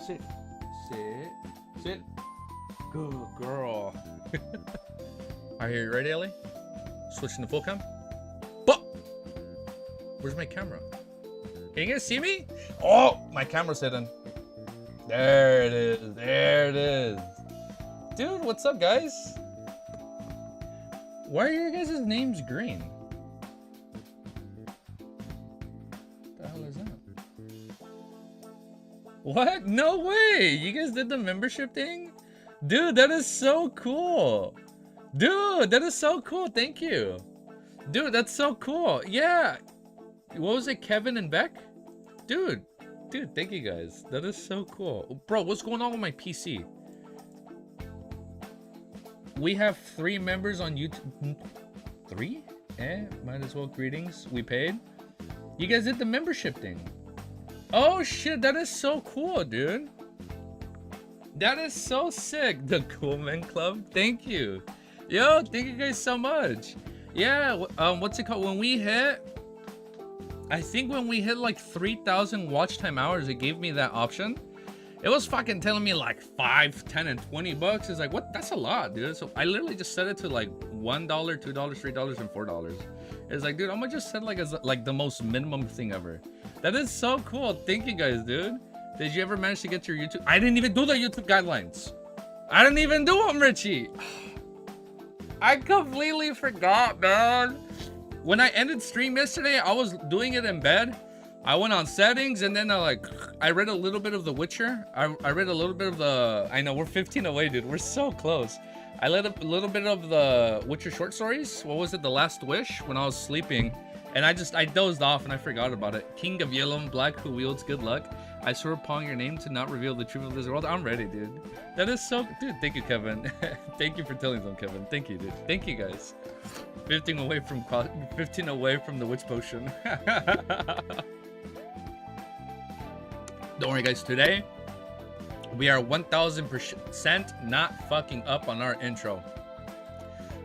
Sit. Sit. Sit. Good girl. Are you ready, Ellie? Switching to full cam. But where's my camera? Can you guys see me? Oh, my camera's hidden. There it is. There it is. Dude, what's up, guys? Why are your guys' names green? What the hell is that? What? No way! You guys did the membership thing? Dude, that is so cool. Dude, that is so cool. Thank you. Dude, that's so cool. Yeah. What was it, Kevin and Beck? Dude, thank you guys. That is so cool. Bro, what's going on with my PC? We have 3 members on YouTube. 3? Might as well. Greetings. We paid. You guys did the membership thing. Oh shit, that is so cool, dude. That is so sick. The Cool Men Club. Thank you. Yo, thank you guys so much. Yeah, what's it called? When we hit, I think when we hit like 3,000 watch time hours, it gave me that option. It was fucking telling me like 5, 10, and 20 bucks. It's like, what? That's a lot, dude. So I literally just set it to like $1, $2, $3, and $4. It's like, dude, I'm gonna just set like as like the most minimum thing ever. That is so cool. Thank you guys, dude. Did you ever manage to get your YouTube? I didn't even do the YouTube guidelines. I didn't even do them, Richie. I completely forgot, man. When I ended stream yesterday, I was doing it in bed. I went on settings and then I read a little bit of The Witcher. I read a little bit of the, I know we're 15 away, dude. We're so close. I read a little bit of the Witcher short stories. What was it? The Last Wish when I was sleeping. And I dozed off and I forgot about it. King of Yellow and Black who wields good luck. I swear upon your name to not reveal the truth of this world. I'm ready, dude. That is so, dude. Thank you, Kevin. Thank you for telling them, Kevin. Thank you, dude. Thank you, guys. 15 away from the witch potion. Don't worry, guys. Today we are 1000% not fucking up on our intro.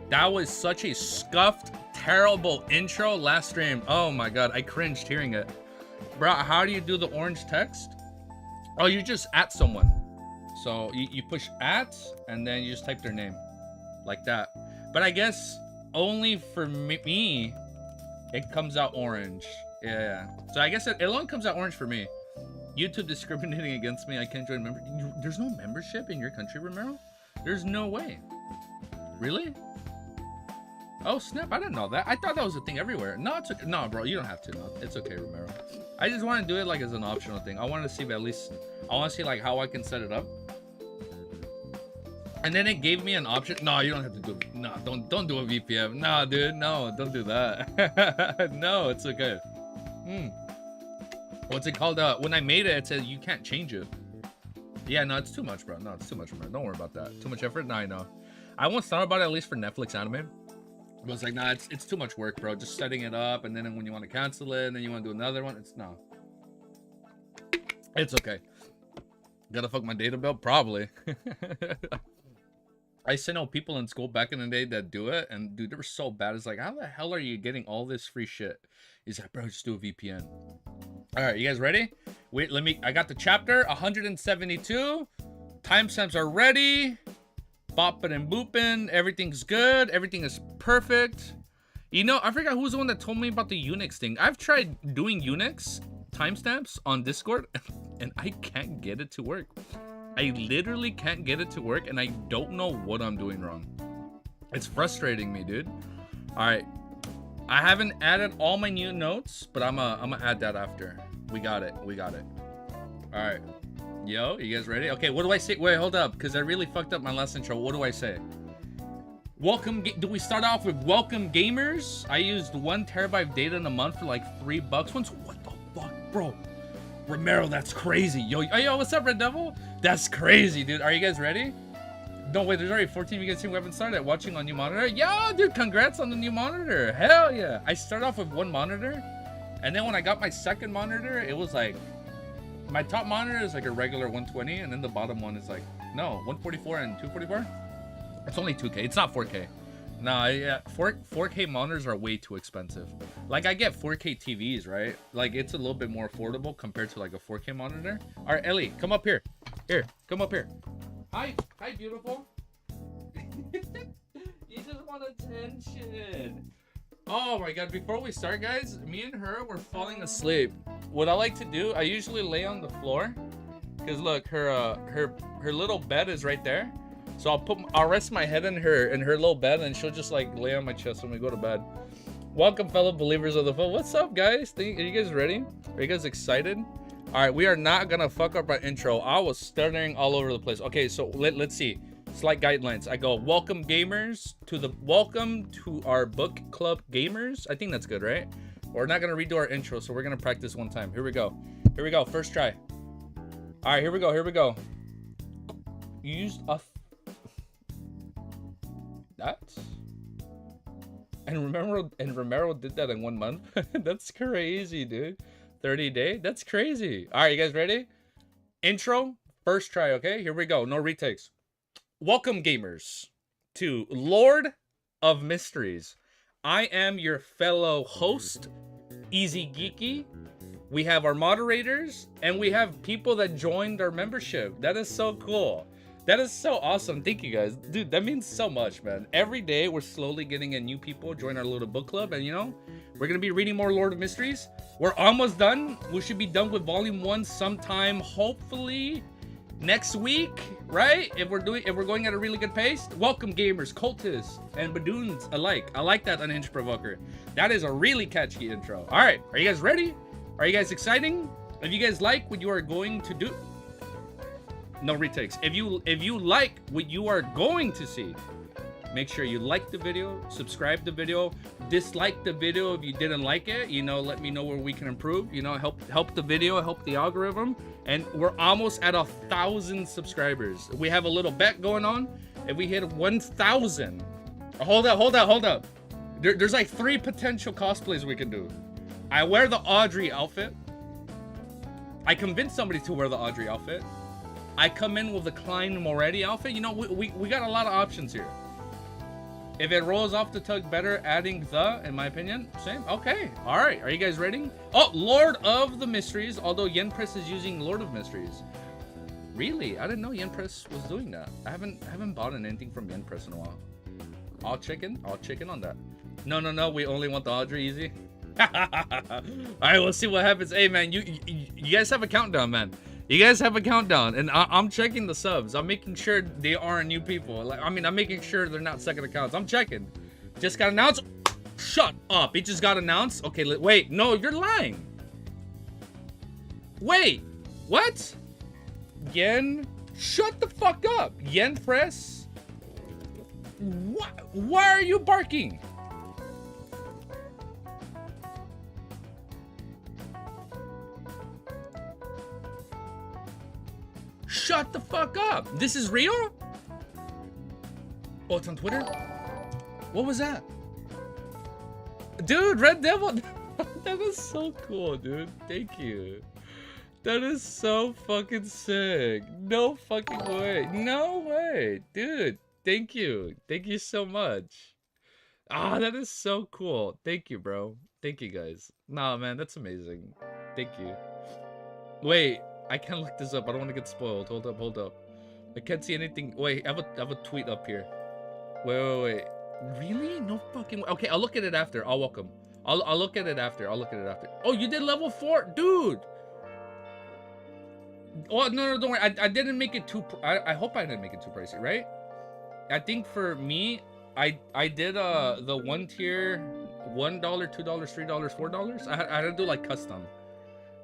That was such a scuffed, terrible intro last stream. Oh my god, I cringed hearing it. Bro, how do you do the orange text? Oh, you just at someone. So you push at and then you just type their name like that. But I guess only for me it comes out orange. Yeah. So I guess it only comes out orange for me. YouTube discriminating against me. I can't join member. There's no membership in your country, Romero? There's no way. Really? Oh snap! I didn't know that. I thought that was a thing everywhere. No, it's okay. No, bro, you don't have to. No, it's okay, Romero. I just want to do it like as an optional thing. I want to see, at least I want to see like how I can set it up. And then it gave me an option. No, you don't have to do it. No, don't do a VPN. No, dude, no, don't do that. No, it's okay. What's it called? When I made it, it said you can't change it. Yeah, no, it's too much, bro. No, it's too much, bro. Don't worry about that. Too much effort? No, I know. I won't start about it, at least for Netflix anime. But it's like, nah, it's too much work, bro. Just setting it up, and then when you want to cancel it, and then you want to do another one, no. It's okay. Gotta fuck my data bill? Probably. I used to know people in school back in the day that do it, and dude, they were so bad. It's like, how the hell are you getting all this free shit? He's like, bro, just do a VPN. All right, you guys ready? Wait, I got the chapter 172. Timestamps are ready. Bopping and booping. Everything's good. Everything is perfect. You know, I forgot who was the one that told me about the Unix thing. I've tried doing Unix timestamps on Discord, and I can't get it to work. I literally can't get it to work, and I don't know what I'm doing wrong. It's frustrating me, dude. All right. I haven't added all my new notes, but I'm gonna add that after. We got it. We got it. All right. Yo, you guys ready? Okay, what do I say? Wait, hold up, because I really fucked up my last intro. What do I say? Welcome. Do we start off with welcome gamers? I used 1 terabyte of data in a month for like $3. What the fuck, bro? Romero, that's crazy. Yo, what's up, Red Devil? That's crazy, dude. Are you guys ready? No, wait, there's already 14 of you guys here who haven't started watching on new monitor. Yo, dude, congrats on the new monitor. Hell yeah. I started off with 1 monitor, and then when I got my second monitor, it was like, my top monitor is like a regular 120, and then the bottom one is like, no, 144 and 244. It's only 2K. It's not 4K. Nah, yeah, 4K monitors are way too expensive. Like, I get 4K TVs, right? Like, it's a little bit more affordable compared to like a 4K monitor. All right, Ellie, come up here. Here, come up here. Hi, beautiful. You just want attention. Oh my god, before we start, guys, me and her were falling asleep. What I like to do, I usually lay on the floor. Because look, her little bed is right there. So I'll rest my head in her little bed, and she'll just like lay on my chest when we go to bed. Welcome, fellow believers of the phone. What's up, guys? Are you guys ready? Are you guys excited? All right, we are not gonna fuck up our intro. I was stuttering all over the place. Okay, so let's see. Slight guidelines. I go, welcome to our book club gamers. I think that's good, right? We're not gonna redo our intro, so we're gonna practice one time. Here we go. First try. All right, here we go. You used a that. And Romero did that in 1 month. That's crazy, dude. 30 day. That's crazy. All right, you guys ready? Intro. First try. Okay, here we go. No retakes. Welcome, gamers, to Lord of Mysteries. I am your fellow host, Easy Geeky. We have our moderators, and we have people that joined our membership. That is so cool. That is so awesome. Thank you, guys. Dude, that means so much, man. Every day, we're slowly getting in new people join our little book club, and you know, we're going to be reading more Lord of Mysteries. We're almost done. We should be done with Volume 1 sometime, hopefully, next week, right? If we're going at a really good pace. Welcome, gamers, cultists, and badoons alike. I like that Unhinged Provoker. That is a really catchy intro. All right, are you guys ready? Are you guys exciting? If you guys like what you are going to do, no retakes. If you like what you are going to see, make sure you like the video, subscribe the video, dislike the video if you didn't like it. You know, let me know where we can improve. You know, help the video, help the algorithm. And we're almost at 1,000 subscribers. We have a little bet going on. If we hit 1,000, hold up. There's like 3 potential cosplays we can do. I wear the Audrey outfit. I convince somebody to wear the Audrey outfit. I come in with the Klein Moretti outfit. You know, we got a lot of options here. If it rolls off the tug, better adding the, in my opinion, same. Okay, all right. Are you guys ready? Oh, Lord of the Mysteries. Although Yen Press is using Lord of Mysteries. Really? I didn't know Yen Press was doing that. I haven't bought anything from Yen Press in a while. I'll check in on that. No. We only want the Audrey easy. All right, we'll see what happens. Hey, man, you guys have a countdown, man. You guys have a countdown, and I'm checking the subs. I'm making sure they aren't new people. Like, I mean, I'm making sure they're not second accounts. I'm checking. Just got announced. Shut up. It just got announced. Okay, wait. No, you're lying. Wait. What? Yen? Shut the fuck up. Yen Press? What? Why are you barking? Shut the fuck up. This is real? Oh, it's on Twitter? What was that? Dude, Red Devil. That is so cool, dude. Thank you. That is so fucking sick. No fucking way. No way. Dude, thank you. Thank you so much. Ah, that is so cool. Thank you, bro. Thank you, guys. Nah, man, that's amazing. Thank you. Wait. I can't look this up. I don't want to get spoiled. Hold up. I can't see anything. Wait, I have a tweet up here. Wait. Really? No fucking way. Okay, I'll look at it after. I'll welcome. I'll look at it after. Oh, you did level 4? Dude! Oh, no, don't worry. I didn't make it too... I hope I didn't make it too pricey, right? I think for me, I did the 1 tier, $1, $2, $3, $4. I had to do like custom.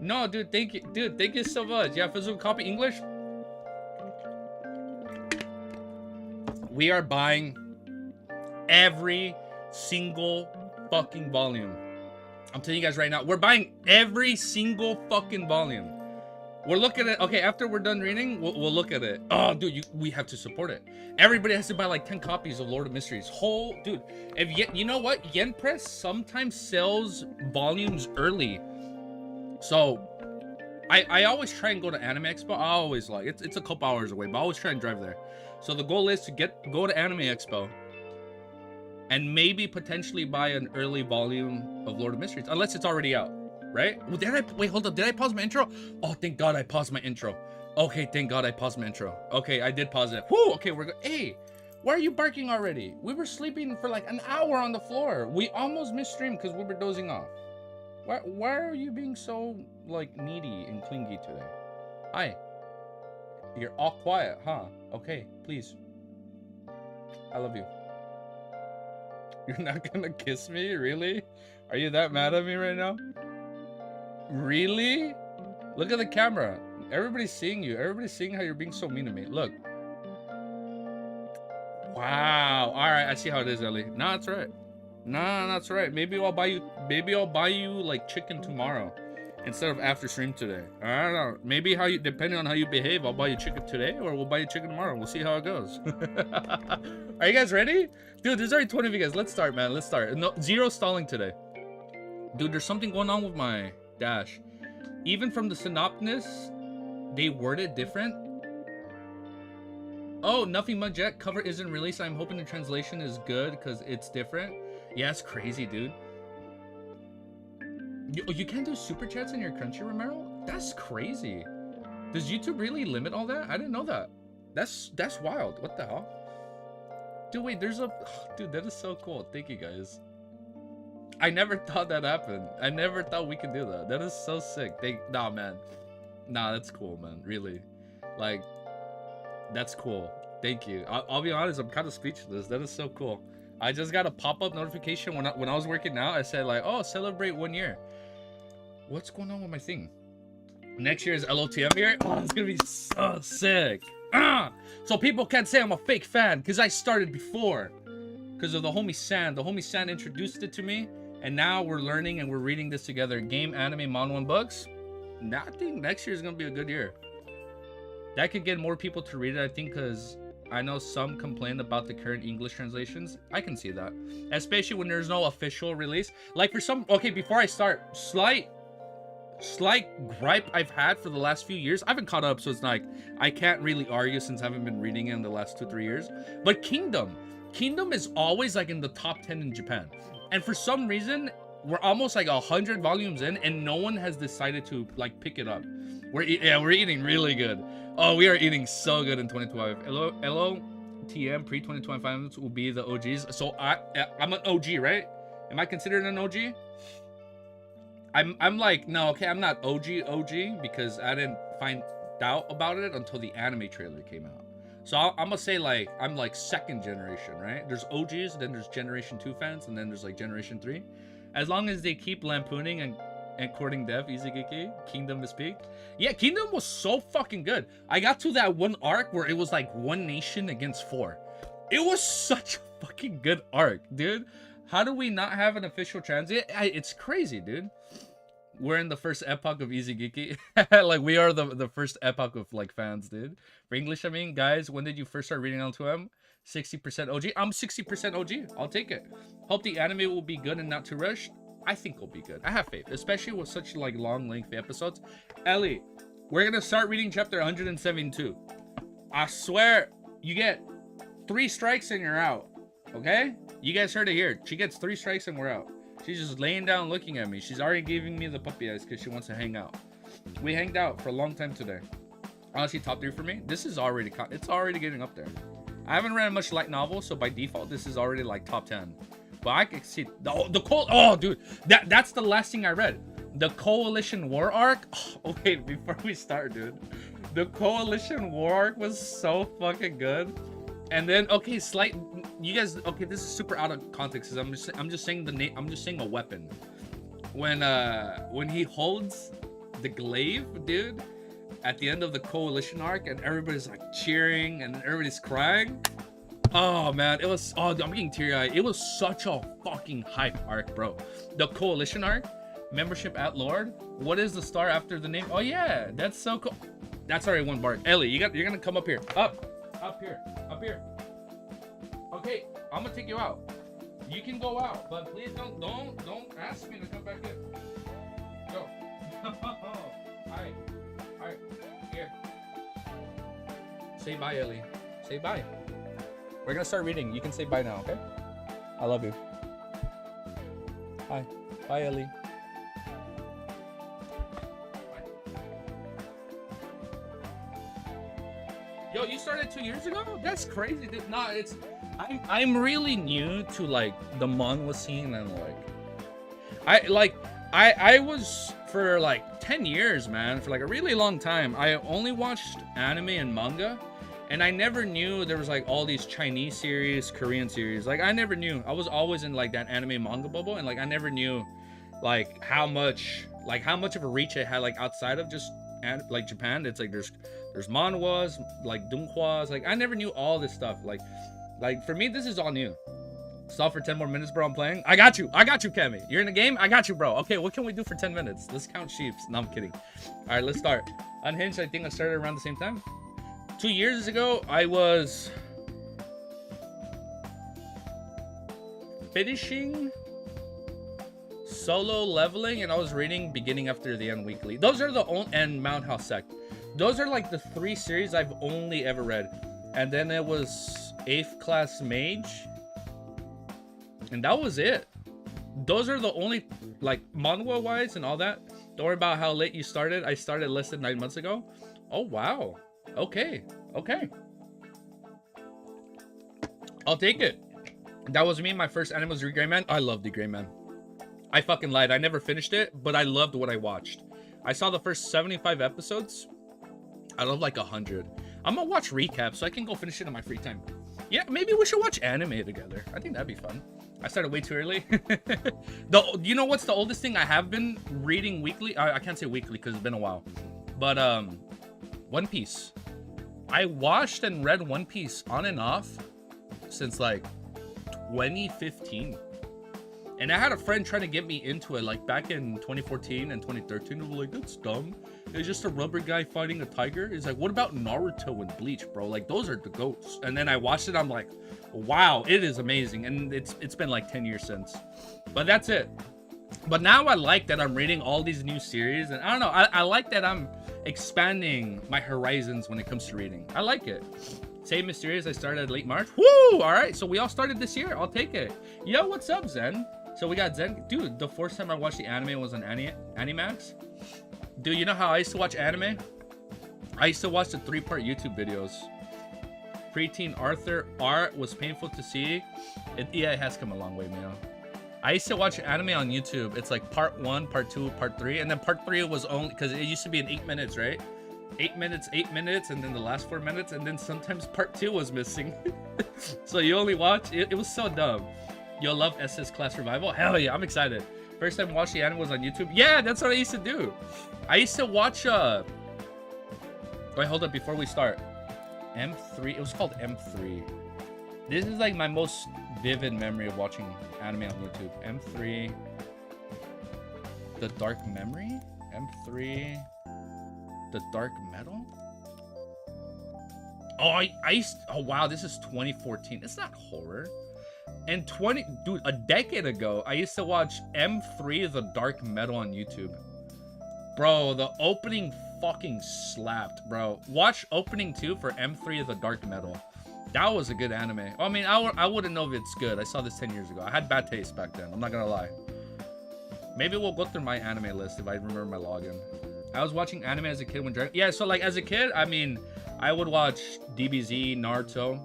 No, dude, thank you. Dude, thank you so much. Yeah, physical copy English. We are buying every single fucking volume. I'm telling you guys right now, we're buying every single fucking volume. We're looking at, okay, after we're done reading, we'll look at it. Oh, dude, we have to support it. Everybody has to buy like 10 copies of Lord of Mysteries. Dude, you know what? Yen Press sometimes sells volumes early. So, I always try and go to Anime Expo. I always like, it's a couple hours away, but I always try and drive there. So the goal is to go to Anime Expo and maybe potentially buy an early volume of Lord of Mysteries, unless it's already out, right? Well, wait, hold up, did I pause my intro? Oh, thank God I paused my intro. Okay, thank God I paused my intro. Okay, I did pause it. Whoo! Okay, we're good. Hey, why are you barking already? We were sleeping for like an hour on the floor. We almost missed stream because we were dozing off. Why are you being so like needy and clingy today? Hi. You're all quiet, huh? Okay, please. I love you. You're not gonna kiss me? Really? Are you that mad at me right now? Really? Look at the camera. Everybody's seeing you. Everybody's seeing how you're being so mean to me. Look. Wow. All right, I see how it is, Ellie. No, that's right. No, that's right. Maybe I'll buy you like chicken tomorrow instead of after stream today. I don't know. Maybe depending on how you behave, I'll buy you chicken today or we'll buy you chicken tomorrow. We'll see how it goes. Are you guys ready? Dude, there's already 20 of you guys. Let's start, man. Let's start. No, zero stalling today. Dude, there's something going on with my dash. Even from the synopsis, they word it different. Oh, nothing much yet. Cover isn't released. I'm hoping the translation is good because it's different. Yeah, it's crazy, dude. You can't do super chats in your Crunchy, Romero? That's crazy. Does YouTube really limit all that? I didn't know that. That's wild. What the hell? Dude, wait, there's a... Dude, that is so cool. Thank you, guys. I never thought that happened. I never thought we could do that. That is so sick. Nah, man. Nah, that's cool, man. Really. Like, that's cool. Thank you. I'll be honest, I'm kind of speechless. That is so cool. I just got a pop-up notification when I was working out. I said like, oh, celebrate 1 year. What's going on with my thing? Next year is LOTM year. Oh, it's gonna be so sick. So people can't say I'm a fake fan because I started before. Because of the homie San. The homie San introduced it to me. And now we're learning and we're reading this together. Game, anime, manga, books. I think next year is gonna be a good year. That could get more people to read it, I think, because I know some complain about the current English translations. I can see that. Especially when there's no official release. Like for some... Okay, before I start, slight gripe I've had for the last few years. I haven't caught up, so it's like I can't really argue since I haven't been reading it in the last 2-3 years. But Kingdom is always like in the top 10 in Japan. And for some reason, we're almost like 100 volumes in and no one has decided to like pick it up. We're eating really good. Oh, we are eating so good in 2012. LOTM pre-2025 will be the OGs. So I'm an OG, right? Am I considered an OG? I'm like, no, okay, I'm not OG because I didn't find out about it until the anime trailer came out. So I'm gonna say like I'm like second generation, right? There's OGs, then there's generation 2 fans, and then there's like generation 3. As long as they keep lampooning and courting dev, Izigiki, Kingdom is peak. Yeah, Kingdom was so fucking good. I got to that one arc where it was like 1 nation against 4. It was such a fucking good arc, dude. How do we not have an official transit? It's crazy, dude. We're in the first epoch of Izigiki. Like, we are the first epoch of, like, fans, dude. For English, I mean, guys, when did you first start reading L2M? 60% OG? I'm 60% OG. I'll take it. Hope the anime will be good and not too rushed. I think it'll be good. I have faith, especially with such, like, long, lengthy episodes. Ellie, we're gonna start reading chapter 172. I swear, you get 3 strikes and you're out. Okay? You guys heard it here. She gets 3 strikes and we're out. She's just laying down looking at me. She's already giving me the puppy eyes because she wants to hang out. We hanged out for a long time today. Honestly, top 3 for me. This is already... It's already getting up there. I haven't read much light novel, so by default, this is already like top 10. But I can see... Oh, dude. That's the last thing I read. The Coalition War arc. Oh, wait, before we start, dude. The Coalition War arc was so fucking good. And then, okay, you guys, okay, this is super out of context because I'm just saying the name. I'm just saying a weapon. When he holds the glaive, dude, at the end of the Coalition arc, and everybody's like cheering and everybody's crying. Oh man, it was. Oh, I'm getting teary-eyed. It was such a fucking hype arc, bro. The Coalition arc, membership at Lord. What is the star after the name? Oh yeah, that's so cool. That's already one bark. Ellie, you're gonna come up here. Up here. Okay, I'm gonna take you out. You can go out, but please don't ask me to come back in. Go. Alright, here. Say bye, Ellie. Say bye. We're gonna start reading. You can say bye now, okay? I love you. Hi. Bye, Ellie. it 2 years ago? That's crazy, dude. No, it's I'm really new to like the manga scene, and like I was for like 10 years, man, for like a really long time. I only watched anime and manga, and I never knew there was like all these Chinese series, Korean series. Like I never knew. I was always in like that anime manga bubble, and like I never knew like how much of a reach it had like outside of just like Japan. It's like there's manhwas, like donghwas. Like I never knew all this stuff. Like for me, this is all new. Stop for 10 more minutes, bro. I'm playing. I got you, Kemi. You're in the game? I got you, bro. Okay, what can we do for 10 minutes? Let's count sheeps. No, I'm kidding. All right, let's start. Unhinged, I think I started around the same time. 2 years ago, I was finishing Solo Leveling, and I was reading Beginning After the End weekly. Those are the only, and Mount House Sect. Those are like the 3 series I've only ever read. And then it was 8th Class Mage, and that was it. Those are the only, like, manhwa wise and all that. Don't worry about how late you started. I started less than 9 months ago. Oh wow. Okay. I'll take it. That was me. My first anime was The Gray Man. I love The Gray Man. I fucking lied. I never finished it, but I loved what I watched. I saw the first 75 episodes out of like 100. I'm gonna watch recaps so I can go finish it in my free time. Yeah, maybe we should watch anime together. I think that'd be fun. I started way too early. You know what's the oldest thing I have been reading weekly? I can't say weekly because it's been a while. But One Piece. I watched and read One Piece on and off since like 2015. And I had a friend trying to get me into it like back in 2014 and 2013. They were like, that's dumb. It's just a rubber guy fighting a tiger. It's like, what about Naruto and Bleach, bro? Like, those are the goats. And then I watched it. I'm like, wow, it is amazing. And it's been like 10 years since. But that's it. But now I like that I'm reading all these new series. And I don't know. I like that I'm expanding my horizons when it comes to reading. I like it. Same Mysterious. I started late March. Woo! All right. So we all started this year. I'll take it. Yo, what's up, Zen? So we got Zen. Dude, the first time I watched the anime was on Animax. Dude, you know how I used to watch anime? I used to watch the 3-part YouTube videos. Preteen Arthur art was painful to see. Yeah, it has come a long way, man. I used to watch anime on YouTube. It's like part 1, part 2, part 3. And then part 3 was only, because it used to be in 8 minutes, right? 8 minutes, and then the last 4 minutes. And then sometimes part 2 was missing. So you only watch, it was so dumb. You'll love SS Class Revival? Hell yeah, I'm excited. First time I watched the anime was on YouTube. Yeah, that's what I used to do. I used to watch, wait, hold up, before we start. M3, it was called M3. This is like my most vivid memory of watching anime on YouTube. M3, The Dark Memory? M3, The Dark Metal? Oh, oh wow, this is 2014. It's not horror. And dude, a decade ago, I used to watch M3 The Dark Metal on YouTube. Bro, the opening fucking slapped, bro. Watch opening 2 for M3 The Dark Metal. That was a good anime. I mean, I wouldn't know if it's good. I saw this 10 years ago. I had bad taste back then. I'm not gonna lie. Maybe we'll go through my anime list if I remember my login. I was watching anime as a kid when yeah, so like as a kid, I mean, I would watch DBZ, Naruto,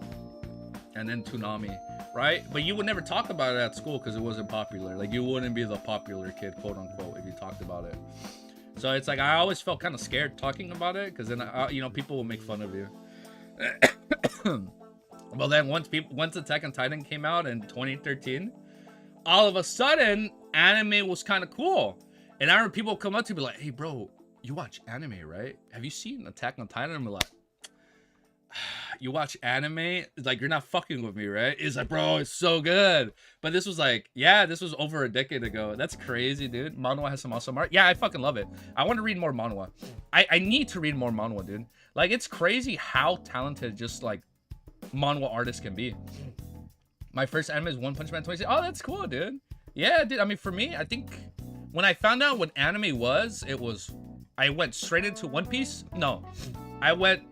and then Toonami. Right? But you would never talk about it at school because it wasn't popular. Like, you wouldn't be the popular kid, quote unquote, if you talked about it. So it's like, I always felt kind of scared talking about it because then, you know, people will make fun of you. Well, then once Attack on Titan came out in 2013, all of a sudden, anime was kind of cool. And I remember people come up to me like, hey, bro, you watch anime, right? Have you seen Attack on Titan? And I'm like, you watch anime? Like, you're not fucking with me, right? It's like, bro, it's so good. But this was like, yeah, this was over a decade ago. That's crazy, dude. Manhwa has some awesome art. Yeah, I fucking love it. I want to read more manhwa. I need to read more manhwa, dude. Like, it's crazy how talented just like manhwa artists can be. My first anime is One Punch Man 26. Oh, that's cool, dude. Yeah, dude. I mean, for me, I think when I found out what anime was, I went straight into One Piece. No, I went.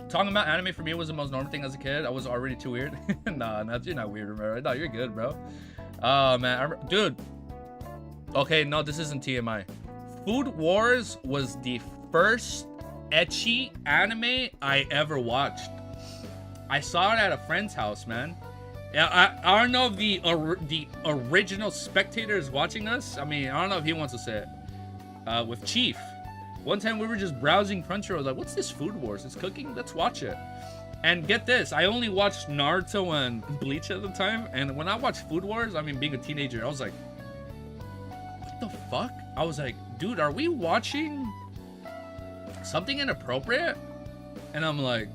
Talking about anime for me was the most normal thing as a kid. I was already too weird. Nah, you're not weird, bro. No, you're good, bro. Oh, man. Dude. Okay, no, this isn't TMI. Food Wars was the first ecchi anime I ever watched. I saw it at a friend's house, man. Yeah, I don't know if the original spectator is watching us. I mean, I don't know if he wants to say it. With Chief. One time we were just browsing Crunchyroll. I was like, what's this Food Wars? It's cooking? Let's watch it. And get this, I only watched Naruto and Bleach at the time. And when I watched Food Wars, I mean, being a teenager, I was like, what the fuck? I was like, dude, are we watching something inappropriate? And I'm like,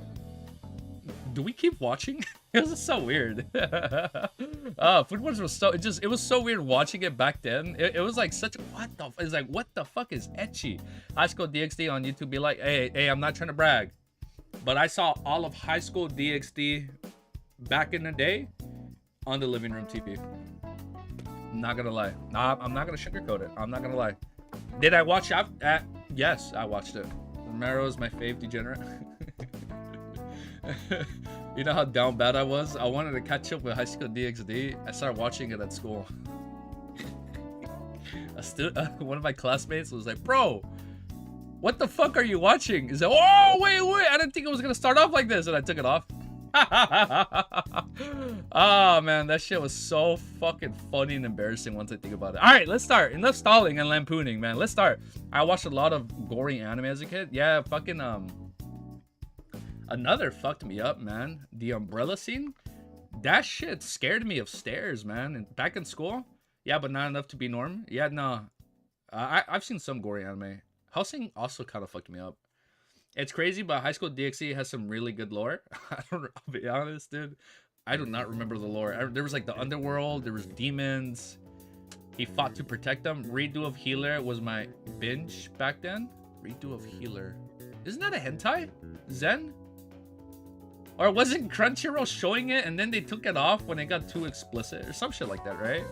do we keep watching? It was so weird. Food Wars was so, it was so weird watching it back then. It was like such, it's like, what the fuck is ecchi? High School DxD on YouTube be like, hey, I'm not trying to brag, but I saw all of High School DxD back in the day on the living room TV. Not gonna lie. Nah, I'm not gonna sugarcoat it. I'm not gonna lie. Did I watch it? Yes, I watched it. Romero is my fave degenerate. You know how down bad I was? I wanted to catch up with High School DxD. I started watching it at school. One of my classmates was like, bro, what the fuck are you watching? He's like, oh, wait, I didn't think it was going to start off like this. And I took it off. Oh, man, that shit was so fucking funny and embarrassing once I think about it. All right, let's start. Enough stalling and lampooning, man. Let's start. I watched a lot of gory anime as a kid. Yeah, fucking, another fucked me up, man. The umbrella scene, that shit scared me of stairs, man. And back in school, yeah, but not enough to be norm. Yeah, no, I've seen some gory anime. Housing also kind of fucked me up. It's crazy, but High School DxD has some really good lore. I'll be honest, dude. I do not remember the lore. There was like the underworld. There was demons. He fought to protect them. Redo of Healer was my binge back then. Redo of Healer. Isn't that a hentai? Zen? Or wasn't Crunchyroll showing it and then they took it off when it got too explicit or some shit like that, right?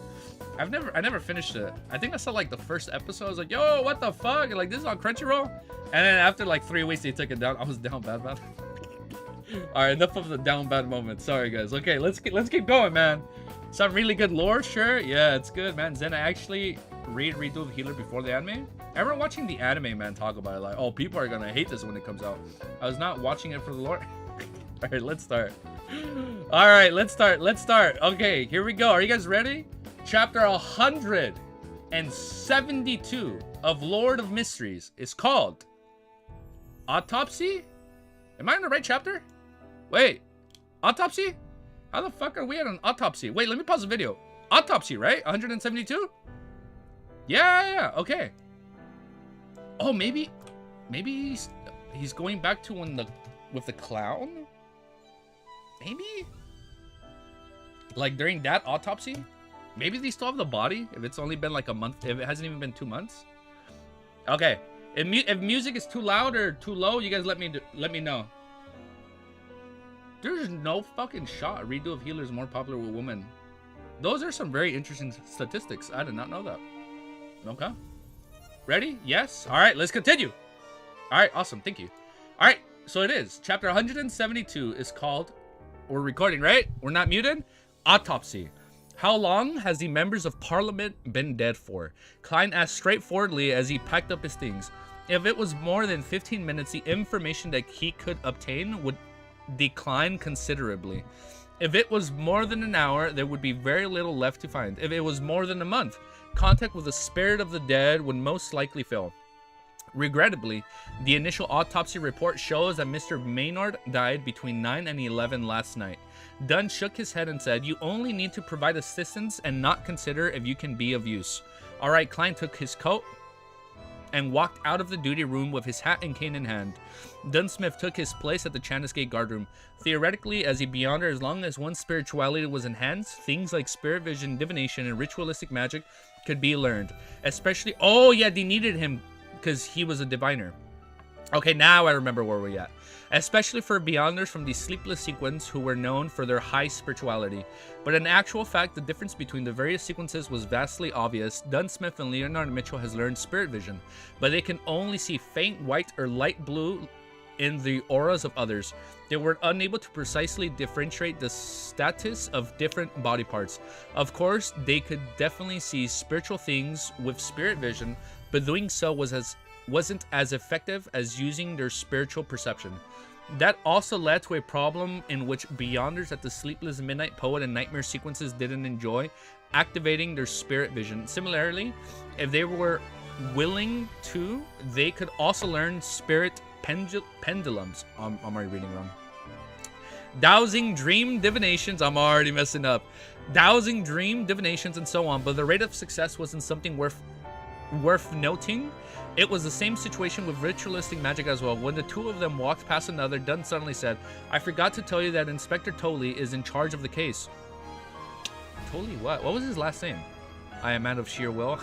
I never finished it. I think I saw like the first episode. I was like, yo, what the fuck? Like, this is on Crunchyroll? And then after like 3 weeks, they took it down. I was down bad, man. All right, enough of the down bad moments. Sorry, guys. Okay, let's keep going, man. Some really good lore, sure. Yeah, it's good, man. Zen, I actually read Redo of Healer before the anime. I remember watching the anime, man, talk about it. Like, oh, people are gonna hate this when it comes out. I was not watching it for the lore. All right, let's start. All right, let's start. Okay, here we go. Are you guys ready? Chapter 172 of Lord of Mysteries is called Autopsy? Am I in the right chapter? Wait, Autopsy? How the fuck are we at an autopsy? Wait, let me pause the video. Autopsy, right? 172? Yeah, okay. Oh, maybe he's going back to when with the clown? Maybe? Like during that autopsy? Maybe they still have the body if it's only been like a month, if it hasn't even been 2 months. Okay. If music is too loud or too low, you guys let me know. There's no fucking shot. Redo of Healer is more popular with women. Those are some very interesting statistics. I did not know that. Okay. Ready? Yes? All right, let's continue. All right, awesome. Thank you. All right, so it is. Chapter 172 is called, we're recording, right? We're not muted? Autopsy. How long has the members of parliament been dead for? Klein asked straightforwardly as he packed up his things. If it was more than 15 minutes, the information that he could obtain would decline considerably. If it was more than an hour, there would be very little left to find. If it was more than a month, contact with the spirit of the dead would most likely fail. Regrettably, the initial autopsy report shows that Mr. Maynard died between 9 and 11 last night. Dunn shook his head and said, "You only need to provide assistance and not consider if you can be of use." All right, Klein took his coat and walked out of the duty room with his hat and cane in hand. Dunsmith took his place at the Channis Gate guardroom. Theoretically, as a Beyonder, as long as one's spirituality was enhanced, things like spirit vision, divination, and ritualistic magic could be learned. Especially, oh yeah, they needed him because he was a diviner. Okay, now I remember where we're at. Especially for Beyonders from the Sleepless sequence who were known for their high spirituality. But in actual fact, the difference between the various sequences was vastly obvious. Dunsmith and Leonard Mitchell has learned spirit vision, but they can only see faint white or light blue in the auras of others. They were unable to precisely differentiate the status of different body parts. Of course, they could definitely see spiritual things with spirit vision, but doing so was as wasn't as effective as using their spiritual perception. That also led to a problem in which Beyonders at the Sleepless Midnight Poet and Nightmare sequences didn't enjoy activating their spirit vision. Similarly, if they were willing to, they could also learn spirit pendulums. I'm already reading wrong. Dowsing dream divinations. I'm already messing up. Dowsing dream divinations and so on, but the rate of success wasn't something worth noting. It was the same situation with ritualistic magic as well. When the two of them walked past another, Dunn suddenly said, "I forgot to tell you that Inspector Tolley is in charge of the case." Tolley what? What was his last name? I am out of sheer will.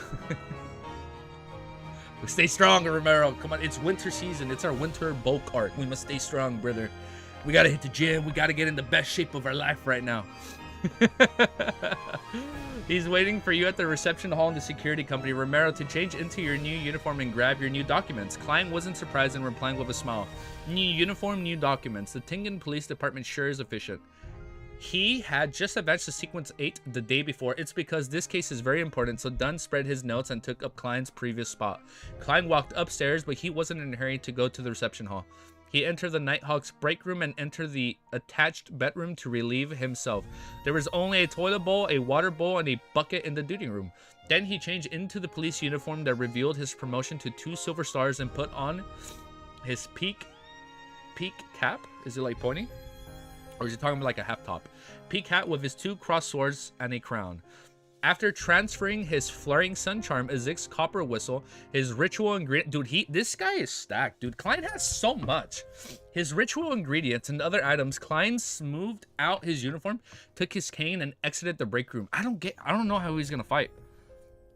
Stay strong, Romero. Come on, it's winter season. It's our winter bulk art. We must stay strong, brother. We gotta hit the gym. We gotta get in the best shape of our life right now. He's waiting for you at the reception hall in the security company, Romero, to change into your new uniform and grab your new documents. Klein wasn't surprised and replying with a smile. New uniform, new documents. The Tingen Police Department sure is efficient. He had just advanced to sequence 8 the day before. It's because this case is very important, so Dunn spread his notes and took up Klein's previous spot. Klein walked upstairs, but he wasn't in a hurry to go to the reception hall. He entered the Nighthawk's break room and entered the attached bedroom to relieve himself. There was only a toilet bowl, a water bowl, and a bucket in the duty room. Then he changed into the police uniform that revealed his promotion to 2 silver stars and put on his peak cap. Is it like pointy? Or is he talking about like a half top? Peak hat with his 2 cross swords and a crown. After transferring his flaring sun charm, Azik's copper whistle, his ritual ingredient... Dude, this guy is stacked, dude. Klein has so much. His ritual ingredients and other items, Klein smoothed out his uniform, took his cane, and exited the break room. I don't know how he's gonna fight.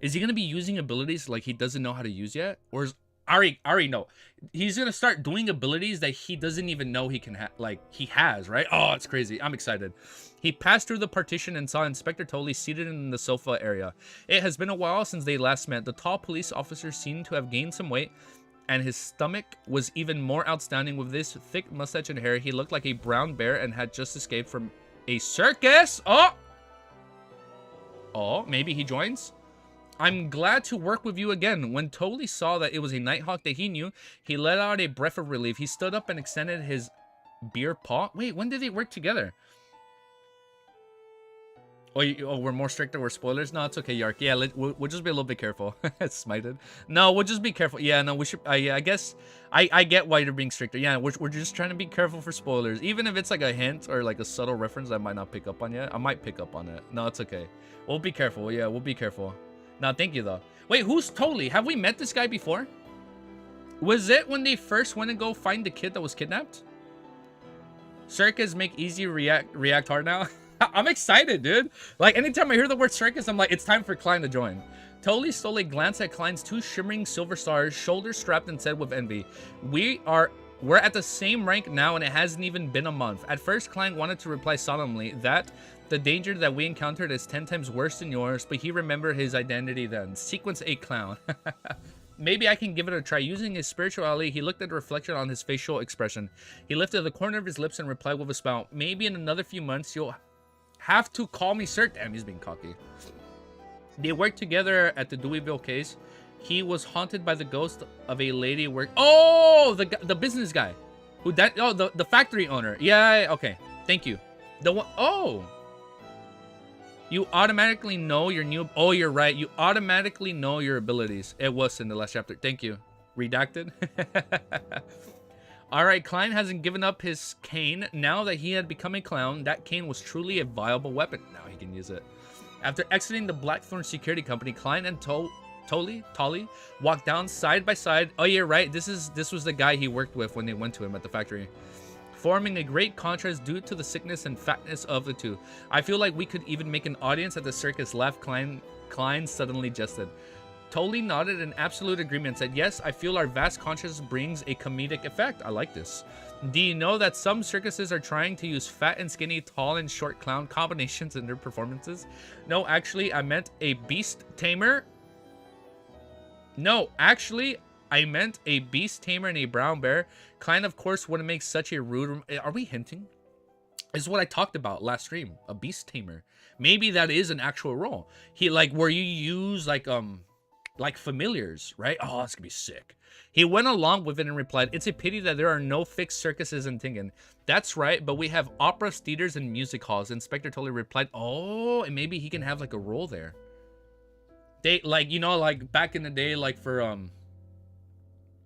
Is he gonna be using abilities like he doesn't know how to use yet? Or is... I already know. He's gonna start doing abilities that he doesn't even know he can he has, right? Oh, it's crazy. I'm excited. He passed through the partition and saw Inspector Tolley seated in the sofa area. It has been a while since they last met. The tall police officer seemed to have gained some weight, and his stomach was even more outstanding. With this thick mustache and hair, he looked like a brown bear and had just escaped from a circus. Oh, maybe he joins? I'm glad to work with you again. When Tolley saw that it was a Nighthawk that he knew, he let out a breath of relief. He stood up and extended his beer paw. Wait, when did they work together? Oh, we're more stricter. We're spoilers. No, it's okay, Yark. Yeah, we'll just be a little bit careful. Smited. No, we'll just be careful. Yeah, no, we should. Yeah, I guess I get why you're being stricter. Yeah, we're just trying to be careful for spoilers. Even if it's like a hint or like a subtle reference I might not pick up on yet, I might pick up on it. No, it's okay. We'll be careful. Yeah, we'll be careful. No, thank you though. Wait, who's Tolley? Have we met this guy before? Was it when they first went to go find the kid that was kidnapped? Circus make easy react hard now. I'm excited, dude. Like, anytime I hear the word circus, I'm like, it's time for Klein to join. Tolley stole a glance at Klein's 2 shimmering silver stars, shoulder strapped, and said with envy, We're at the same rank now, and it hasn't even been a month. At first, Klein wanted to reply solemnly that the danger that we encountered is 10 times worse than yours, but he remembered his identity then. Sequence 8 clown. Maybe I can give it a try. Using his spirituality, he looked at the reflection on his facial expression. He lifted the corner of his lips and replied with a smile, maybe in another few months, you'll have to call me Sir. Damn, he's being cocky. They worked together at the Deweyville case. He was haunted by the ghost of a lady Oh, the business guy. Who that? Oh, the factory owner. Yeah, okay. Thank you. The one. Oh. You automatically know your new... Oh, you're right. You automatically know your abilities. It was in the last chapter. Thank you. Redacted. Alright, Klein hasn't given up his cane. Now that he had become a clown, that cane was truly a viable weapon. Now he can use it. After exiting the Blackthorn Security Company, Klein and Tolley walked down side by side. Oh, yeah, right. This was the guy he worked with when they went to him at the factory. Forming a great contrast due to the sickness and fatness of the two. I feel like we could even make an audience at the circus laugh. Klein suddenly jested. Tolley nodded in absolute agreement, said, yes, I feel our vast consciousness brings a comedic effect. I like this. Do you know that some circuses are trying to use fat and skinny, tall and short clown combinations in their performances? No, actually, I meant a beast tamer. No, actually, I meant a beast tamer and a brown bear. Klein, of course, wouldn't make such a rude... Are we hinting? This is what I talked about last stream. A beast tamer. Maybe that is an actual role. He, like, where you use, like, like familiars, right? Oh, that's gonna be sick. He went along with it and replied, "It's a pity that there are no fixed circuses in Tingen." That's right, but we have operas, theaters, and music halls. Inspector totally replied, "Oh, and maybe he can have like a role there." They like, you know, like back in the day, like for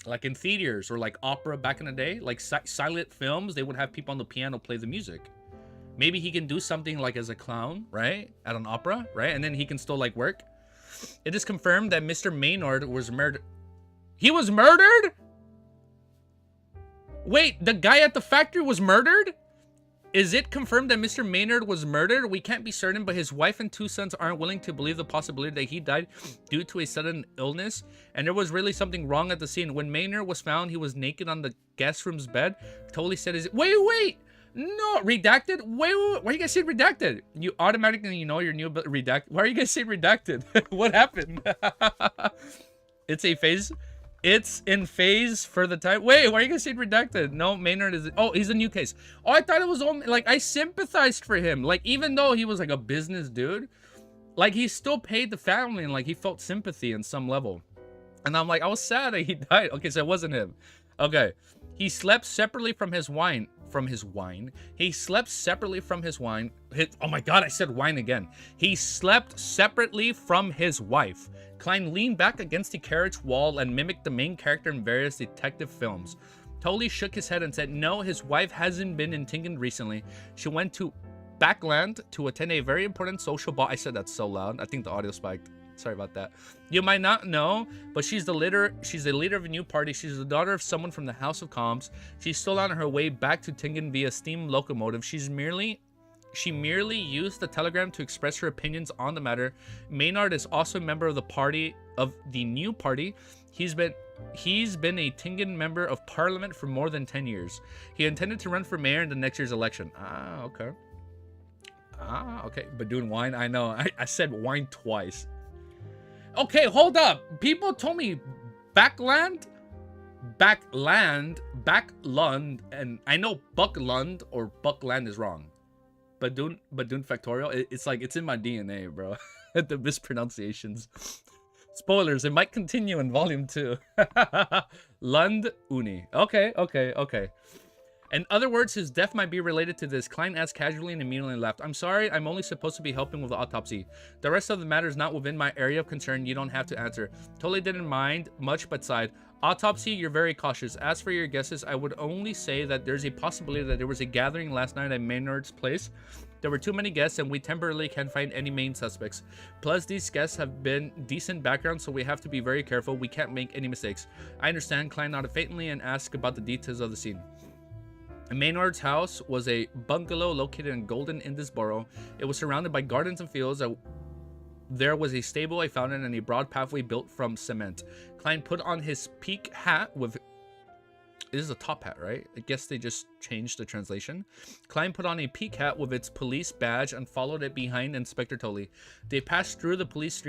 like in theaters or like opera back in the day, like silent films, they would have people on the piano play the music. Maybe he can do something like as a clown, right? At an opera, right? And then he can still like work. It is confirmed that Mr. Maynard was murdered. He was murdered? Wait, the guy at the factory was murdered? Is it confirmed that Mr. Maynard was murdered? We can't be certain, but his wife and 2 sons aren't willing to believe the possibility that he died due to a sudden illness, and there was really something wrong at the scene. When Maynard was found, he was naked on the guest room's bed. Totally said his... Wait! No, redacted? Wait, why are you guys saying redacted? You automatically, you know, your new redacted. Why are you guys saying redacted? What happened? It's a phase... It's in phase for the time. Wait, why are you guys saying redacted? No, Maynard is... Oh, he's a new case. Oh, I thought it was only... Like, I sympathized for him. Like, even though he was, like, a business dude, like, he still paid the family and, like, he felt sympathy in some level. And I'm like, I was sad that he died. Okay, so it wasn't him. Okay. He slept separately from his wine. He slept separately from his wine. Oh, my God, I said wine again. He slept separately from his wife. Klein leaned back against the carriage wall and mimicked the main character in various detective films. Tully shook his head and said, "No, his wife hasn't been in Tingen recently. She went to Backland to attend a very important social ball." I said that so loud. I think the audio spiked. Sorry about that. "You might not know, but she's the leader of a new party. She's the daughter of someone from the House of Commons. She's still on her way back to Tingen via steam locomotive. She merely used the telegram to express her opinions on the matter. Maynard is also a member of the new party. He's been a Tingen member of parliament for more than 10 years. He intended to run for mayor in the next year's election." Ah, okay. But doing wine, I know. I said wine twice. Okay, hold up. People told me Backland, and I know Buckland or Buckland is wrong. But Dune Factorial, it's like, it's in my DNA, bro. The mispronunciations. Spoilers, it might continue in volume 2. Lund Uni. Okay. In other words, his death might be related to this. Klein asked casually and immediately left. "I'm sorry, I'm only supposed to be helping with the autopsy. The rest of the matter is not within my area of concern. You don't have to answer." Totally didn't mind much, but sighed. "Autopsy, you're very cautious. As for your guesses, I would only say that there's a possibility that there was a gathering last night at Maynard's place. There were too many guests, and we temporarily can't find any main suspects. Plus, these guests have been decent background, so we have to be very careful. We can't make any mistakes." "I understand." Klein nodded faintly and asked about the details of the scene. Maynard's house was a bungalow located in Golden Indusboro. It was surrounded by gardens and fields. There was a stable, a fountain, and a broad pathway built from cement. Klein put on his peak hat with... This is a top hat, right? I guess they just changed the translation. Klein put on a peak hat with its police badge and followed it behind Inspector Tully. They passed through the police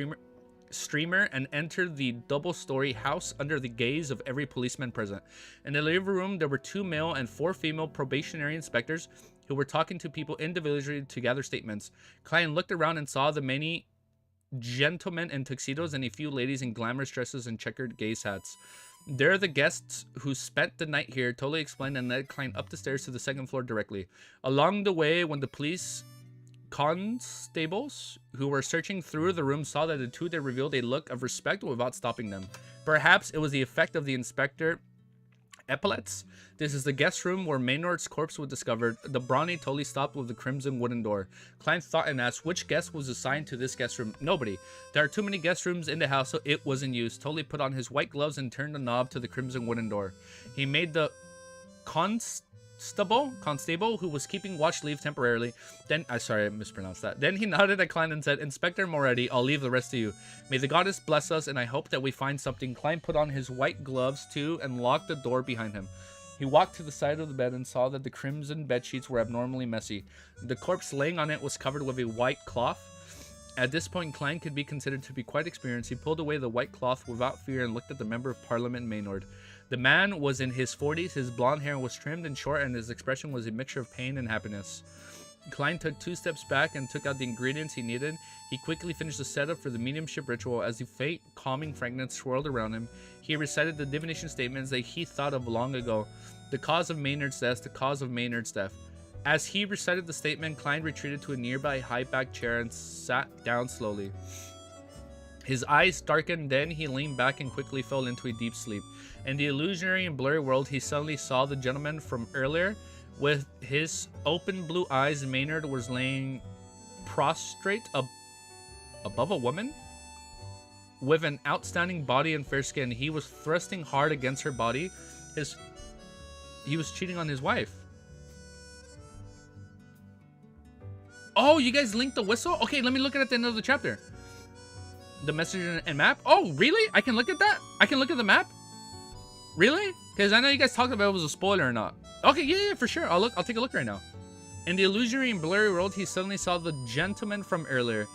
streamer and entered the double-story house under the gaze of every policeman present. In the living room, there were 2 male and 4 female probationary inspectors who were talking to people individually to gather statements. Klein looked around and saw the many gentlemen in tuxedos and a few ladies in glamorous dresses and checkered gaze hats. "They're the guests who spent the night here," Tully explained, and led Klein up the stairs to the 2nd floor directly. Along the way, when the police constables who were searching through the room saw that the two, they revealed a look of respect without stopping them. Perhaps it was the effect of the inspector epaulets. "This is the guest room where Maynard's corpse was discovered." The brawny Tully stopped with the crimson wooden door. Klein thought and asked, "Which guest was assigned to this guest room?" "Nobody. There are too many guest rooms in the house, so it was in use." Tully put on his white gloves and turned the knob to the crimson wooden door. He made the constable who was keeping watch leave temporarily. Then sorry, I mispronounced that. Then he nodded at Klein and said, "Inspector Moretti, I'll leave the rest to you. May the goddess bless us, and I hope that we find something." Klein put on his white gloves too and locked the door behind him. He walked to the side of the bed and saw that the crimson bed sheets were abnormally messy. The corpse laying on it was covered with a white cloth. At this point, Klein could be considered to be quite experienced. He pulled away the white cloth without fear and looked at the member of parliament, Maynard. The man was in his 40s, his blonde hair was trimmed and short, and his expression was a mixture of pain and happiness. Klein took 2 steps back and took out the ingredients he needed. He quickly finished the setup for the mediumship ritual. As the faint, calming fragrance swirled around him, he recited the divination statements that he thought of long ago. The cause of Maynard's death, the cause of Maynard's death. As he recited the statement, Klein retreated to a nearby high-backed chair and sat down slowly. His eyes darkened, then he leaned back and quickly fell into a deep sleep. In the illusionary and blurry world, he suddenly saw the gentleman from earlier. With his open blue eyes, Maynard was laying prostrate above a woman with an outstanding body and fair skin. He was thrusting hard against her body. He was cheating on his wife. Oh, you guys linked the whistle? Okay, let me look at the end of the chapter. The message and map. Oh, really? I can look at that? I can look at the map? Really? Because I know you guys talked about if it was a spoiler or not. Okay, yeah, for sure. I'll take a look right now. In the illusory and blurry world, he suddenly saw the gentleman from earlier.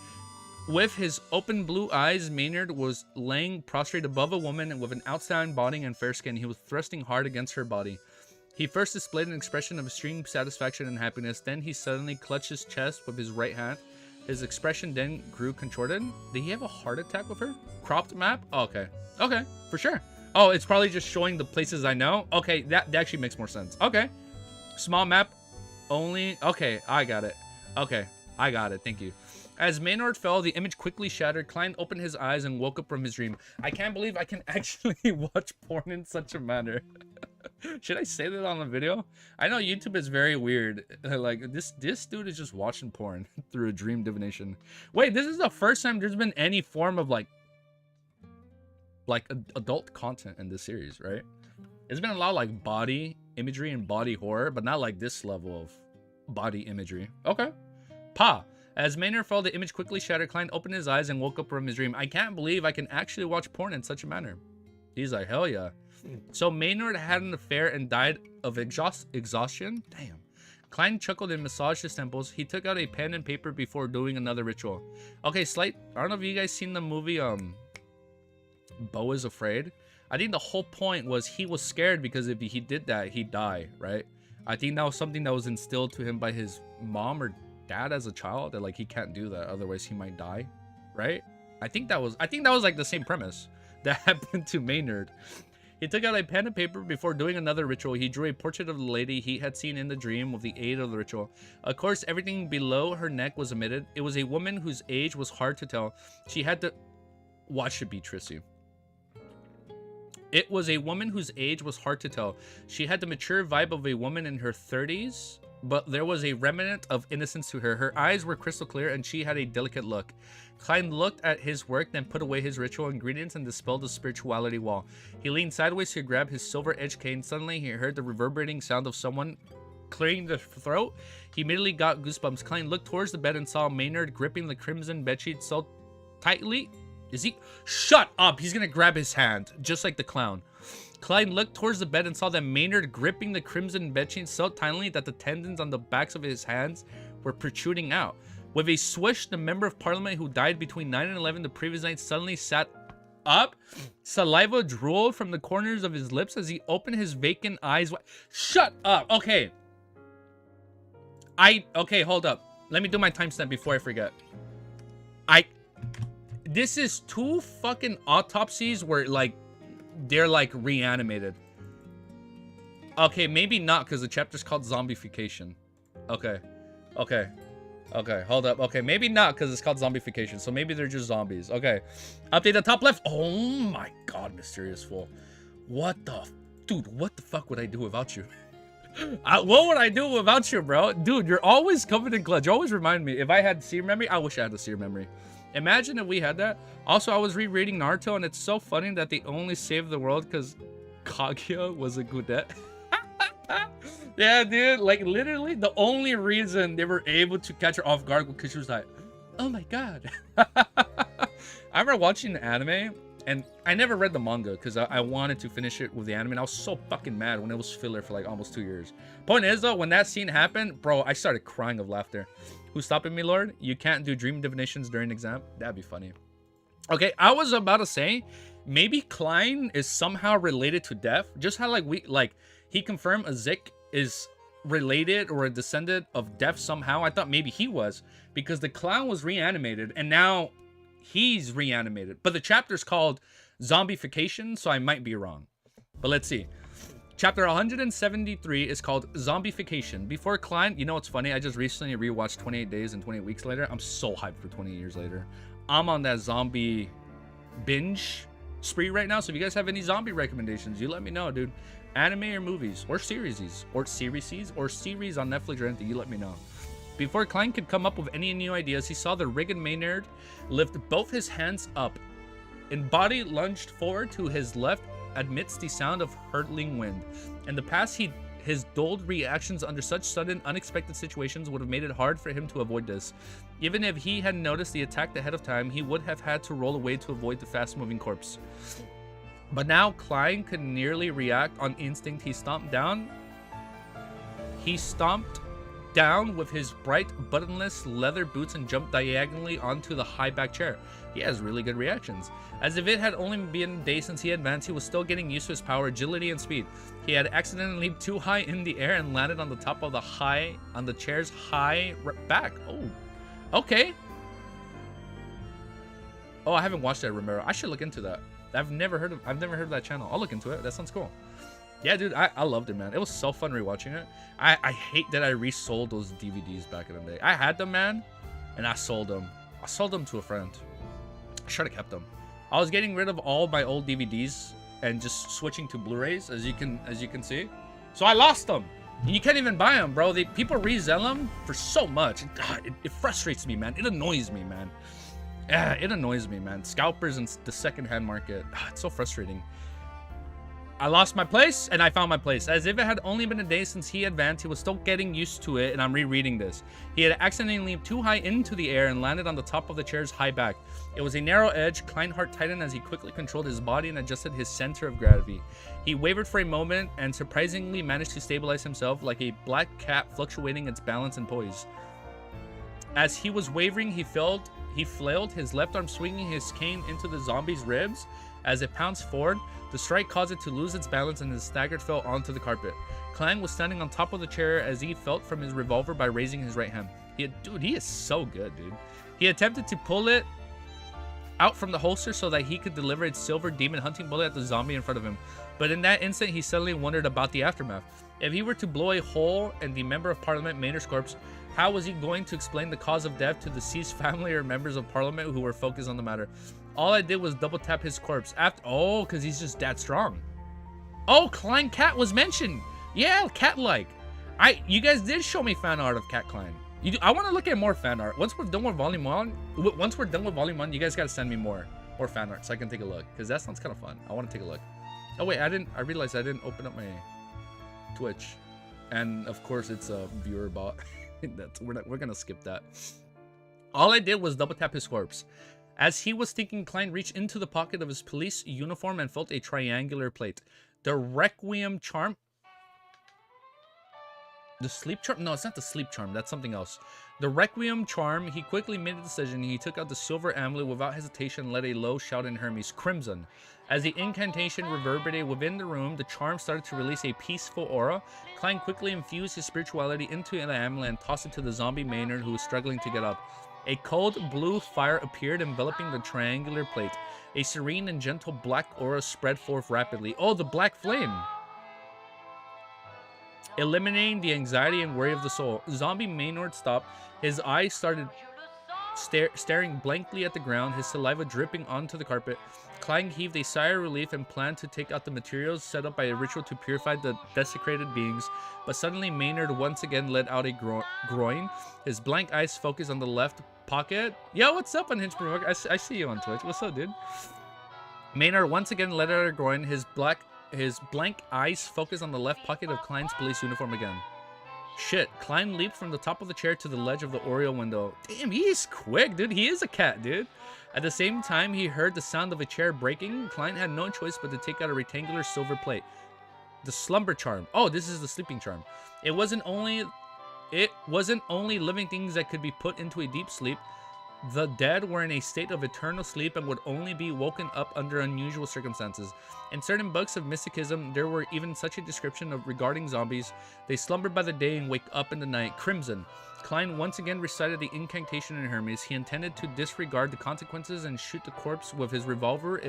With his open blue eyes, Maynard was laying prostrate above a woman with an outstanding body and fair skin. He was thrusting hard against her body. He first displayed an expression of extreme satisfaction and happiness. Then he suddenly clutched his chest with his right hand. His expression then grew contorted. Did he have a heart attack with her? Cropped map? Oh, okay. Okay, for sure. Oh, it's probably just showing the places I know. Okay, that actually makes more sense. Okay. Small map only. Okay, I got it. Okay, I got it. Thank you. As Maynard fell, the image quickly shattered. Klein opened his eyes and woke up from his dream. I can't believe I can actually watch porn in such a manner. Should I say that on the video? I know YouTube is very weird. Like, this dude is just watching porn through a dream divination. Wait, this is the first time there's been any form of, like adult content in this series, right? It's been a lot of, like, body imagery and body horror, but not, like, this level of body imagery. Okay. Pa. As Maynard fell, the image quickly shattered. Klein opened his eyes and woke up from his dream. I can't believe I can actually watch porn in such a manner. He's like, hell yeah. So Maynard had an affair and died of exhaustion? Damn. Klein chuckled and massaged his temples. He took out a pen and paper before doing another ritual. Okay, I don't know if you guys seen the movie, Beau is Afraid. I think the whole point was he was scared because if he did that, he'd die, right? I think that was something that was instilled to him by his mom or dad as a child, that like he can't do that, otherwise he might die, right? I think that was like the same premise that happened to Maynard. He took out a pen and paper before doing another ritual. He drew a portrait of the lady he had seen in the dream with the aid of the ritual. Of course, everything below her neck was omitted. It was a woman whose age was hard to tell. She had to... Watch it be Trissy. It was a woman whose age was hard to tell. She had the mature vibe of a woman in her 30s, but there was a remnant of innocence to her. Her eyes were crystal clear, and she had a delicate look. Klein looked at his work, then put away his ritual ingredients and dispelled the spirituality wall. He leaned sideways to grab his silver-edged cane. Suddenly, he heard the reverberating sound of someone clearing the throat. He immediately got goosebumps. Klein looked towards the bed and saw Maynard gripping the crimson bedsheet so tightly. Is he? Shut up! He's gonna grab his hand, just like the clown. Klein looked towards the bed and saw that Maynard gripping the crimson bedsheet so tightly that the tendons on the backs of his hands were protruding out. With a swish, the member of parliament who died between 9 and 11 the previous night suddenly sat up. Saliva drooled from the corners of his lips as he opened his vacant eyes. Shut up! Okay. Okay, hold up. Let me do my timestamp before I forget. This is 2 fucking autopsies where, like, they're, like, reanimated. Okay, maybe not, because the chapter's called Zombification. Okay. Okay. Okay, hold up. Okay, maybe not, because it's called Zombification. So maybe they're just zombies. Okay. Update the top left. Oh my god, Mysterious Fool. What the... Dude, what the fuck would I do without you? What would I do without you, bro? Dude, you're always coming in clutch. You always remind me. If I had seer memory, I wish I had a seer memory. Imagine if we had that. Also, I was rereading Naruto, and it's so funny that they only saved the world because Kaguya was a Gudette. Yeah, dude. Like, literally, the only reason they were able to catch her off guard was because she was like, oh my god. I remember watching the anime, and I never read the manga because I wanted to finish it with the anime, and I was so fucking mad when it was filler for, like, almost 2 years. Point is, though, when that scene happened, bro, I started crying of laughter. Who's stopping me, Lord? You can't do dream divinations during exam? That'd be funny. Okay, I was about to say, maybe Klein is somehow related to death. Just how, like, he confirmed Azik is related or a descendant of death somehow. I thought maybe he was, because the clown was reanimated and now he's reanimated. But the chapter's called Zombification, so I might be wrong. But let's see. Chapter 173 is called Zombification. Before Klein, you know what's funny? I just recently rewatched 28 Days and 28 Weeks Later. I'm so hyped for 20 Years Later. I'm on that zombie binge spree right now. So if you guys have any zombie recommendations, you let me know, dude. Anime or movies or series on Netflix or anything, you let me know. Before Klein could come up with any new ideas, he saw the Riggin Maynard lift both his hands up and body lunged forward to his left amidst the sound of hurtling wind. In the past, his dulled reactions under such sudden, unexpected situations would have made it hard for him to avoid this. Even if he had noticed the attack ahead of time, he would have had to roll away to avoid the fast-moving corpse. But now Klein could nearly react on instinct. He stomped down with his bright buttonless leather boots and jumped diagonally onto the high back chair. He has really good reactions. As if it had only been a day since he advanced, he was still getting used to his power, agility, and speed. He had accidentally leaped too high in the air and landed on the top of the chair's high back. Oh, okay. Oh, I haven't watched that, Romero. I should look into that. I've never heard of that channel. I'll look into it. That sounds cool. Yeah, dude, I loved it, man. It was so fun rewatching it. I hate that I resold those DVDs back in the day. I had them, man, and I sold them. I sold them to a friend. I should have kept them. I was getting rid of all my old DVDs and just switching to Blu-rays, as you can see. So I lost them. And you can't even buy them, bro. People resell them for so much. God, it frustrates me, man. It annoys me, man. Yeah, it annoys me, man. Scalpers and the secondhand market. It's so frustrating. I lost my place, and I found my place. As if it had only been a day since he advanced, he was still getting used to it, and I'm rereading this. He had accidentally leaped too high into the air and landed on the top of the chair's high back. It was a narrow edge. Klein's heart tightened as he quickly controlled his body and adjusted his center of gravity. He wavered for a moment and surprisingly managed to stabilize himself like a black cat fluctuating its balance and poise. As he was wavering, he flailed, his left arm swinging his cane into the zombie's ribs. As it pounced forward, the strike caused it to lose its balance and his staggered fell onto the carpet. Klein was standing on top of the chair as he felt from his revolver by raising his right hand. Dude, he is so good, dude. He attempted to pull it out from the holster so that he could deliver its silver demon hunting bullet at the zombie in front of him. But in that instant, he suddenly wondered about the aftermath. If he were to blow a hole in the Member of Parliament Maynard's corpse, how was he going to explain the cause of death to the deceased family or members of Parliament who were focused on the matter? All I did was double tap his corpse. Because he's just that strong. Oh, Klein Cat was mentioned. Yeah, cat-like. You guys did show me fan art of Cat Klein. I want to look at more fan art. Once we're done with Volume 1, you guys got to send me more fan art so I can take a look. Because that sounds kind of fun. I want to take a look. Oh, wait, I realized I didn't open up my Twitch. And, of course, it's a viewer bot. We're gonna skip that. All I did was double tap his corpse. As he was thinking, Klein reached into the pocket of his police uniform and felt a triangular plate. The Requiem charm. The sleep charm? No, it's not the sleep charm. That's something else. The Requiem charm. He quickly made a decision. He took out the silver amulet without hesitation and let a low shout in Hermes. Crimson. As the incantation reverberated within the room, the charm started to release a peaceful aura. Klein quickly infused his spirituality into the amulet and tossed it to the zombie Maynard, who was struggling to get up. A cold blue fire appeared, enveloping the triangular plate. A serene and gentle black aura spread forth rapidly. Oh, the black flame! Eliminating the anxiety and worry of the soul. Zombie Maynard stopped. His eyes started staring blankly at the ground, his saliva dripping onto the carpet. Klein heaved a sigh of relief and planned to take out the materials set up by a ritual to purify the desecrated beings, but suddenly Maynard once again let out a groan. His blank eyes focused on the left pocket. Yo, what's up, Unhinged Provoker? I see you on Twitch. What's up, dude? Maynard once again let out a groan. His blank eyes focused on the left pocket of Klein's police uniform again. Shit, Klein leaped from the top of the chair to the ledge of the Oriole window. Damn, he's quick, dude. He is a cat, dude. At the same time, he heard the sound of a chair breaking. Klein had no choice but to take out a rectangular silver plate. The slumber charm. Oh, this is the sleeping charm. It wasn't only living things that could be put into a deep sleep. The dead were in a state of eternal sleep and would only be woken up under unusual circumstances. In certain books of mysticism, there were even such a description of regarding zombies. They slumber by the day and wake up in the night. Crimson. Klein once again recited the incantation in Hermes. He intended to disregard the consequences and shoot the corpse with his revolver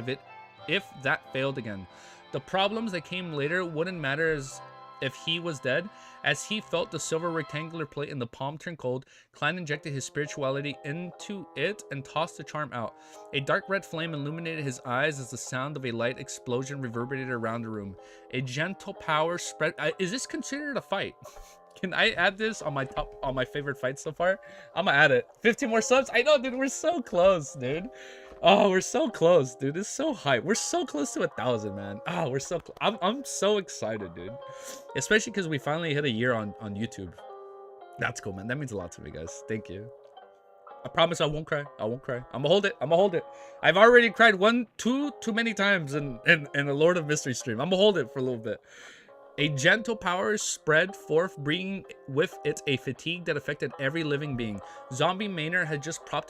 if that failed again. The problems that came later wouldn't matter as if he was dead. As he felt the silver rectangular plate in the palm turn cold, Klein injected his spirituality into it and tossed the charm out. A dark red flame illuminated his eyes as the sound of a light explosion reverberated around the room. A gentle power spread. Is this considered a fight? Can I add this on my favorite fights so far? I'm gonna add it. 15 more subs. I know, dude. We're so close, dude. Oh, we're so close, dude. It's so hype. We're so close to 1,000, man. Oh, we're so I'm so excited, dude. Especially because we finally hit a year on YouTube. That's cool, man. That means a lot to me, guys. Thank you. I promise I won't cry. I won't cry. I'm gonna hold it. I'm gonna hold it. I've already cried too many times in a Lord of Mystery stream. I'm gonna hold it for a little bit. A gentle power spread forth, bringing with it a fatigue that affected every living being. Zombie Maynard had just propped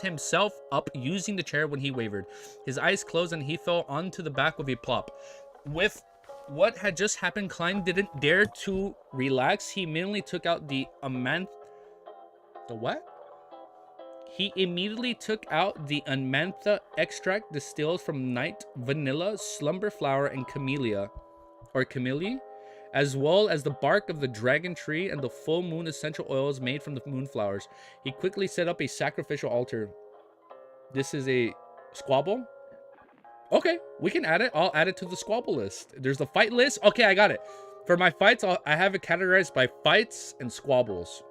himself up using the chair when he wavered. His eyes closed and he fell onto the back of a plop. With what had just happened, Klein didn't dare to relax. He immediately took out the what? He immediately took out the Amantha extract distilled from night, vanilla, slumber flower, and camellia. Or camellia, as well as the bark of the dragon tree and the full moon essential oils made from the moonflowers. He quickly set up a sacrificial altar. This is a squabble. Okay, we can add it. I'll add it to the squabble list. There's the fight list. Okay, I got it. For my fights, I have it categorized by fights and squabbles.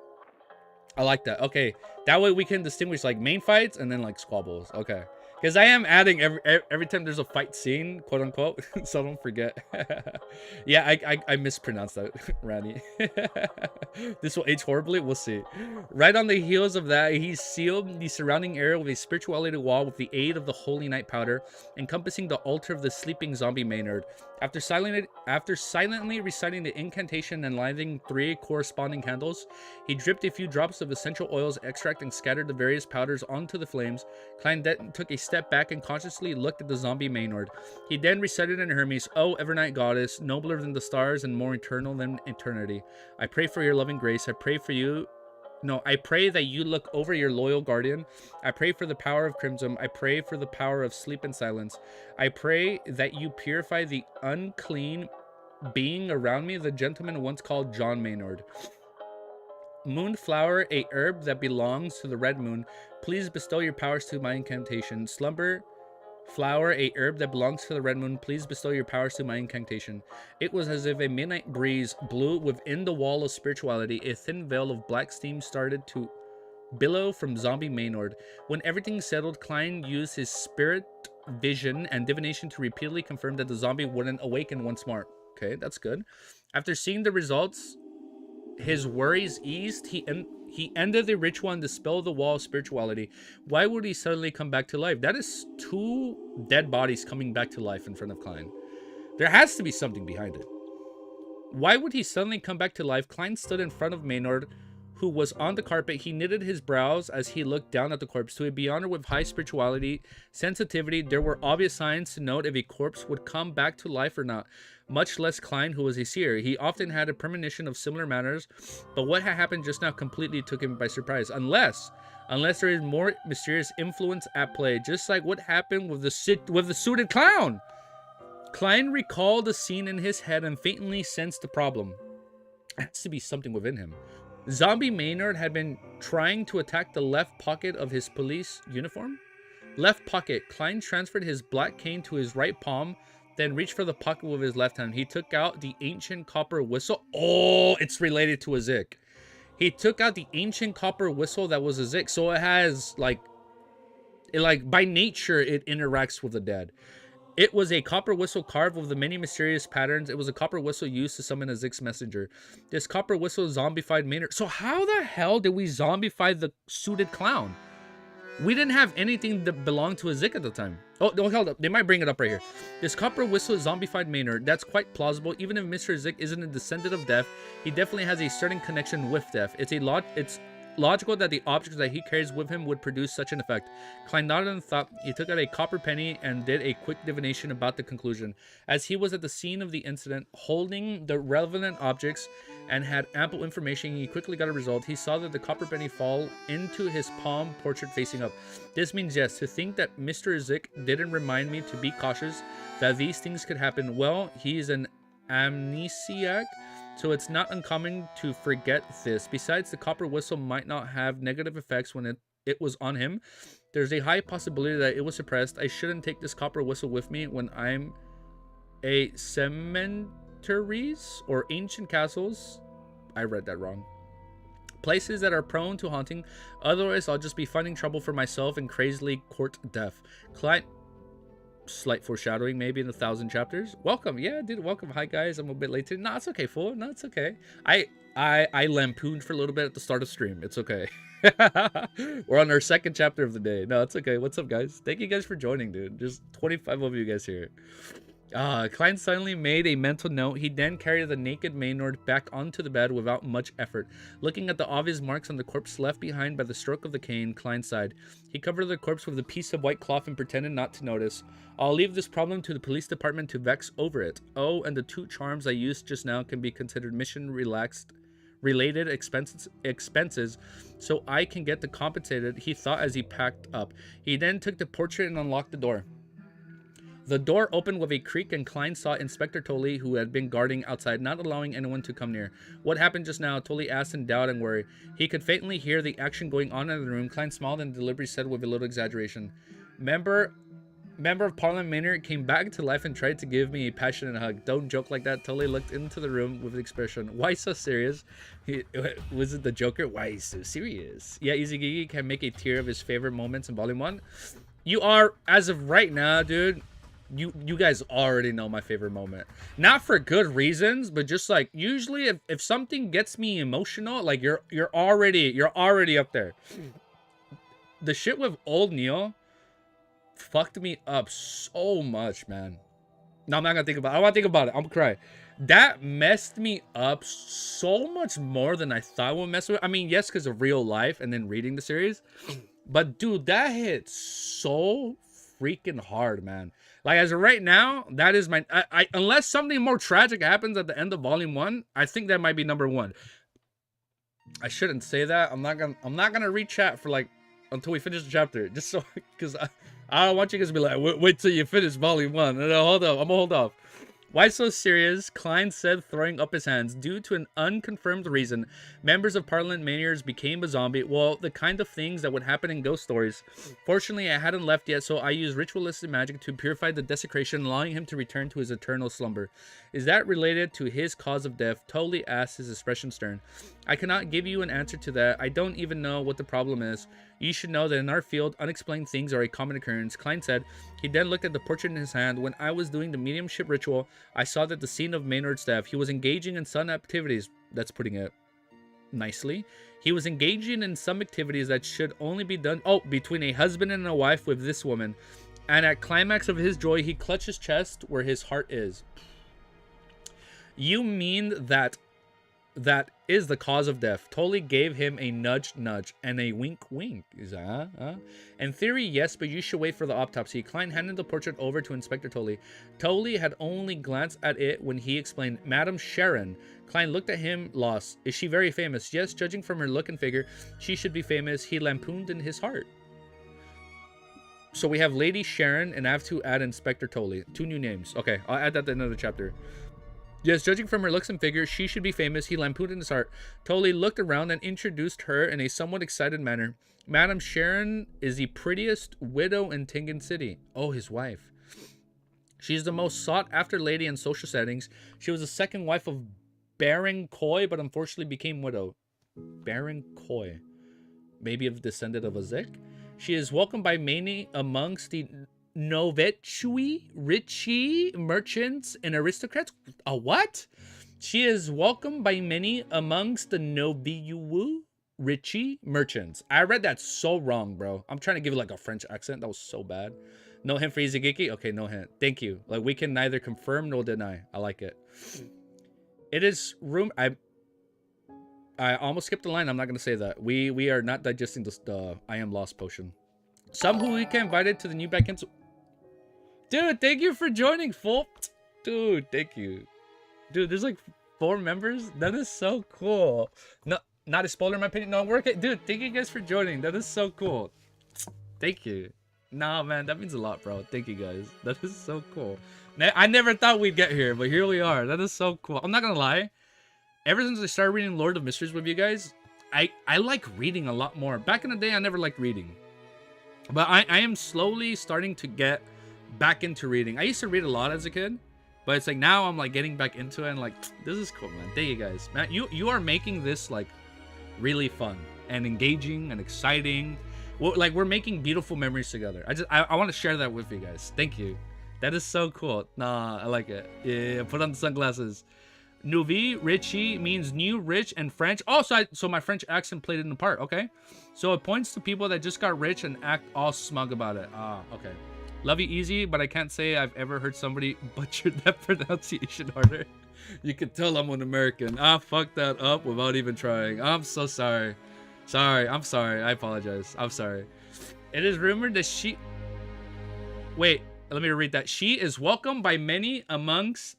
I like that. Okay, that way we can distinguish like main fights and then like squabbles. Okay. Because I am adding every time there's a fight scene, quote unquote, so don't forget. Yeah, I mispronounced that, Randy. This will age horribly, we'll see. Right on the heels of that, he sealed the surrounding area with a spirituality wall with the aid of the holy night powder, encompassing the altar of the sleeping zombie Maynard. After silently reciting the incantation and lighting 3 corresponding candles, he dripped a few drops of essential oils extract and scattered the various powders onto the flames. Klein took a step back and cautiously looked at the zombie Maynard. He then recited in Hermes, "O Evernight Goddess, nobler than the stars and more eternal than eternity, I pray for your loving grace. I pray that you look over your loyal guardian. I pray for the power of crimson. I pray for the power of sleep and silence. I pray that you purify the unclean being around me, the gentleman once called John Maynard. Moonflower, a herb that belongs to the red moon, please bestow your powers to my incantation. Slumber flower, a herb that belongs to the red moon, please bestow your powers to my incantation." It was as if a midnight breeze blew within the wall of spirituality. A thin veil of black steam started to billow from zombie Maynard. When everything settled, Klein used his spirit vision and divination to repeatedly confirm that the zombie wouldn't awaken once more. Okay, that's good. After seeing the results, his worries eased. He ended the ritual and dispelled the wall of spirituality. Why would he suddenly come back to life? That is 2 dead bodies coming back to life in front of Klein. There has to be something behind it. Why would he suddenly come back to life? Klein stood in front of Maynard, who was on the carpet. He knitted his brows as he looked down at the corpse. To a beyonder with high spirituality, sensitivity, there were obvious signs to note if a corpse would come back to life or not. Much less Klein, who was a seer. He often had a premonition of similar matters, but what had happened just now completely took him by surprise. Unless there is more mysterious influence at play, just like what happened with the suited clown. Klein recalled the scene in his head and faintly sensed the problem. It has to be something within him. Zombie Maynard had been trying to attack the left pocket of his police uniform. Left pocket. Klein transferred his black cane to his right palm, then reached for the pocket with his left hand. He took out the ancient copper whistle. Oh, it's related to a zik. He took out the ancient copper whistle that was a zik. So it has like by nature, it interacts with the dead. It was a copper whistle carved with the many mysterious patterns. It was a copper whistle used to summon a Zik's messenger. This copper whistle zombified Maynard. So how the hell did we zombify the suited clown? We didn't have anything that belonged to a Zik at the time. Oh, hold up. They might bring it up right here. This copper whistle zombified Maynard. That's quite plausible. Even if Mr. Zik isn't a descendant of death, he definitely has a certain connection with death. It's logical that the objects that he carries with him would produce such an effect. Klein nodded and thought. He took out a copper penny and did a quick divination about the conclusion. As he was at the scene of the incident, holding the relevant objects and had ample information, he quickly got a result. He saw that the copper penny fall into his palm, portrait facing up. This means yes, to think that Mr. Zik didn't remind me to be cautious, that these things could happen. Well, he's an amnesiac, so it's not uncommon to forget this. Besides, the copper whistle might not have negative effects when it was on him. There's a high possibility that it was suppressed. I shouldn't take this copper whistle with me when I'm a cemeteries or ancient castles. I read that wrong. Places that are prone to haunting. Otherwise, I'll just be finding trouble for myself and crazily court death. Slight foreshadowing, maybe in 1,000 chapters. Welcome, yeah, dude. Welcome. Hi, guys. I'm a bit late today. No, it's okay, fool. No, it's okay. I lampooned for a little bit at the start of stream. It's okay. We're on our second chapter of the day. No, it's okay. What's up, guys? Thank you guys for joining, dude. There's 25 of you guys here. Klein suddenly made a mental note. He then carried the naked Maynard back onto the bed without much effort. Looking at the obvious marks on the corpse left behind by the stroke of the cane, Klein sighed. He covered the corpse with a piece of white cloth and pretended not to notice. I'll leave this problem to the police department to vex over it. Oh, and the 2 charms I used just now can be considered mission-related expenses, so I can get the compensated, he thought as he packed up. He then took the portrait and unlocked the door. The door opened with a creak and Klein saw Inspector Tolley, who had been guarding outside, not allowing anyone to come near. What happened just now? Tolley asked in doubt and worry. He could faintly hear the action going on in the room. Klein smiled and deliberately said with a little exaggeration, Member of Parliament Maynard came back to life and tried to give me a passionate hug. Don't joke like that. Tolley looked into the room with an expression. Why so serious? Was it the Joker? Why so serious? Yeah, Easy Gigi can make a tier of his favorite moments in Volume 1. You are, as of right now, dude, you guys already know my favorite moment. Not for good reasons, but just like usually if something gets me emotional, like you're already up there. The shit with Old Neil fucked me up so much, man. No, I'm not gonna think about it. I want to think about it. I'm gonna cry. That messed me up so much more than I thought it would mess with. I mean, yes, because of real life and then reading the series. But dude, that hit so freaking hard, man. Like, as of right now, that is my... unless something more tragic happens at the end of Volume 1, I think that might be number 1. I shouldn't say that. I'm not gonna read chat for, like, until we finish the chapter. Just so... Because I don't want you guys to be like, wait till you finish Volume 1. No, hold up. I'm gonna hold off. Why so serious? Klein said, throwing up his hands. Due to an unconfirmed reason, members of Parliament Maynards became a zombie. Well, the kind of things that would happen in ghost stories. Fortunately, I hadn't left yet, so I used ritualistic magic to purify the desecration, allowing him to return to his eternal slumber. Is that related to his cause of death? Totally asked, his expression stern. I cannot give you an answer to that. I don't even know what the problem is. You should know that in our field, unexplained things are a common occurrence, Klein said. He then looked at the portrait in his hand. When I was doing the mediumship ritual, I saw that the scene of Maynard's death. He was engaging in some activities. That's putting it nicely. He was engaging in some activities that should only be done, between a husband and a wife with this woman. And at climax of his joy, he clutched his chest where his heart is. You mean that is the cause of death? Tolley gave him a nudge and a wink. Is that, In theory, yes, but you should wait for the autopsy. Klein handed the portrait over to Inspector Tolley. Tolley had only glanced at it when he explained, Madam Sharon. Klein looked at him, lost. Is she very famous? Yes, judging from her look and figure, she should be famous. He lampooned in his heart. So we have Lady Sharon, and I have to add Inspector Tolley. 2 new names. Okay, I'll add that at the end of the chapter. Yes, judging from her looks and figure, she should be famous. He lampooned in his heart. Tolley looked around and introduced her in a somewhat excited manner. Madam Sharon is the prettiest widow in Tingan City. Oh, his wife. She's the most sought-after lady in social settings. She was the second wife of Baron Coy, but unfortunately became widow. Baron Coy. Maybe a descendant of a Zik? She is welcomed by many amongst the Novetchui, Richie, merchants, and aristocrats. A what? She is welcomed by many amongst the Noviu, Richie, merchants. I read that so wrong, bro. I'm trying to give it like a French accent. That was so bad. No hint for Izagiki? Okay, no hint. Thank you. Like, we can neither confirm nor deny. I like it. It is room... I almost skipped the line. I'm not gonna say that. We are not digesting the I am lost potion. Some who we can invited to the new back end. Dude, thank you for joining, full. Dude, thank you. Dude, there's like 4 members. That is so cool. No, not a spoiler in my opinion. No, work it, dude. Thank you guys for joining. That is so cool. Thank you. Nah, man, that means a lot, bro. Thank you guys. That is so cool. I never thought we'd get here, but here we are. That is so cool. I'm not gonna lie. Ever since I started reading Lord of Mysteries with you guys, I like reading a lot more. Back in the day, I never liked reading. But I am slowly starting to get back into reading. I used to read a lot as a kid, but it's like now I'm like getting back into it and like, this is cool, man. Thank you guys. Man, you are making this like really fun and engaging and exciting. Like we're making beautiful memories together. I want to share that with you guys. Thank you. That is so cool. Nah, I like it. Yeah, put on the sunglasses. Nouveau, Richie means new, rich, and French. Oh, so my French accent played in the part. Okay. So it points to people that just got rich and act all smug about it. Ah, okay. Love you easy, but I can't say I've ever heard somebody butcher that pronunciation harder. You can tell I'm an American. I fucked that up without even trying. I'm so sorry. I'm sorry. I apologize. I'm sorry. It is rumored that she... Wait, let me read that. She is welcomed by many amongst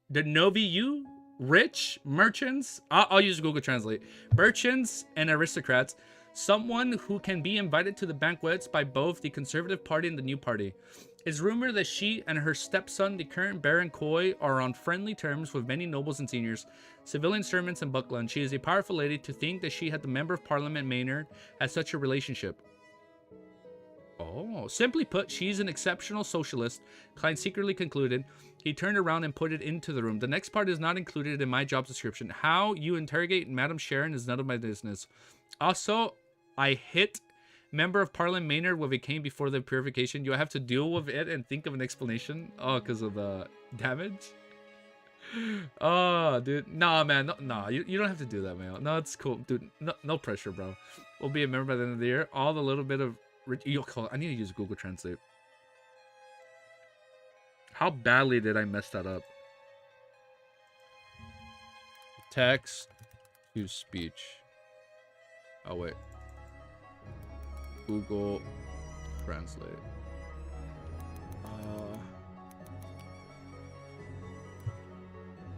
the Noviu, rich, merchants, I'll use Google Translate, merchants and aristocrats, someone who can be invited to the banquets by both the Conservative Party and the New Party. It's rumored that she and her stepson, the current Baron Coy, are on friendly terms with many nobles and seniors, civilian servants and Buckland. She is a powerful lady. To think that she had the Member of Parliament Maynard had such a relationship. Oh, simply put, she's an exceptional socialist, Klein secretly concluded. He turned around and put it into the room. The next part is not included in my job description. How you interrogate Madam Sharon is none of my business. Also, I hit Member of Parliament Maynard with a cane before the purification. You have to deal with it and think of an explanation. Oh, because of the damage? Oh, dude. Nah, man. No, you don't have to do that, man. No, it's cool. Dude, no pressure, bro. We'll be a member by the end of the year. All the little bit of... I need to use Google Translate. How badly did I mess that up? Text to speech. Oh, wait. Google Translate.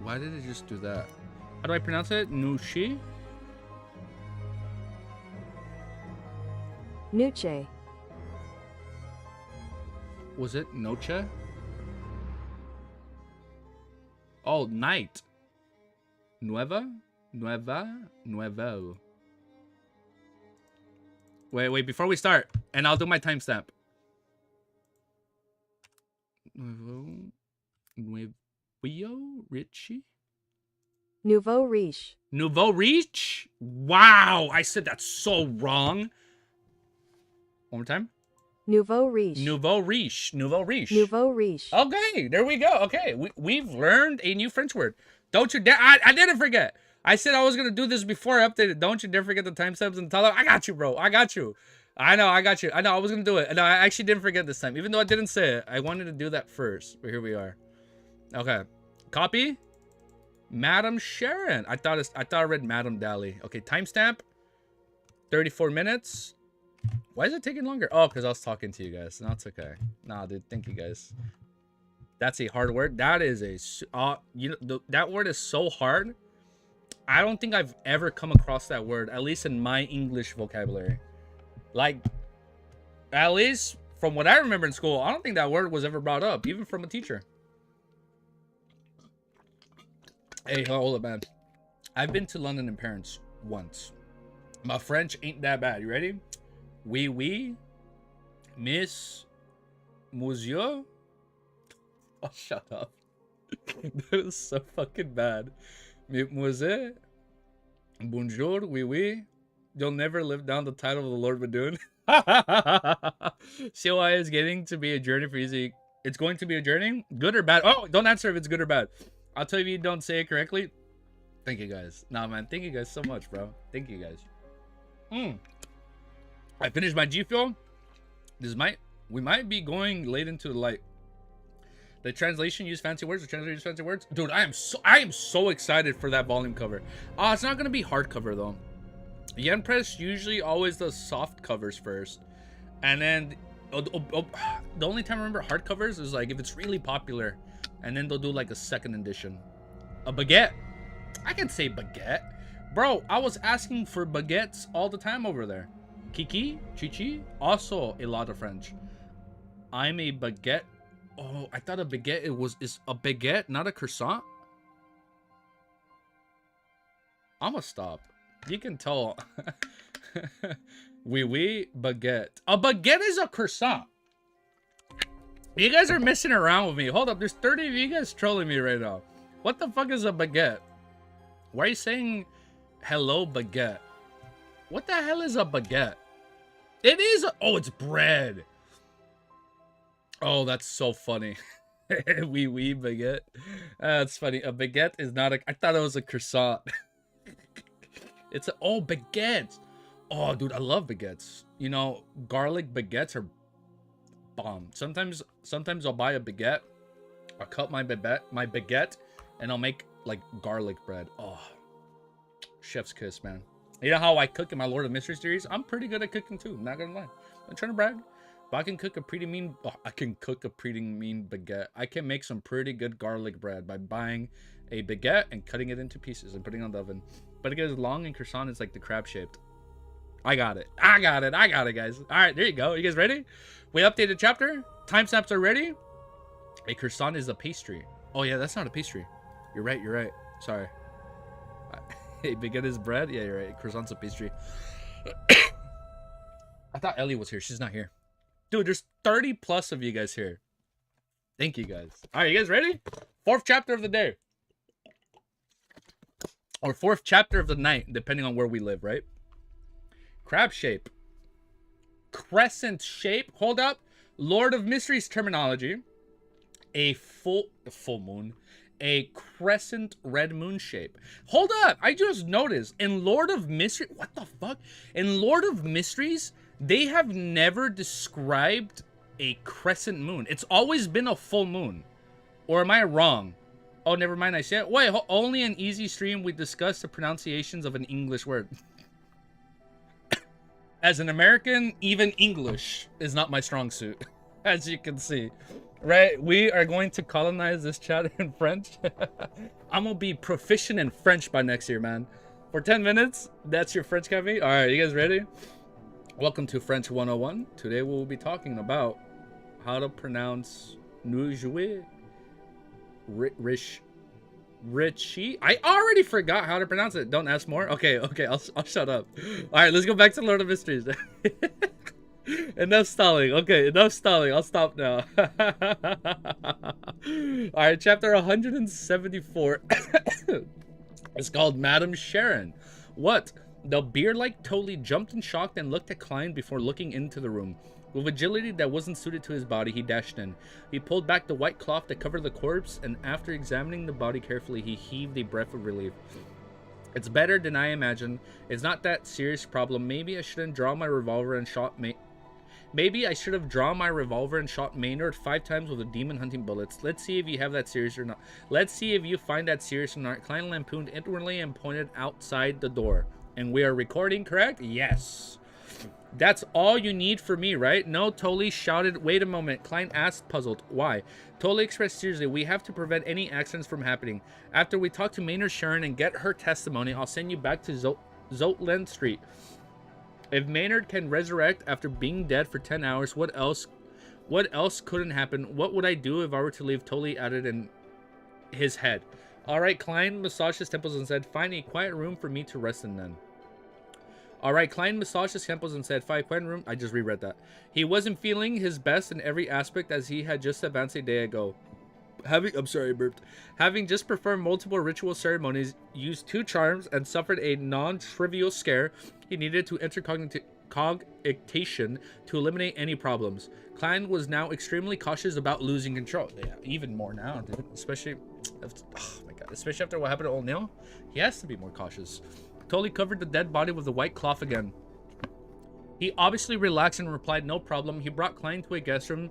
Why did it just do that? How do I pronounce it? Nushi? Nuche. Was it Noche? Oh, night. Nuevo. Wait, before we start, and I'll do my timestamp. Nuevo Richie? Nouveau riche. Nouveau riche? Wow, I said that so wrong. One more time. Nouveau riche. Nouveau riche. Nouveau riche. Nouveau riche. Okay, there we go. Okay, we've learned a new French word. Don't you dare. I didn't forget. I said I was going to do this before I updated. Don't you dare forget the timestamps and tell them. I got you, bro. I got you. I know, I got you. I know, I was going to do it. No, I actually didn't forget this time. Even though I didn't say it, I wanted to do that first. But here we are. Okay. Copy. Madam Sharon. I thought I read Madam Dally. Okay, timestamp. 34 minutes. Why is it taking longer? Oh, because I was talking to you guys. No, it's okay. Nah, dude. Thank you guys. That's a hard word. That is a... that word is so hard. I don't think I've ever come across that word, at least in my English vocabulary. Like, at least from what I remember in school, I don't think that word was ever brought up, even from a teacher. Hey, hold up, man. I've been to London in Paris once. My French ain't that bad. You ready? Oui, Miss, Monsieur. Oh, shut up. That is so fucking bad. Mademoiselle, bonjour, oui. You'll never live down the title of the Lord Badoon. COI is getting to be a journey for easy. It's going to be a journey? Good or bad? Oh, don't answer if it's good or bad. I'll tell you if you don't say it correctly. Thank you guys. Nah, man. Thank you guys so much, bro. Thank you guys. I finished my G Fuel. We might be going late into the light. The translation use fancy words. The translation use fancy words. Dude, I am so excited for that volume cover. It's not gonna be hardcover though. Yen Press usually always does soft covers first, and then the only time I remember hardcovers is like if it's really popular, and then they'll do like a second edition. A baguette. I can say baguette, bro. I was asking for baguettes all the time over there. Kiki, Chichi, also a lot of French. I'm a baguette. Oh, I thought a baguette is a baguette, not a croissant. I'ma stop. You can tell. Oui, baguette. A baguette is a croissant. You guys are messing around with me. Hold up, there's 30 of you guys trolling me right now. What the fuck is a baguette? Why are you saying hello, baguette? What the hell is a baguette? It is. Oh, it's bread. Oh, that's so funny. Oui, baguette. That's funny. A baguette is not a. I thought it was a croissant. It's a. Oh, baguettes. Oh, dude, I love baguettes. You know, garlic baguettes are bomb. Sometimes I'll buy a baguette. I'll cut my baguette, and I'll make like garlic bread. Oh, chef's kiss, man. You know how I cook in my Lord of Mysteries series? I'm pretty good at cooking too. Not gonna lie. I'm trying to brag. But I can cook a pretty mean. Oh, I can cook a pretty mean baguette. I can make some pretty good garlic bread by buying a baguette and cutting it into pieces and putting it on the oven. But it gets long and croissant is like the crab shaped. I got it, guys. All right, there you go. You guys ready? We updated chapter. Timestamps are ready. A croissant is a pastry. Oh yeah, that's not a pastry. You're right. Sorry. Hey, baguette is bread. Yeah, you're right. Croissant's a pastry. I thought Ellie was here. She's not here. Dude, there's 30 plus of you guys here. Thank you guys. All right, you guys ready? Fourth chapter of the day. Or fourth chapter of the night, depending on where we live, right? Crab shape. Crescent shape. Hold up. Lord of Mysteries terminology. A full moon. A crescent red moon shape. Hold up. I just noticed in Lord of Mysteries. What the fuck? In Lord of Mysteries, they have never described a crescent moon. It's always been a full moon. Or am I wrong? Oh, never mind. I said, wait, only an easy stream we discuss the pronunciations of an English word. As an American, even English is not my strong suit, as you can see. Right? We are going to colonize this chat in French. I'm going to be proficient in French by next year, man. For 10 minutes, that's your French cafe. All right, you guys ready? Welcome to French 101. Today we'll be talking about how to pronounce nous jouer. Richie. I already forgot how to pronounce it. Don't ask more. Okay, I'll shut up. All right, let's go back to Lord of Mysteries. Enough stalling. Okay, enough stalling. I'll stop now. All right, chapter 174. It's called Madame Sharon. What? The beard-like totally jumped in shock and looked at Klein before looking into the room. With agility that wasn't suited to his body, he dashed in. He pulled back the white cloth that covered the corpse, and after examining the body carefully, he heaved a breath of relief. It's better than I imagined. It's not that serious problem. Maybe I shouldn't draw my revolver and shot Maybe I should have drawn my revolver and shot Maynard 5 times with a demon hunting bullets. Let's see if you have that serious or not. Let's see if you find that serious or not. Klein lampooned inwardly and pointed outside the door. And we are recording, correct? Yes. That's all you need for me, right? No, Tolly shouted. Wait a moment. Klein asked, puzzled. Why? Tolly expressed seriously. We have to prevent any accidents from happening. After we talk to Maynard Sharon and get her testimony, I'll send you back to Zotland Street. If Maynard can resurrect after being dead for 10 hours, what else couldn't happen? What would I do if I were to leave Tolly added in his head? All right, Klein massaged his temples and said, find a quiet room for me to rest in then. All right, Klein massaged his temples and said, find a quiet room. I just reread that. He wasn't feeling his best in every aspect as he had just advanced a day ago. Having just performed multiple ritual ceremonies, used 2 charms, and suffered a non-trivial scare, he needed to enter cogitation to eliminate any problems. Klein was now extremely cautious about losing control. Yeah, even more now, dude. Especially after what happened to O'Neill. He has to be more cautious. Tolly covered the dead body with the white cloth again. He obviously relaxed and replied, no problem. He brought Klein to a guest room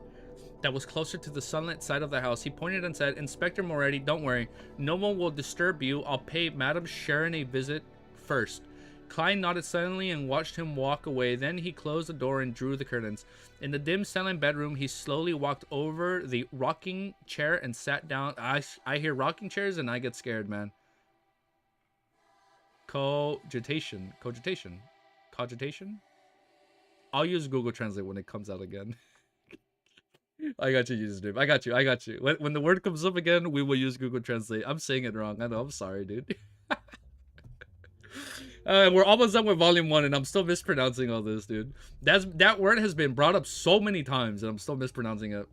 that was closer to the sunlit side of the house. He pointed and said, Inspector Moretti, don't worry. No one will disturb you. I'll pay Madame Sharon a visit first. Klein nodded silently and watched him walk away. Then he closed the door and drew the curtains. In the dim, silent bedroom, he slowly walked over the rocking chair and sat down. I hear rocking chairs and I get scared, man. Cogitation. I'll use Google Translate when it comes out again. I got you, username. I got you. When the word comes up again, we will use Google Translate. I'm saying it wrong. I know. I'm sorry, dude. We're almost done with volume 1, and I'm still mispronouncing all this, dude. That word has been brought up so many times, and I'm still mispronouncing it.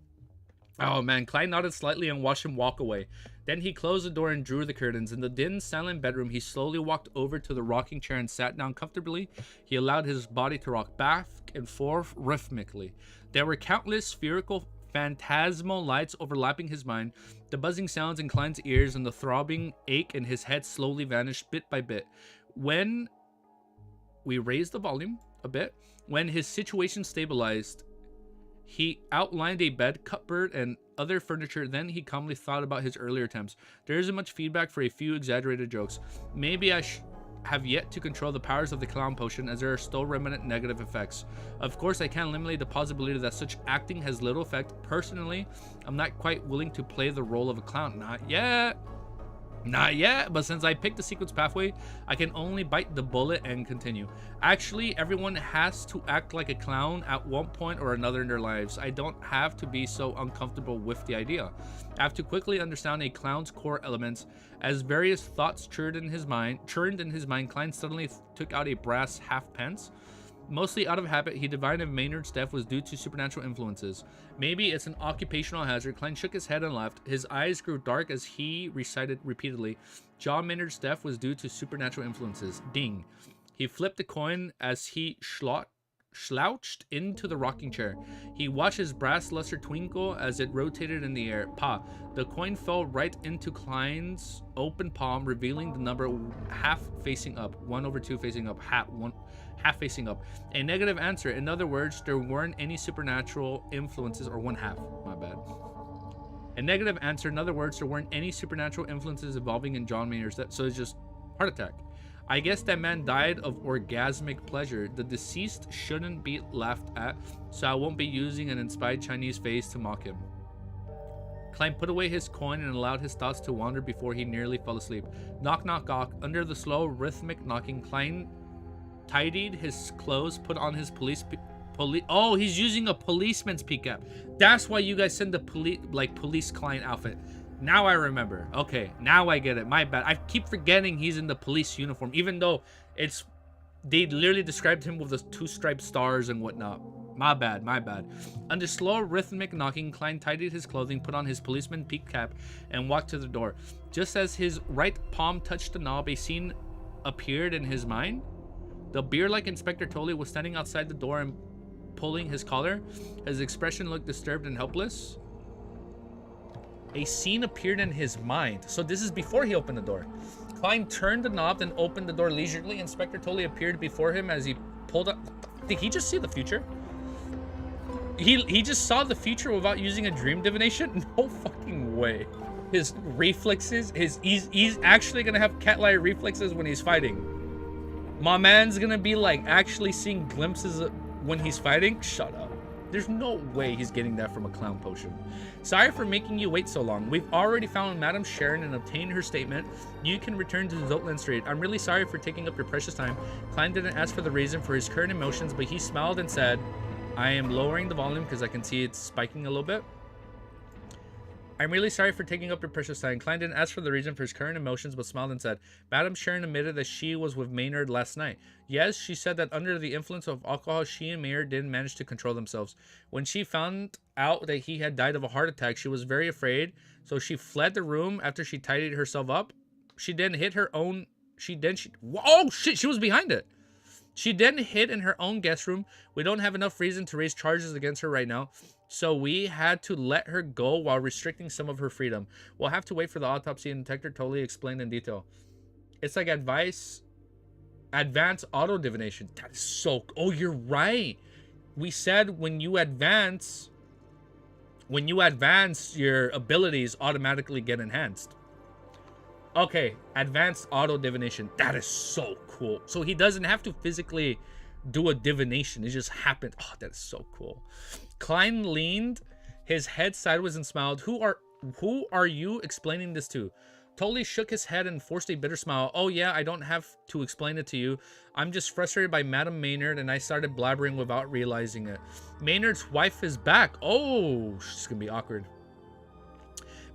Oh, man. Klein nodded slightly and watched him walk away. Then he closed the door and drew the curtains. In the dim, silent bedroom, he slowly walked over to the rocking chair and sat down comfortably. He allowed his body to rock back and forth rhythmically. There were countless spherical phantasmal lights overlapping his mind. The buzzing sounds in Klein's ears and the throbbing ache in his head slowly vanished bit by bit. When we raised the volume a bit, when his situation stabilized, he outlined a bed, cupboard, and other furniture. Then he calmly thought about his earlier attempts. There isn't much feedback for a few exaggerated jokes. Maybe I have yet to control the powers of the clown potion, as there are still remnant negative effects. Of course, I can't eliminate the possibility that such acting has little effect. Personally, I'm not quite willing to play the role of a clown. Not yet, but since I picked the sequence pathway, I can only bite the bullet and continue. Actually, everyone has to act like a clown at one point or another in their lives. I don't have to be so uncomfortable with the idea. I have to quickly understand a clown's core elements. As various thoughts churned in his mind, Klein suddenly took out a brass halfpence. Mostly out of habit, he divined if Maynard's death was due to supernatural influences. Maybe it's an occupational hazard. Klein shook his head and laughed. His eyes grew dark as he recited repeatedly, John Maynard's death was due to supernatural influences. Ding. He flipped the coin as he slouched into the rocking chair. He watched his brass luster twinkle as it rotated in the air. Pa! The coin fell right into Klein's open palm, revealing the number half facing up. 1/2 facing up. Half facing up. A negative answer. In other words, there weren't any supernatural influences, or 1/2. My bad. A negative answer. In other words, there weren't any supernatural influences involving in John Maynard's death. So it's just heart attack. I guess that man died of orgasmic pleasure. The deceased shouldn't be laughed at, so I won't be using an inspired Chinese face to mock him. Klein put away his coin and allowed his thoughts to wander before he nearly fell asleep. Knock, knock, knock. Under the slow, rhythmic knocking, Klein tidied his clothes, put on his oh, he's using a policeman's PCAP. That's why you guys send the police Klein outfit. Now I remember. Okay, now I get it. My bad. I keep forgetting he's in the police uniform, even though they literally described him with the 2 striped stars and whatnot. My bad, my bad. Under slow, rhythmic knocking, Klein tidied his clothing, put on his policeman peak cap, and walked to the door. Just as his right palm touched the knob, a scene appeared in his mind. The beer-like Inspector Tolley was standing outside the door and pulling his collar. His expression looked disturbed and helpless. A scene appeared in his mind. So this is before he opened the door. Klein turned the knob and opened the door leisurely. Inspector Tolley appeared before him as he pulled up. Did he just see the future? He just saw the future without using a dream divination? No fucking way. His reflexes, he's actually gonna have cat-like reflexes when he's fighting. My man's gonna be like actually seeing glimpses of when he's fighting? Shut up. There's no way he's getting that from a clown potion. Sorry for making you wait so long. We've already found Madame Sharon and obtained her statement. You can return to Zotland Street. I'm really sorry for taking up your precious time. Klein didn't ask for the reason for his current emotions, but he smiled and said, I am lowering the volume because I can see it's spiking a little bit. I'm really sorry for taking up your precious time. Klein didn't ask for the reason for his current emotions, but smiled and said, Madame Sharon admitted that she was with Maynard last night. Yes, she said that under the influence of alcohol, she and Maynard didn't manage to control themselves. When she found out that he had died of a heart attack, she was very afraid, so she fled the room after she tidied herself up. She then hid her own... Oh, shit, she was behind it. She then hid in her own guest room. We don't have enough reason to raise charges against her right now, so we had to let her go while restricting some of her freedom. We'll have to wait for the autopsy, and Detective Tolley explained in detail. It's like advanced auto divination. That is so... Oh, you're right. We said when you advance... When you advance, your abilities automatically get enhanced. Okay, advanced auto divination. That is so cool. So he doesn't have to physically do a divination. It just happened. Oh, that is so cool. Klein leaned his head sideways and smiled. Who are you explaining this to? Totally shook his head and forced a bitter smile. Oh yeah, I don't have to explain it to you. I'm just frustrated by Madame Maynard, and I started blabbering without realizing it. Maynard's wife is back. Oh, she's gonna be awkward.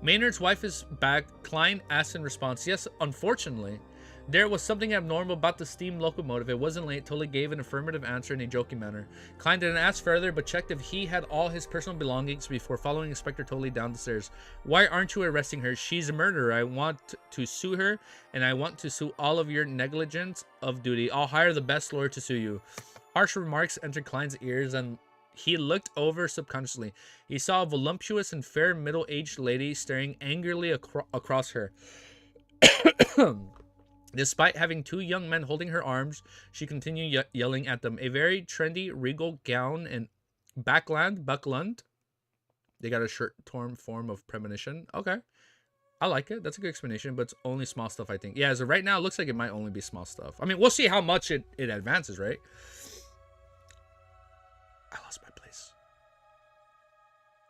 Maynard's wife is back. Klein asked in response. Yes, unfortunately. There was something abnormal about the steam locomotive. It wasn't late. Totally gave an affirmative answer in a joking manner. Klein didn't ask further, but checked if he had all his personal belongings before following Inspector Totally down the stairs. Why aren't you arresting her? She's a murderer. I want to sue her, and I want to sue all of your negligence of duty. I'll hire the best lawyer to sue you. Harsh remarks entered Klein's ears, and he looked over subconsciously. He saw a voluptuous and fair middle-aged lady staring angrily across her. Despite having two young men holding her arms, she continued yelling at them. A very trendy regal gown and buckland. They got a short-term form of premonition. Okay. I like it. That's a good explanation, but it's only small stuff, I think. Yeah, so right now, it looks like it might only be small stuff. I mean, we'll see how much it advances, right? I lost my place.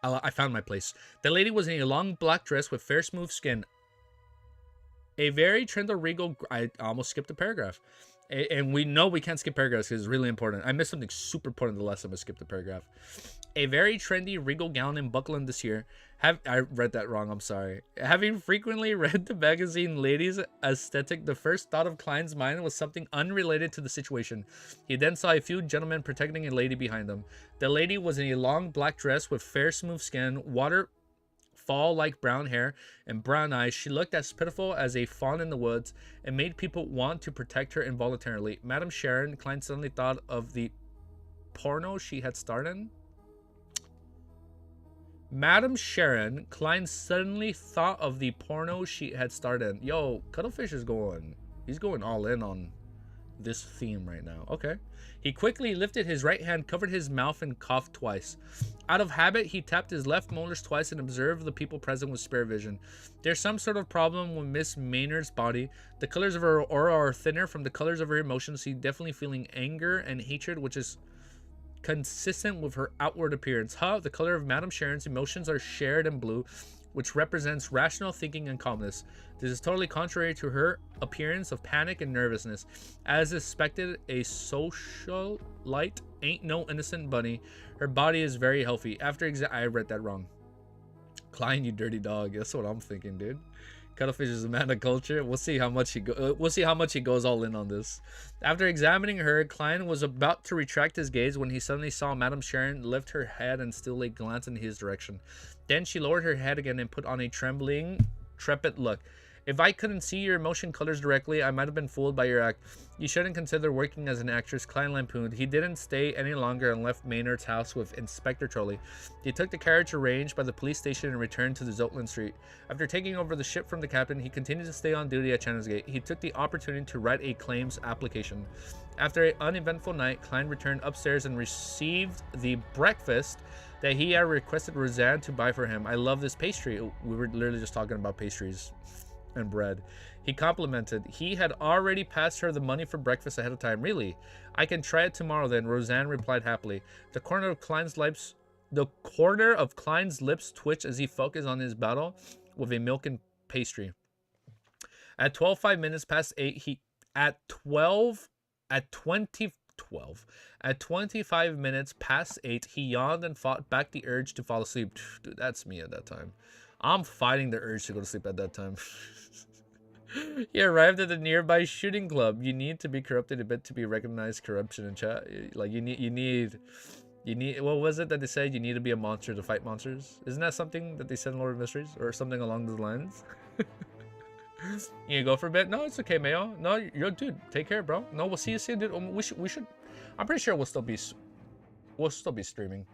I found my place. The lady was in a long black dress with fair, smooth skin. A very trendy regal... I almost skipped a paragraph. And we know we can't skip paragraphs because it's really important. I missed something super important the last time I skipped a paragraph. A very trendy regal gown and buckland this year. I read that wrong, I'm sorry. Having frequently read the magazine Ladies Aesthetic, the first thought of Klein's mind was something unrelated to the situation. He then saw a few gentlemen protecting a lady behind them. The lady was in a long black dress with fair, smooth skin, waterfall-like brown hair, and brown eyes. She looked as pitiful as a fawn in the woods and made people want to protect her involuntarily. Madame Sharon, Klein suddenly thought of the porno she had starred in. Madame Sharon, Klein suddenly thought of the porno she had starred in. Yo, Cuttlefish is he's going all in on this theme right now. Okay. He quickly lifted his right hand, covered his mouth, and coughed twice. Out of habit, he tapped his left molars twice and observed the people present with spare vision. There's some sort of problem with Miss Maynard's body. The colors of her aura are thinner from the colors of her emotions. She's definitely feeling anger and hatred, which is consistent with her outward appearance. The color of Madame Sharon's emotions are shared in blue, which represents rational thinking and calmness. This is totally contrary to her appearance of panic and nervousness. As expected, a socialite ain't no innocent bunny. Her body is very healthy. I read that wrong. Klein, you dirty dog. That's what I'm thinking, dude. Cuttlefish is a man of culture. We'll see how much he goes all in on this. After examining her, Klein was about to retract his gaze when he suddenly saw Madame Sharon lift her head and steal a glance in his direction. Then she lowered her head again and put on a trembling, trepid look. If I couldn't see your emotion colors directly, I might have been fooled by your act. You shouldn't consider working as an actress, Klein lampooned. He didn't stay any longer and left Maynard's house with Inspector Trolley. He took the carriage arranged by the police station and returned to the Zotland Street. After taking over the ship from the captain, he continued to stay on duty at Channesgate. He took the opportunity to write a claims application. After an uneventful night, Klein returned upstairs and received the breakfast that he had requested Roseanne to buy for him. I love this pastry. We were literally just talking about pastries and bread. He complimented. He had already passed her the money for breakfast ahead of time. Really? I can try it tomorrow then, Roseanne replied happily. The corner of Klein's lips twitched as he focused on his battle with a milk and pastry. At 25 minutes past 8, at 25 minutes past 8, he yawned and fought back the urge to fall asleep. Dude, that's me at that time. I'm fighting the urge to go to sleep at that time. He arrived at the nearby shooting club. You need to be corrupted a bit to be recognized corruption in chat. Like you need what was it that they said? You need to be a monster to fight monsters. Isn't that something that they said in Lord of Mysteries or something along those lines? You go for a bit? No, it's okay, Mayo. No, you're dude. Take care, bro. No, we'll see you soon, dude. We should. I'm pretty sure we'll still be streaming.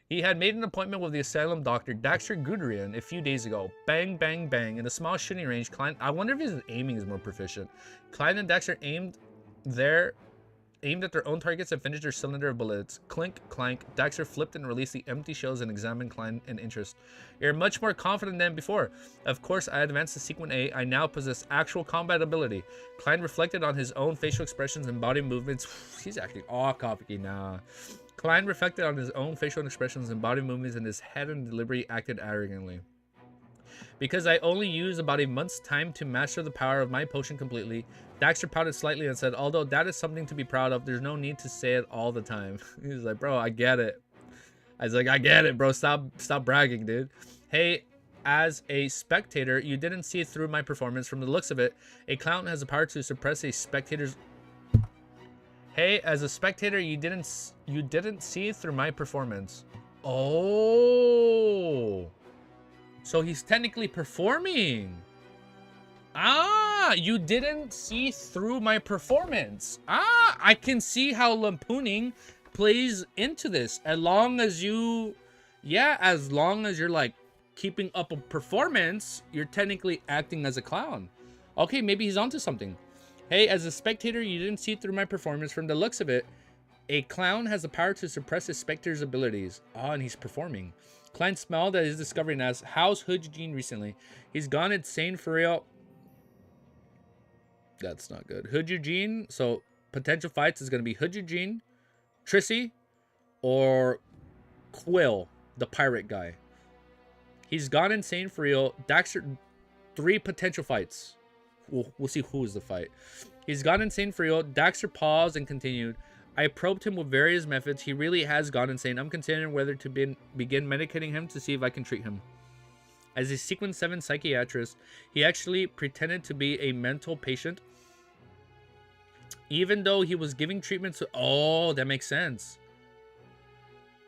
He had made an appointment with the asylum doctor, Daxter Guderian, a few days ago. Bang, bang, bang. In a small shooting range, Klein... I wonder if his aiming is more proficient. Klein and Daxter aimed their aimed at their own targets and finished their cylinder of bullets. Clink, clank. Daxter flipped and released the empty shells and examined Klein in interest. You're much more confident than before. Of course, I advanced to Sequence A. I now possess actual combat ability. Klein reflected on his own facial expressions and body movements. He's acting all cocky now. Klein reflected on his own facial expressions and body movements, and his head and delivery acted arrogantly. Because I only used about a month's time to master the power of my potion completely, Daxter pouted slightly and said, although that is something to be proud of, there's no need to say it all the time. He's like, bro, I get it. I was like, I get it, bro. Stop bragging, dude. Hey, as a spectator, you didn't see through my performance. From the looks of it, a clown has the power to suppress a spectator's... Hey, as a spectator, you didn't see through my performance. Oh... So he's technically performing. Ah, you didn't see through my performance. Ah, I can see how lampooning plays into this. As long as you, as long as you're like keeping up a performance, you're technically acting as a clown. Okay, maybe he's onto something. Hey, as a spectator, you didn't see through my performance. From the looks of it, a clown has the power to suppress his specter's abilities. Ah, and he's performing. Klein smiled at his discovery and asked, how's Hood Eugene recently? He's gone insane for real. That's not good. Hood Eugene, so potential fights is going to be Hood Eugene, Trissy, or Quill, the pirate guy. He's gone insane for real. Daxter, 3 potential fights. We'll see who's the fight. He's gone insane for real. Daxter paused and continued. I probed him with various methods. He really has gone insane. I'm considering whether to begin medicating him to see if I can treat him. As a Sequence 7 psychiatrist, he actually pretended to be a mental patient. Even though he was giving treatment to... Oh, that makes sense.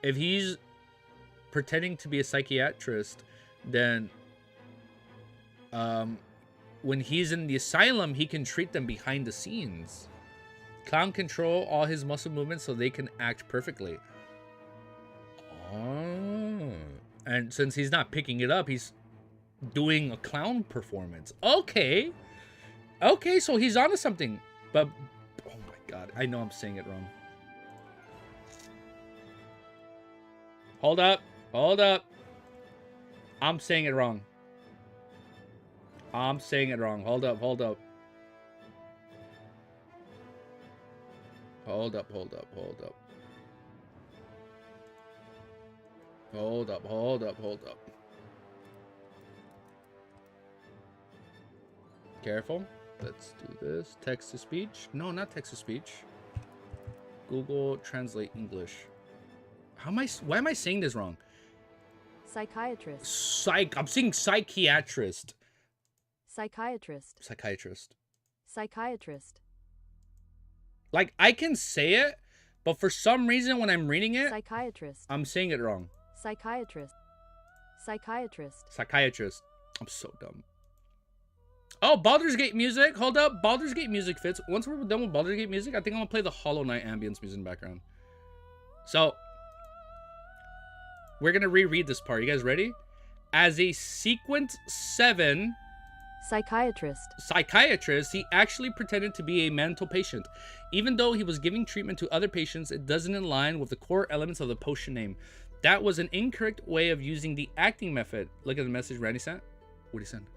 If he's pretending to be a psychiatrist, then... when he's in the asylum, he can treat them behind the scenes. Clown control all his muscle movements so they can act perfectly. Oh. And since he's not picking it up, he's doing a clown performance. Okay. Okay, so he's onto something. But, oh my god, I know I'm saying it wrong. Hold up. Hold up. I'm saying it wrong. I'm saying it wrong. Hold up, hold up. Hold up, hold up, hold up. Hold up, hold up, hold up. Careful. Let's do this. Text to speech. No, not text to speech. Google Translate English. Why am I saying this wrong? Psychiatrist. I'm saying psychiatrist. Psychiatrist. Psychiatrist. Psychiatrist. Like, I can say it, but for some reason when I'm reading it, Psychiatrist. I'm saying it wrong. Psychiatrist. Psychiatrist. Psychiatrist. I'm so dumb. Oh, Baldur's Gate music. Hold up. Baldur's Gate music fits. Once we're done with Baldur's Gate music, I think I'm going to play the Hollow Knight ambience music in the background. So, we're going to reread this part. You guys ready? As a Sequence 7... psychiatrist, he actually pretended to be a mental patient. Even though he was giving treatment to other patients, it doesn't align with the core elements of the potion name. That was an incorrect way of using the acting method. Look at the message Randy sent. What did he send?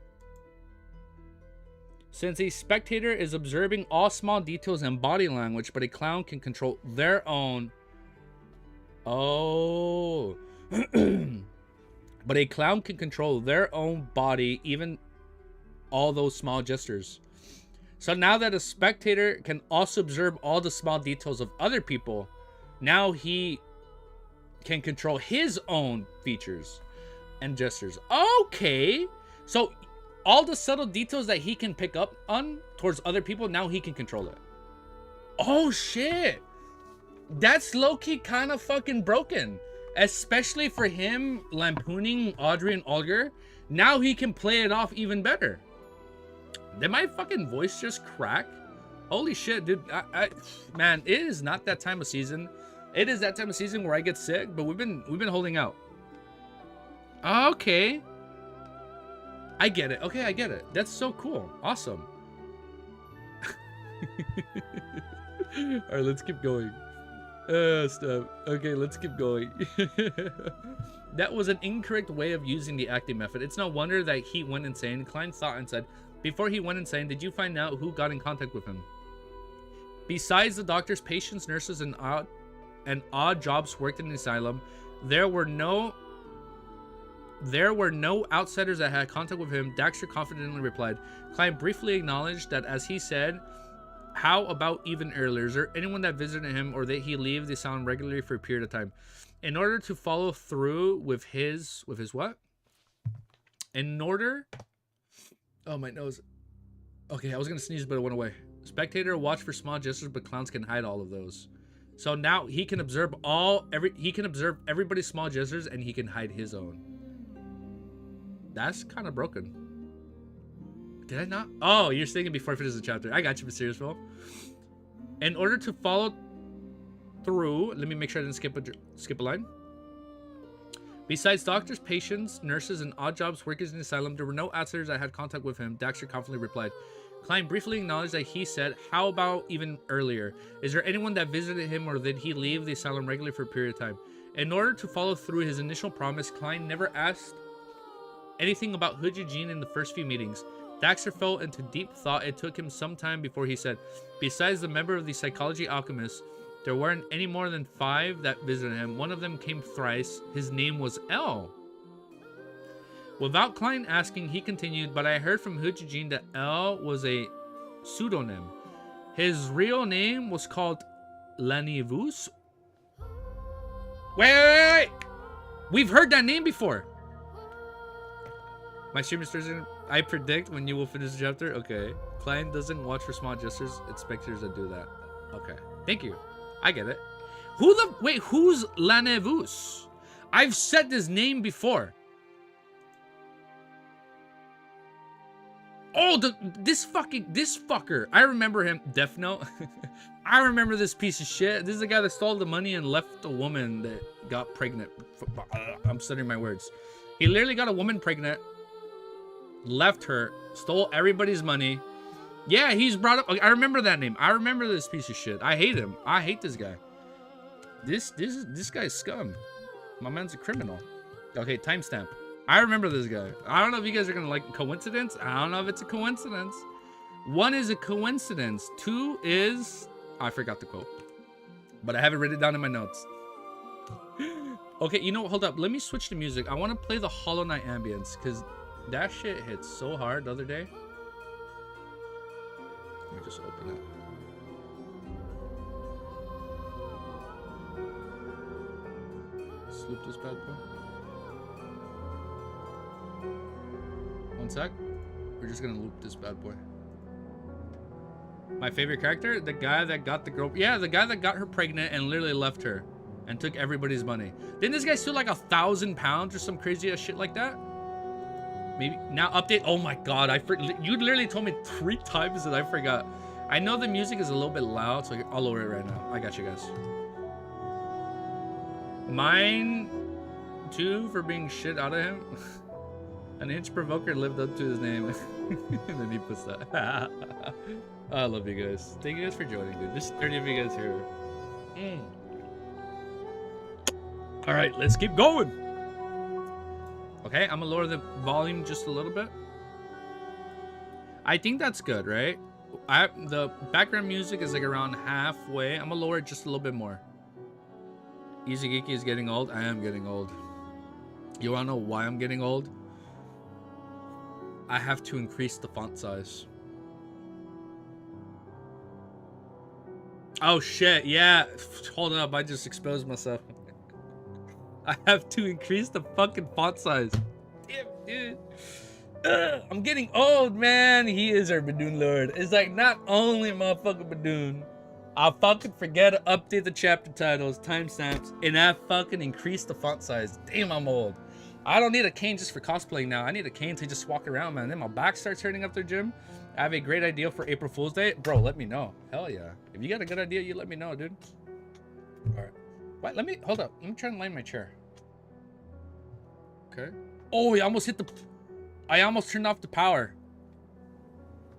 Since a spectator is observing all small details and body language, but a clown can control their own... Oh. But a clown can control their own body, even... all those small gestures. So now that a spectator can also observe all the small details of other people, now he can control his own features and gestures. Okay. So all the subtle details that he can pick up on towards other people, now he can control it. Oh shit. That's low-key kind of fucking broken. Especially for him lampooning Audrey and Olger. Now he can play it off even better. Did my fucking voice just crack? Holy shit, dude. Man, it is not that time of season. It is that time of season where I get sick, but we've been holding out. Okay. I get it. Okay, I get it. That's so cool. Awesome. All right, let's keep going. Stop. Okay, let's keep going. That was an incorrect way of using the acting method. It's no wonder that he went insane. Klein thought and said, before he went insane, did you find out who got in contact with him? Besides the doctors, patients, nurses, and odd jobs worked in the asylum, there were no outsiders that had contact with him. Daxter confidently replied. Klein briefly acknowledged that, as he said, how about even earlier? Is there anyone that visited him or that he leave the asylum regularly for a period of time? In order to follow through with his what? In order... Oh, my nose. Okay, I was going to sneeze, but it went away. Spectator watch for small gestures, but clowns can hide all of those. So now he can observe everybody's small gestures and he can hide his own. That's kind of broken. Did I not? Oh, you're thinking before I finish the chapter. I got you, Mysterious Phil. In order to follow through, let me make sure I didn't skip a line. Besides doctors, patients, nurses, and odd jobs workers in the asylum, there were no outsiders that had contact with him. Daxter confidently replied. Klein briefly acknowledged that he said, how about even earlier? Is there anyone that visited him or did he leave the asylum regularly for a period of time? In order to follow through his initial promise, Klein never asked anything about Hood Eugene in the first few meetings. Daxter fell into deep thought. It took him some time before he said, besides the member of the psychology alchemists, there weren't any more than 5 that visited him. One of them came thrice. His name was L. Without Klein asking, he continued, but I heard from Hood Eugene that L was a pseudonym. His real name was called Lanivus. Wait! We've heard that name before. My stream is Thursday. I predict when you will finish the chapter. Okay. Klein doesn't watch for small gestures. It's spectators that do that. Okay. Thank you. I get it. Who's Lanevus? I've said this name before. Oh, this fucker. I remember him. Death Note. I remember this piece of shit. This is the guy that stole the money and left a woman that got pregnant. I'm stuttering my words. He literally got a woman pregnant, left her, stole everybody's money. Yeah, he's brought up. I remember that name. I remember this piece of shit. I hate him. I hate this guy. This guy's scum. My man's a criminal. Okay, timestamp. I remember this guy. I don't know if you guys are gonna like coincidence. I don't know if it's a coincidence. 1 is a coincidence. 2 is... I forgot the quote. But I have it written down in my notes. Okay, you know what? Hold up. Let me switch to music. I want to play the Hollow Knight ambience because that shit hit so hard the other day. Let me just open it. Sloop this bad boy. 1 sec. We're just gonna loop this bad boy. My favorite character? The guy that got the girl. Yeah, the guy that got her pregnant and literally left her and took everybody's money. Didn't this guy steal like 1,000 pounds or some crazy ass shit like that? Maybe now update. Oh my god, you literally told me 3 times that I forgot. I know the music is a little bit loud, so I'll lower it right now. I got you guys. Mine too for being shit out of him. An inch provoker lived up to his name. And then he puts that. I love you guys. Thank you guys for joining, dude. There's 30 of you guys here. All right, let's keep going. Okay, I'm gonna lower the volume just a little bit. I think that's good, right? The background music is like around halfway. I'm gonna lower it just a little bit more. Easy Geeky is getting old. I am getting old. You wanna know why I'm getting old? I have to increase the font size. Oh shit, yeah. Hold up, I just exposed myself. I have to increase the fucking font size. Damn, dude. I'm getting old, man. He is our Badoon Lord. It's like, not only motherfucking Badoon, I fucking forget to update the chapter titles, timestamps, and I fucking increase the font size. Damn, I'm old. I don't need a cane just for cosplaying now. I need a cane to just walk around, man. Then my back starts hurting after gym. I have a great idea for April Fool's Day. Bro, let me know. Hell yeah. If you got a good idea, you let me know, dude. All right. What? Let me, hold up. Let me try and line my chair. Okay. Oh, I almost hit the, I almost turned off the power.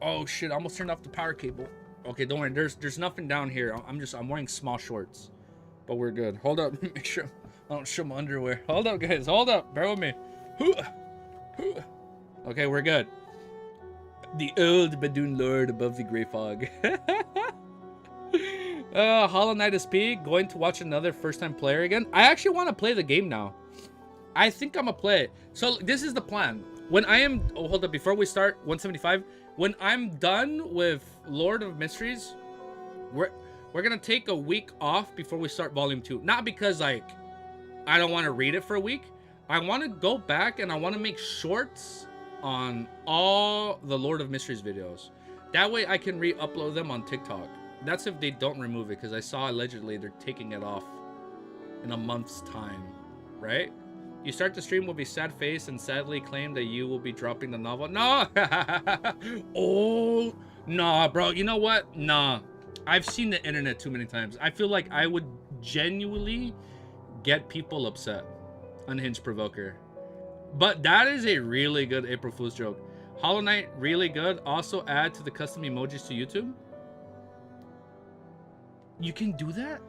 Oh shit, I almost turned off the power cable. Okay, don't worry. There's nothing down here. I'm wearing small shorts, but we're good. Hold up. Make sure I don't show my underwear. Hold up, guys. Hold up. Bear with me. Okay, we're good. The old Badoon Lord above the gray fog. Hollow Knight SP. Going to watch another first-time player again. I actually want to play the game now. I think I'm gonna play it. So this is the plan. When I am, oh, hold up, before we start 175, when I'm done with Lord of Mysteries, we're gonna take a week off before we start volume 2. Not because like I don't want to read it for a week. I want to go back and I want to make shorts on all the Lord of Mysteries videos. That way I can re-upload them on TikTok. That's if they don't remove it, because I saw allegedly they're taking it off in a month's time, right? You start the stream with a sad face and sadly claim that you will be dropping the novel. No! Oh, nah, bro. You know what? Nah. I've seen the internet too many times. I feel like I would genuinely get people upset. Unhinged Provoker. But that is a really good April Fool's joke. Hollow Knight, really good. Also add to the custom emojis to YouTube. You can do that?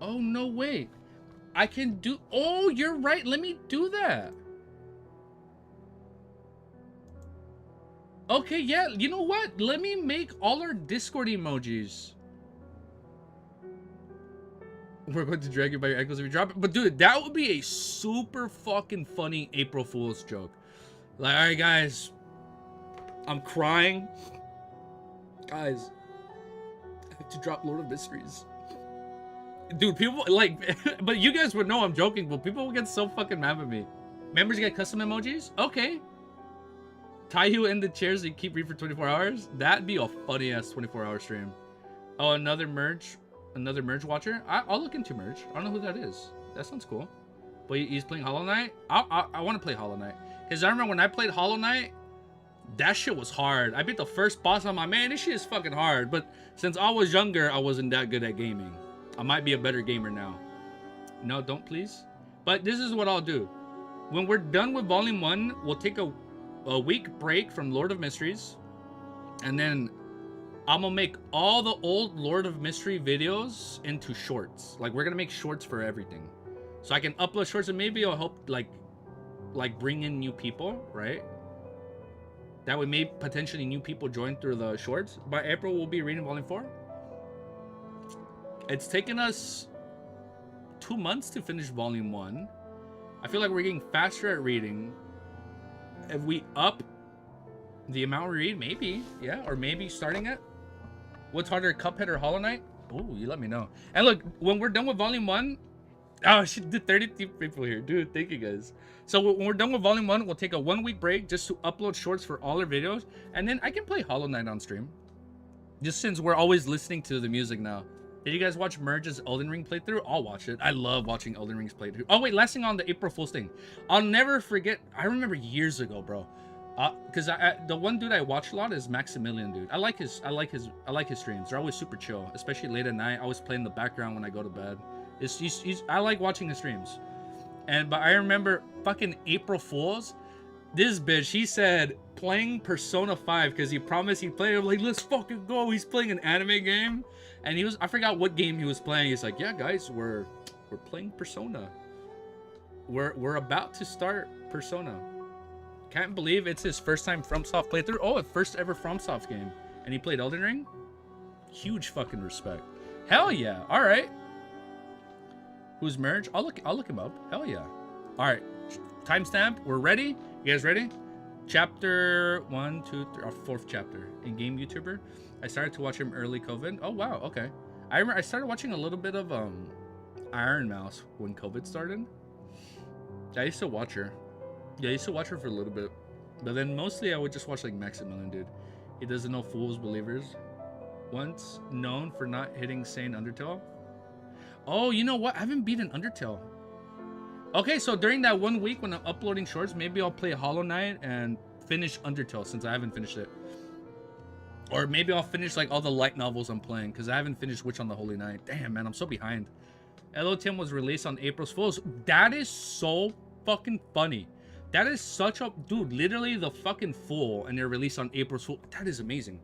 Oh, no way. I can do... Oh, you're right. Let me do that. Okay, yeah. You know what? Let me make all our Discord emojis. We're going to drag you by your ankles if you drop it. But, dude, that would be a super fucking funny April Fool's joke. Like, all right, guys. I'm crying. Guys, I have to drop Lord of Mysteries. Dude, people, like, but you guys would know I'm joking, but people will get so fucking mad at me. Members get custom emojis? Okay. Tie you in the chairs and keep reading for 24 hours? That'd be a funny-ass 24-hour stream. Oh, another merge watcher? I'll look into merge. I don't know who that is. That sounds cool. But he's playing Hollow Knight? I want to play Hollow Knight. Because I remember when I played Hollow Knight, that shit was hard. I beat the first boss on my man. This shit is fucking hard. But since I was younger, I wasn't that good at gaming. I might be a better gamer now. No, don't please. But this is what I'll do. When we're done with Volume 1, we'll take a week break from Lord of Mysteries. And then I'm gonna make all the old Lord of Mystery videos into shorts. Like, we're gonna make shorts for everything. So I can upload shorts and maybe it'll help, like bring in new people, right? That way maybe potentially new people join through the shorts. By April, we'll be reading Volume 4. It's taken us 2 months to finish Volume 1. I feel like we're getting faster at reading. If we up the amount we read, maybe. Yeah, or maybe starting it. What's harder, Cuphead or Hollow Knight? Oh, you let me know. And look, when we're done with Volume 1... Oh, shit, did 32 people here. Dude, thank you guys. So when we're done with Volume 1, we'll take a 1-week break just to upload shorts for all our videos. And then I can play Hollow Knight on stream. Just since we're always listening to the music now. Did you guys watch Merge's Elden Ring playthrough? I'll watch it. I love watching Elden Ring's playthrough. Oh, wait, last thing on the April Fool's thing. I'll never forget. I remember years ago, bro. Because the one dude I watch a lot is Maximilian, dude. I like his streams. They're always super chill, especially late at night. I always play in the background when I go to bed. I like watching his streams. But I remember fucking April Fools. This bitch, he said playing Persona 5 because he promised he'd play. I'm like, let's fucking go. He's playing an anime game. And I forgot what game he was playing. He's like, yeah, guys, we're playing Persona. We're about to start Persona. Can't believe it's his first time FromSoft playthrough. Oh, first ever FromSoft game. And he played Elden Ring? Huge fucking respect. Hell yeah. All right. Who's Merge? I'll look him up. Hell yeah. All right. Timestamp. We're ready. You guys ready? Chapter 1, 2, 3, or 4th chapter. In-game YouTuber. I started to watch him early COVID. Oh, wow. Okay. I remember I started watching a little bit of Iron Mouse when COVID started. I used to watch her. Yeah, I used to watch her for a little bit. But then mostly I would just watch like Maximilian, dude. He doesn't know fools, believers. Once known for not hitting sane Undertale. Oh, you know what? I haven't beaten Undertale. Okay, so during that 1 week when I'm uploading shorts, maybe I'll play Hollow Knight and finish Undertale since I haven't finished it. Or maybe I'll finish like all the light novels I'm playing because I haven't finished Witch on the Holy Night. Damn, man, I'm so behind. Hello Tim was released on April's Fools. That is so fucking funny. That is such a dude. Literally the fucking fool, and they're released on April's Fool. That is amazing.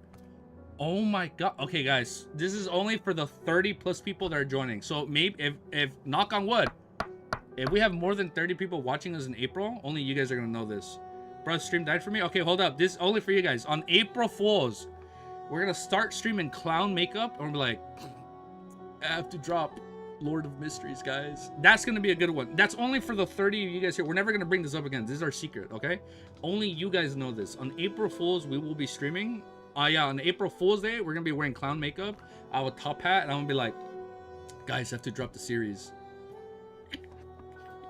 Oh my god. Okay, guys, this is only for the 30+ people that are joining. So maybe if knock on wood, if we have more than 30 people watching us in April, only you guys are gonna know this. Bro, stream died for me. Okay, hold up. This is only for you guys. On April Fools, we're gonna start streaming clown makeup, and we're like, I have to drop Lord of Mysteries, guys. That's gonna be a good one. That's only for the 30 of you guys here. We're never gonna bring this up again. This is our secret, okay? Only you guys know this. On April Fools, we will be streaming. Yeah, on April Fool's Day, we're gonna be wearing clown makeup. I have a top hat, and I'm gonna be like, guys, I have to drop the series.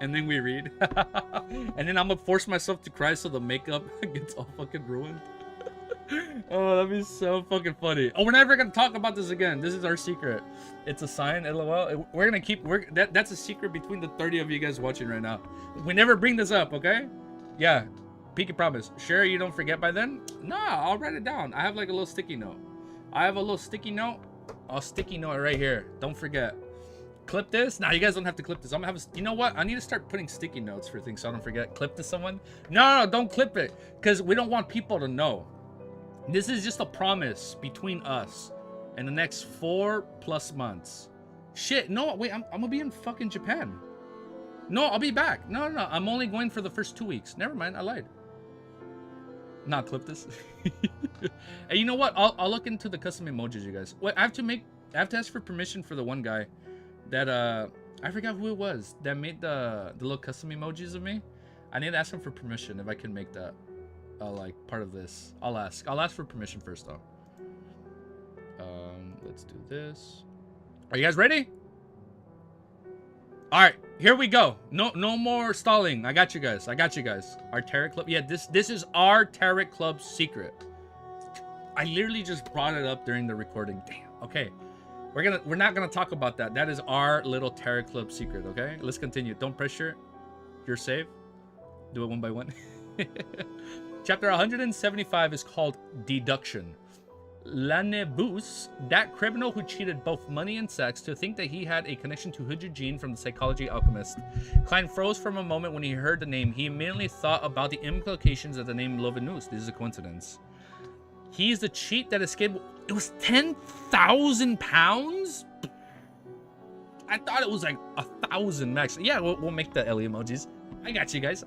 And then we read. And then I'm gonna force myself to cry so the makeup gets all fucking ruined. Oh, that'd be so fucking funny. Oh, we're never gonna talk about this again. This is our secret. It's a sign, LOL. We're gonna keep. That's a secret between the 30 of you guys watching right now. We never bring this up, okay? Yeah, Pinky promise. Sure, you don't forget by then? Nah, I'll write it down. I have like a little sticky note. I have a little sticky note. I'll sticky note right here. Don't forget. Clip this. Nah, you guys don't have to clip this. I'm gonna have a, you know what? I need to start putting sticky notes for things so I don't forget. Clip to someone. No, don't clip it, because we don't want people to know. This is just a promise between us in the next 4+ months. Shit, no, wait, I'm gonna be in fucking Japan. No, I'll be back. No, I'm only going for the first 2 weeks. Never mind, I lied. Not clip this. Hey, you know what? I'll look into the custom emojis, you guys. Wait, I have to ask for permission for the one guy that I forgot who it was that made the little custom emojis of me. I need to ask him for permission if I can make that. Like part of this. I'll ask for permission first though. Let's do this. Are you guys ready? All right, here we go. No more stalling. I got you guys. Our Tarot Club. Yeah, this is our Tarot Club secret. I literally just brought it up during the recording. Damn. Okay. We're not gonna talk about that. That is our little Tarot Club secret, okay? Let's continue. Don't pressure. You're safe. Do it one by one. Chapter 175 is called Deduction. Lanebus, that criminal who cheated both money and sex, to think that he had a connection to Hood Eugene from the Psychology Alchemist. Klein froze from a moment when he heard the name. He immediately thought about the implications of the name Lovenus. This is a coincidence. He's the cheat that escaped. It was 10,000 pounds? I thought it was like 1,000 max. Yeah, we'll make the Ellie emojis. I got you guys.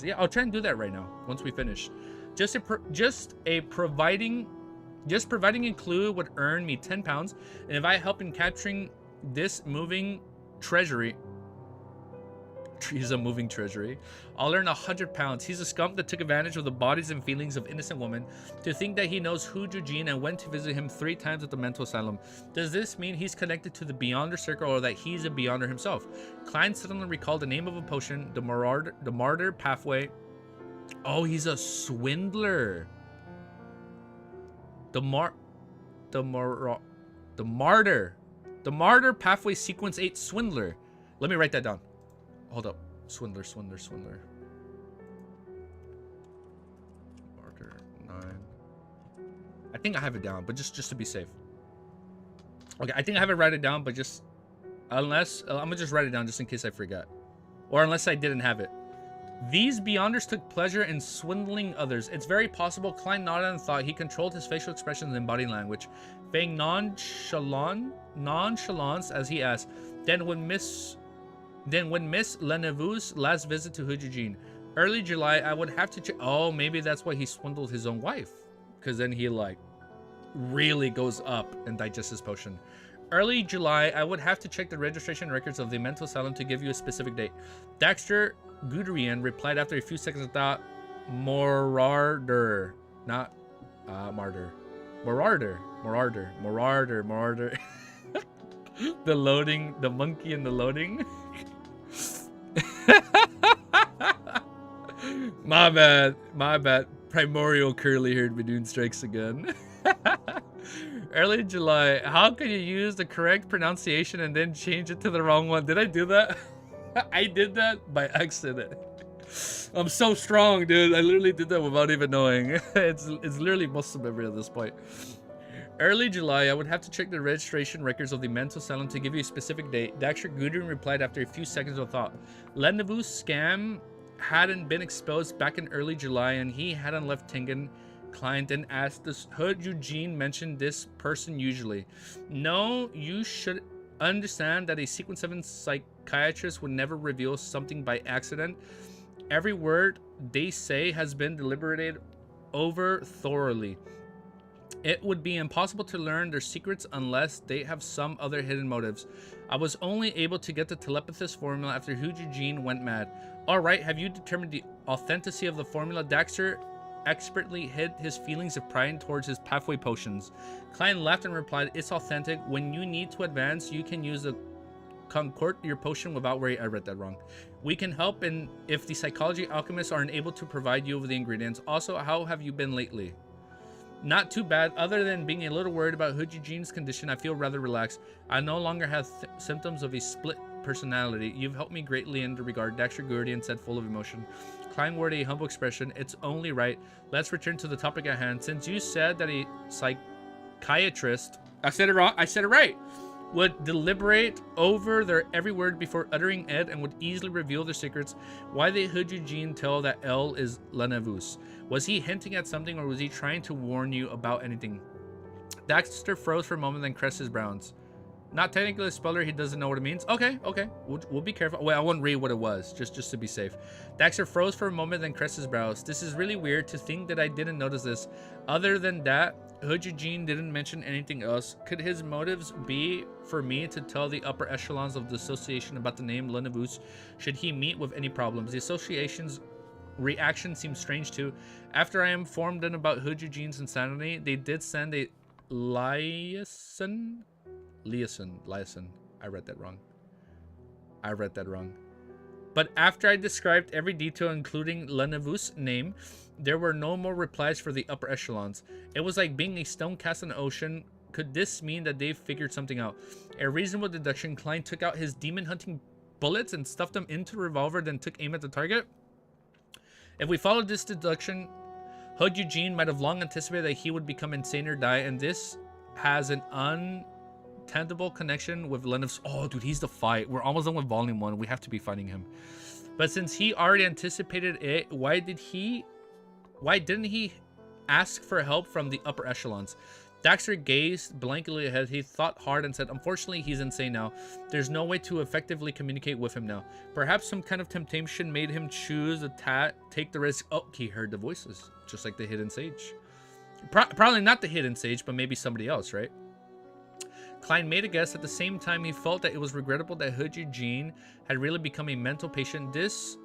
Yeah, I'll try and do that right now once we finish. Providing a clue would earn me 10 pounds, and if I help in capturing this moving treasury, he's a moving treasury, I'll earn 100 pounds. He's a scum that took advantage of the bodies and feelings of innocent women to think that he knows who Eugene and went to visit him 3 times at the mental asylum. Does this mean he's connected to the Beyonder Circle, or that he's a Beyonder himself? Klein suddenly recalled the name of a potion, the Martyr Pathway. Oh, he's a swindler. The Martyr Pathway Sequence 8 Swindler. Let me write that down. Hold up. Swindler. Martyr 9. I think I have it down, but just to be safe. Okay, I think I have it write it down, but just unless I'm gonna just write it down just in case I forget, or unless I didn't have it. These Beyonders took pleasure in swindling others. It's very possible. Klein nodded and thought. He controlled his facial expressions and body language, feigning nonchalance as he asked, Then when Miss Leneveu's last visit to Hood Eugene, early July, I would have to check. Oh, maybe that's why he swindled his own wife, because then he like really goes up and digests his potion. Early July, I would have to check the registration records of the mental asylum to give you a specific date. Daxter Guderian replied after a few seconds of thought, Morarder, not martyr. Morarder. The loading, the monkey in the loading. My bad. Primordial curly-haired Badoon strikes again. Early July. How can you use the correct pronunciation and then change it to the wrong one? Did I do that? I did that by accident. I'm so strong, dude. I literally did that without even knowing. It's literally muscle memory at this point. Early July, I would have to check the registration records of the mental asylum to give you a specific date. Daxter Gudrun replied after a few seconds of thought. Lendevu's scam hadn't been exposed back in early July, and he hadn't left Tingen. Client then asked, does Hood Eugene mention this person usually? No, you should understand that a Sequence 7 psychiatrist would never reveal something by accident. Every word they say has been deliberated over thoroughly. It would be impossible to learn their secrets unless they have some other hidden motives. I was only able to get the telepathist formula after Hu Eugene went mad. Alright, have you determined the authenticity of the formula? Daxter expertly hid his feelings of pride towards his pathway potions. Klein laughed and replied, it's authentic. When you need to advance, you can use the Concord your potion without worry. I read that wrong. We can help in if the psychology alchemists aren't able to provide you with the ingredients. Also, how have you been lately? Not too bad. Other than being a little worried about Hood Eugene's condition, I feel rather relaxed. I no longer have symptoms of a split personality. You've helped me greatly in the regard, Daxter Gurdian said, full of emotion. Klein wore a humble expression. It's only right. Let's return to the topic at hand. Since you said that a psychiatrist... I said it wrong. I said it right. Would deliberate over their every word before uttering it and would easily reveal their secrets. Why did Hood Eugene tell that L is Lenevus? Was he hinting at something, or was he trying to warn you about anything? Daxter froze for a moment, then caressed his brows. Not technically a speller, he doesn't know what it means. Okay. We'll be careful. Well, I won't read what it was, just to be safe. Daxter froze for a moment, then caressed his brows. This is really weird to think that I didn't notice this. Other than that, Hood Eugene didn't mention anything else. Could his motives be for me to tell the upper echelons of the association about the name Lenevus should he meet with any problems? The association's reaction seems strange too. After I informed them about Hood Eugene's insanity, they did send a liaison. I read that wrong. But after I described every detail, including Lenevus' name, there were no more replies for the upper echelons. It was like being a stone cast in the ocean. Could this mean that they've figured something out? A reasonable deduction. Klein took out his demon hunting bullets and stuffed them into the revolver, then took aim at the target. If we followed this deduction, Hood Eugene might have long anticipated that he would become insane or die, and this has an untenable connection with Lenevus. Oh, dude, he's the fight. We're almost done with Volume 1. We have to be fighting him. But since he already anticipated it, why didn't he ask for help from the upper echelons? Daxter gazed blankly ahead. He thought hard and said, unfortunately, he's insane now. There's no way to effectively communicate with him now. Perhaps some kind of temptation made him choose to take the risk. Oh, he heard the voices, just like the Hidden Sage. Probably not the Hidden Sage, but maybe somebody else, right? Klein made a guess. At the same time, he felt that it was regrettable that Hood Eugene had really become a mental patient. This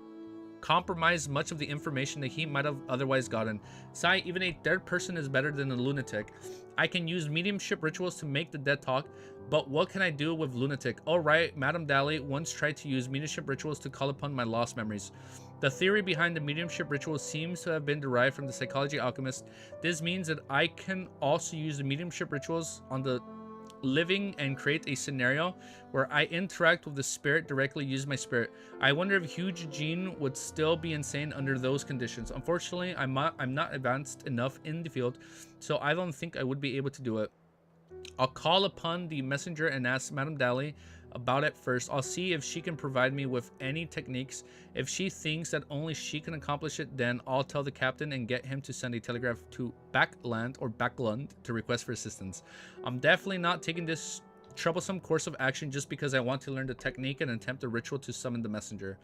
compromised much of the information that he might have otherwise gotten. Sai, even a third person is better than a lunatic. I can use mediumship rituals to make the dead talk, but what can I do with lunatic? Alright, Madame Dally once tried to use mediumship rituals to call upon my lost memories. The theory behind the mediumship ritual seems to have been derived from the psychology alchemist. This means that I can also use the mediumship rituals on the living and create a scenario where I interact with the spirit directly, use my spirit. I wonder if Hugh Eugene would still be insane under those conditions. Unfortunately, I'm not advanced enough in the field, so I don't think I would be able to do it. I'll call upon the messenger and ask Madame Dally about it first. I'll see if she can provide me with any techniques. If she thinks that only she can accomplish it, then I'll tell the captain and get him to send a telegraph to Backlund to request for assistance. I'm definitely not taking this troublesome course of action just because I want to learn the technique and attempt a ritual to summon the messenger.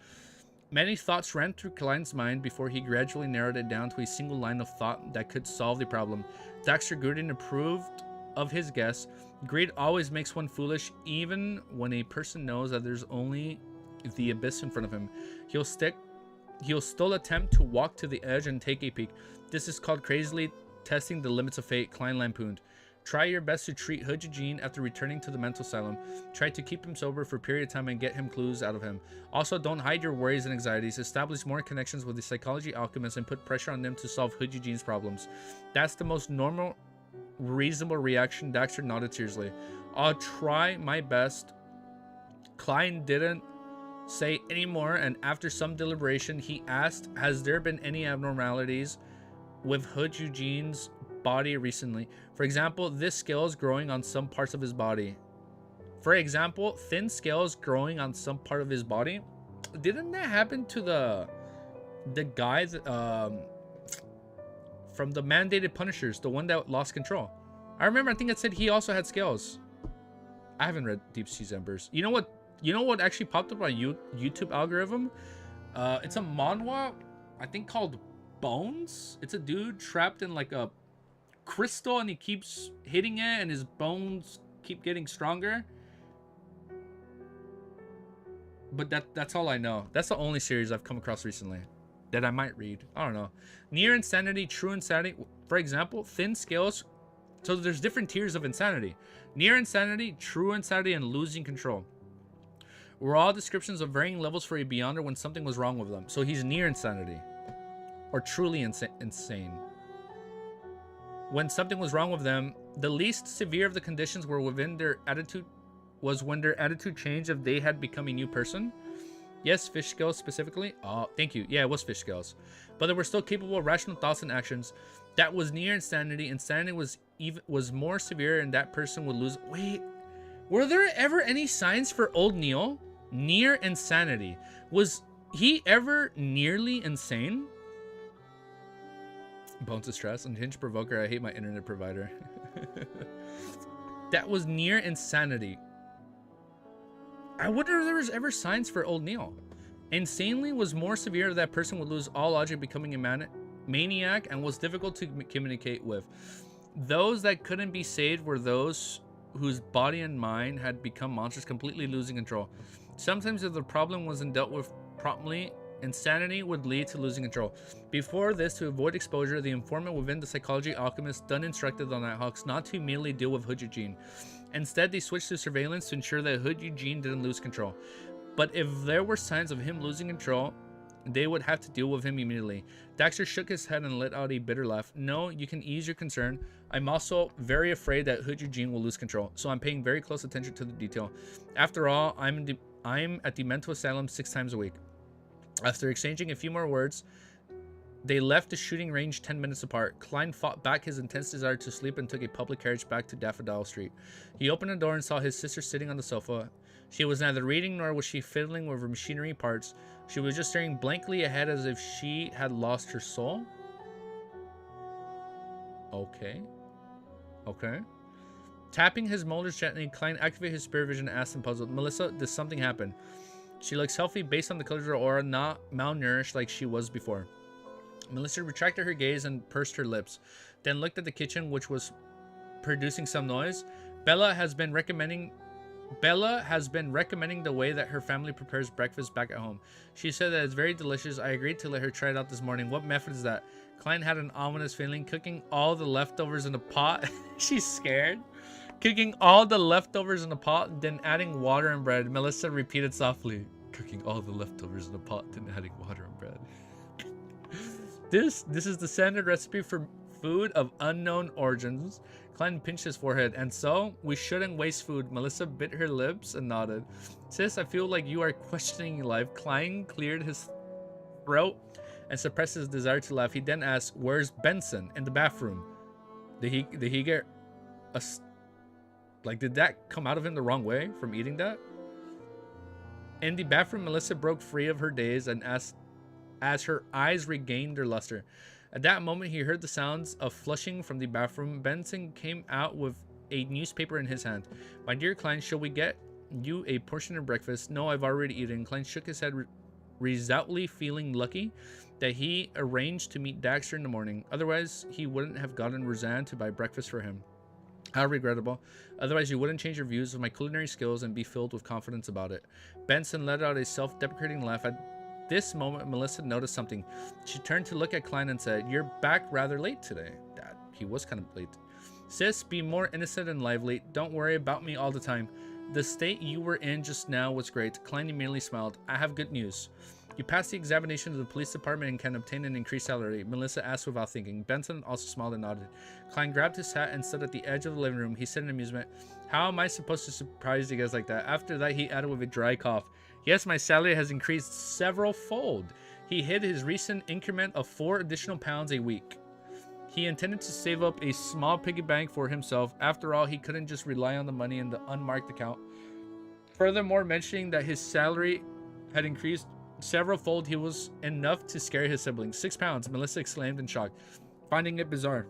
Many thoughts ran through Klein's mind before he gradually narrowed it down to a single line of thought that could solve the problem. Daxter Gurdon approved of his guess. Greed always makes one foolish, even when a person knows that there's only the abyss in front of him. He'll still attempt to walk to the edge and take a peek. This is called crazily testing the limits of fate, Klein lampooned. Try your best to treat Hood Eugene after returning to the mental asylum. Try to keep him sober for a period of time and get him clues out of him. Also, don't hide your worries and anxieties. Establish more connections with the psychology alchemists and put pressure on them to solve Hood Eugene's problems. That's the most normal, reasonable reaction. Daxter nodded seriously. I'll try my best. Klein didn't say any more, and after some deliberation, he asked, has there been any abnormalities with Hood Eugene's body recently. For example, this scales growing on some parts of his body. For example, thin scales growing on some part of his body. Didn't that happen to the guy that, from the mandated Punishers, the one that lost control? I remember, I think it said he also had scales. I haven't read Deep Sea's Embers. You know what actually popped up on YouTube algorithm? It's a manhwa, I think, called Bones. It's a dude trapped in like a crystal, and he keeps hitting it, and his bones keep getting stronger. But that's all I know. That's the only series I've come across recently that I might read. I don't know. Near insanity, true insanity. For example, thin scales. So there's different tiers of insanity. Near insanity, true insanity, and losing control were all descriptions of varying levels for a beyonder when something was wrong with them. So he's near insanity, or truly insane. When something was wrong with them, the least severe of the conditions were within their attitude was when their attitude changed if they had become a new person. Yes, fish scales specifically. Oh, thank you. Yeah, it was fish scales. But they were still capable of rational thoughts and actions. That was near insanity. Insanity was more severe, and that person would lose. Wait, were there ever any signs for old Neil? Near insanity. Was he ever nearly insane? Bones of stress. Unhinged provoker. I hate my internet provider. That was near insanity. I wonder if there was ever signs for old Neil. Insanely was more severe. That person would lose all logic, becoming a maniac, and was difficult to communicate with. Those that couldn't be saved were those whose body and mind had become monsters, completely losing control. Sometimes if the problem wasn't dealt with promptly, insanity would lead to losing control. Before this, to avoid exposure, the informant within the psychology alchemist done instructed the Nighthawks not to immediately deal with Hood Eugene. Instead, they switched to surveillance to ensure that Hood Eugene didn't lose control. But if there were signs of him losing control, they would have to deal with him immediately. Daxter shook his head and let out a bitter laugh. No, you can ease your concern. I'm also very afraid that Hood Eugene will lose control, so I'm paying very close attention to the detail. After all, I'm at the mental asylum 6 times a week. After exchanging a few more words, they left the shooting range 10 minutes apart. Klein fought back his intense desire to sleep and took a public carriage back to Daffodil Street. He opened the door and saw his sister sitting on the sofa. She was neither reading nor was she fiddling with her machinery parts. She was just staring blankly ahead as if she had lost her soul. Okay. Tapping his molars gently, Klein activated his spirit vision and asked him puzzled, Melissa, did something happen? She looks healthy based on the color of her aura, not malnourished like she was before. Melissa retracted her gaze and pursed her lips, then looked at the kitchen, which was producing some noise. Bella has been recommending the way that her family prepares breakfast back at home. She said that it's very delicious. I agreed to let her try it out this morning. What method is that? Klein had an ominous feeling. Cooking all the leftovers in a pot. She's scared. Cooking all the leftovers in a pot, then adding water and bread. Melissa repeated softly. Cooking all the leftovers in a pot, then adding water and bread. This is the standard recipe for food of unknown origins. Klein pinched his forehead. And so, we shouldn't waste food. Melissa bit her lips and nodded. Sis, I feel like you are questioning life. Klein cleared his throat and suppressed his desire to laugh. He then asked, where's Benson? In the bathroom. Did he get a... Like, did that come out of him the wrong way from eating that? In the bathroom, Melissa broke free of her daze and asked, as her eyes regained their luster. At that moment, he heard the sounds of flushing from the bathroom. Benson came out with a newspaper in his hand. My dear Klein, shall we get you a portion of breakfast? No, I've already eaten. Klein shook his head, resolutely feeling lucky that he arranged to meet Daxter in the morning. Otherwise, he wouldn't have gotten Roseanne to buy breakfast for him. How regrettable. Otherwise, you wouldn't change your views of my culinary skills and be filled with confidence about it. Benson let out a self-deprecating laugh. At this moment, Melissa noticed something. She turned to look at Klein and said, you're back rather late today. Dad, he was kind of late. Sis, be more innocent and lively. Don't worry about me all the time. The state you were in just now was great. Klein immediately smiled. I have good news. You passed the examination of the police department and can obtain an increased salary. Melissa asked without thinking. Benson also smiled and nodded. Klein grabbed his hat and stood at the edge of the living room. He said in amusement, how am I supposed to surprise you guys like that? After that, he added with a dry cough, yes, my salary has increased several fold. He hit his recent increment of 4 additional pounds a week. He intended to save up a small piggy bank for himself. After all, he couldn't just rely on the money in the unmarked account. Furthermore, mentioning that his salary had increased several-fold, he was enough to scare his siblings. 6 pounds, Melissa exclaimed in shock, finding it bizarre.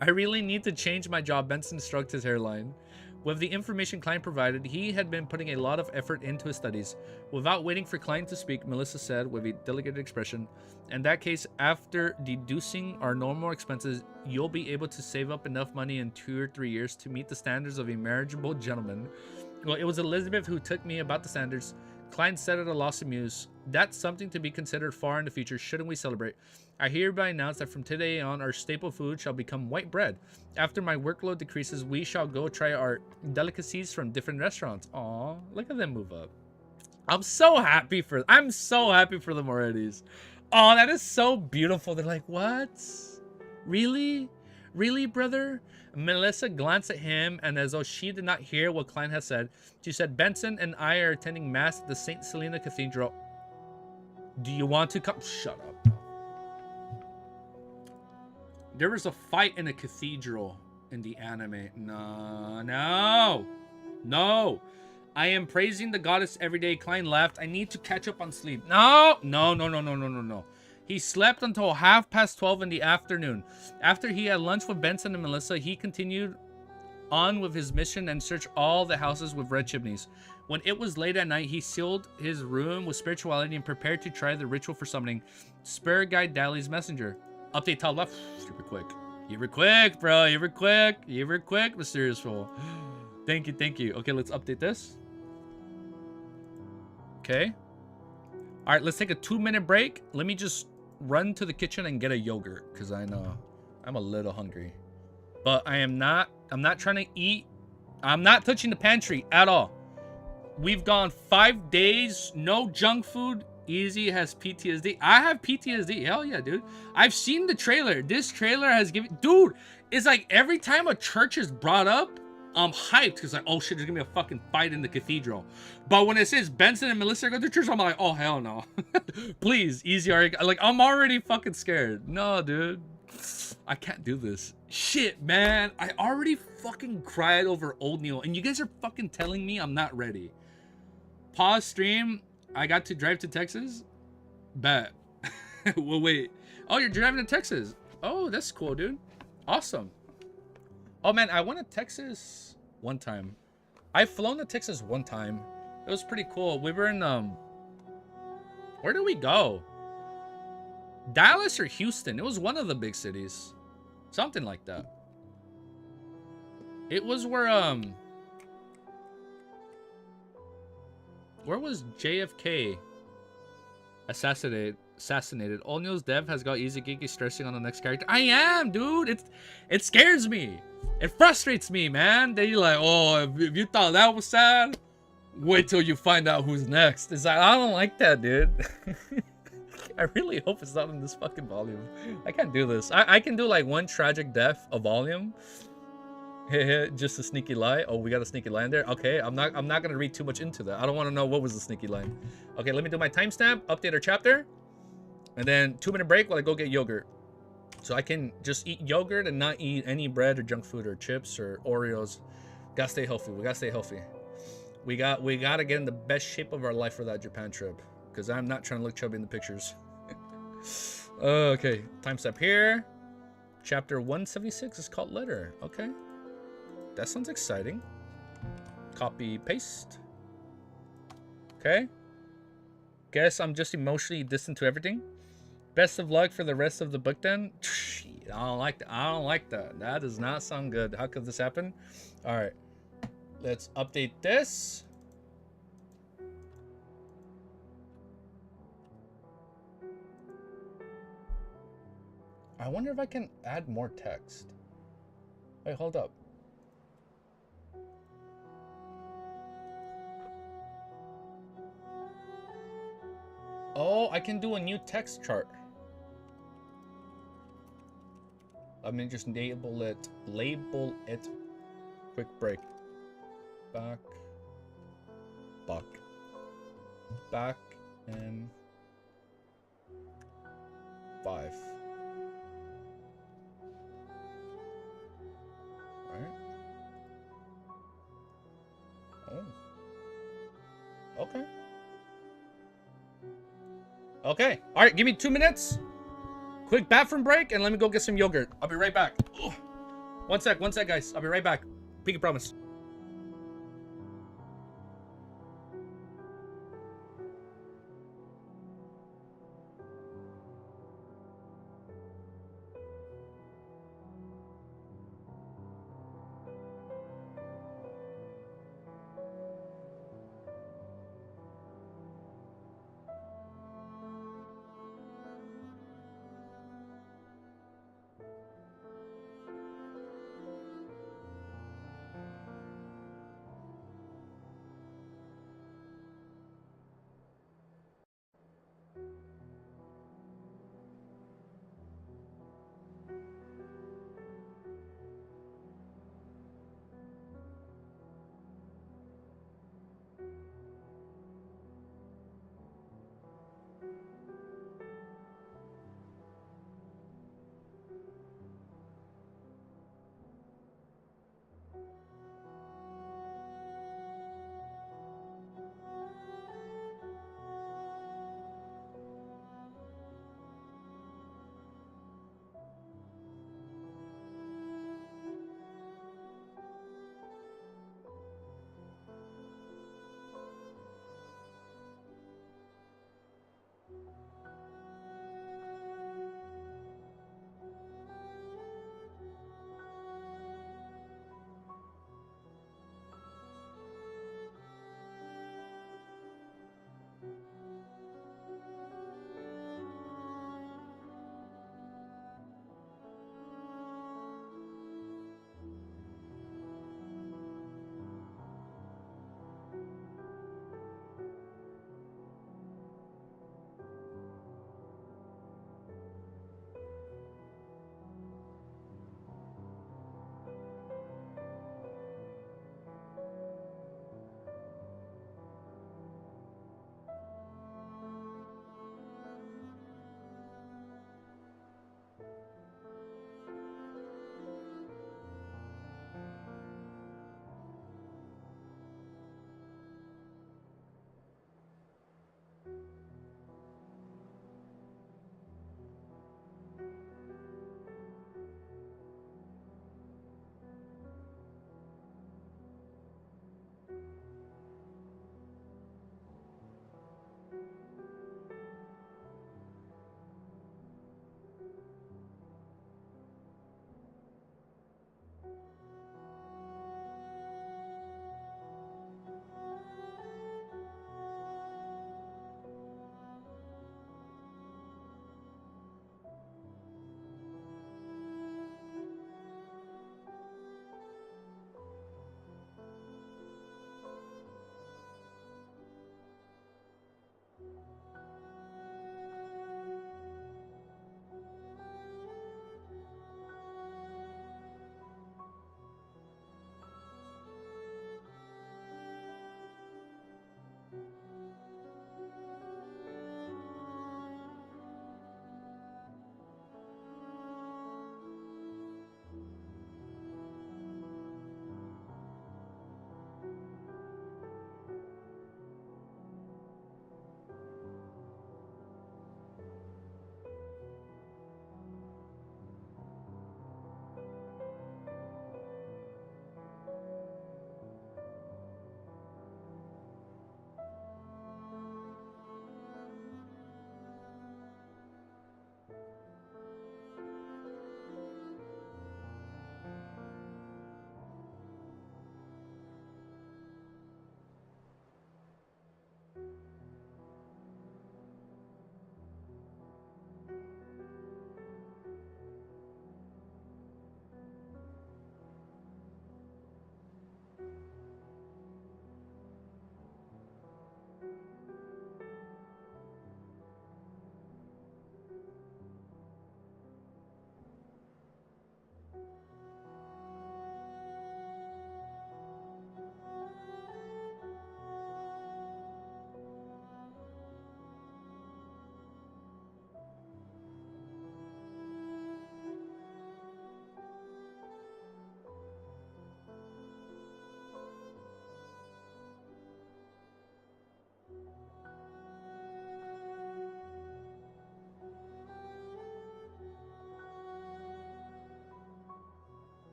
I really need to change my job, Benson stroked his hairline. With the information Klein provided, he had been putting a lot of effort into his studies. Without waiting for Klein to speak, Melissa said with a delicate expression, in that case, after deducing our normal expenses, you'll be able to save up enough money in 2 or 3 years to meet the standards of a marriageable gentleman. Well, it was Elizabeth who took me about the standards. Klein said at a loss to muse. That's something to be considered far in the future. Shouldn't we celebrate? I hereby announce that from today on, our staple food shall become white bread. After my workload decreases, we shall go try our delicacies from different restaurants. Aw, look at them move up. I'm so happy for them already. Oh, that is so beautiful. They're like, what? Really? Really, brother? Melissa glanced at him, and as though she did not hear what Klein had said, she said, Benson and I are attending Mass at the St. Selena Cathedral. Do you want to come? Shut up. There was a fight in a cathedral in the anime. No. I am praising the goddess every day. Klein laughed. I need to catch up on sleep. No. He slept until 12:30 in the afternoon. After he had lunch with Benson and Melissa, he continued on with his mission and searched all the houses with red chimneys. When it was late at night, he sealed his room with spirituality and prepared to try the ritual for summoning Spirit Guide Dali's messenger. Update top left. You were quick, bro. You were quick, mysterious fool. Thank you. Okay, let's update this. Okay. All right, let's take a 2-minute break. Let me just run to the kitchen and get a yogurt because I know I'm a little hungry. But I'm not trying to eat. I'm not touching the pantry at all. We've gone 5 days, no junk food. Easy has PTSD. I have PTSD. Hell yeah, dude. I've seen the trailer. This trailer has given... Dude, it's like every time a church is brought up, I'm hyped because like, oh shit, there's gonna be a fucking fight in the cathedral. But when it says Benson and Melissa go to church, I'm like, oh hell no. Please, easy. Like, I'm already fucking scared. No, dude. I can't do this. Shit, man. I already fucking cried over Old Neil, and you guys are fucking telling me I'm not ready. Pause stream. I got to drive to Texas. Bet. Well, wait. Oh, you're driving to Texas. Oh, that's cool, dude. Awesome. Oh, man, I went to Texas one time. I've flown to Texas one time. It was pretty cool. We were in, where did we go? Dallas or Houston? It was one of the big cities. Something like that. It was where was JFK assassinated? All News Dev has got easy geeky stressing on the next character. I am, dude. It scares me. It frustrates me, man. They like, oh, if you thought that was sad, wait till you find out who's next. It's like, I don't like that, dude. I really hope it's not in this fucking volume. I can't do this. I can do like one tragic death a volume. Just a sneaky lie. Oh, we got a sneaky line there. Okay, I'm not gonna read too much into that. I don't want to know what was the sneaky line. Okay, let me do my timestamp, update our chapter, and then 2-minute break while I go get yogurt. So I can just eat yogurt and not eat any bread or junk food or chips or Oreos. Gotta stay healthy. We gotta stay healthy. We gotta get in the best shape of our life for that Japan trip. Because I'm not trying to look chubby in the pictures. Okay, timestamp here. Chapter 176 is called Letter. Okay. That sounds exciting. Copy, paste. Okay. Guess I'm just emotionally distant to everything. Best of luck for the rest of the book then. I don't like that. I don't like that. That does not sound good. How could this happen? All right. Let's update this. I wonder if I can add more text. Wait, hold up. Oh, I can do a new text chart. Let me just label it. Quick break. Back in 5. Okay. All right, give me 2 minutes. Quick bathroom break, and let me go get some yogurt. I'll be right back. Ugh. One sec, guys. I'll be right back. Pinky promise.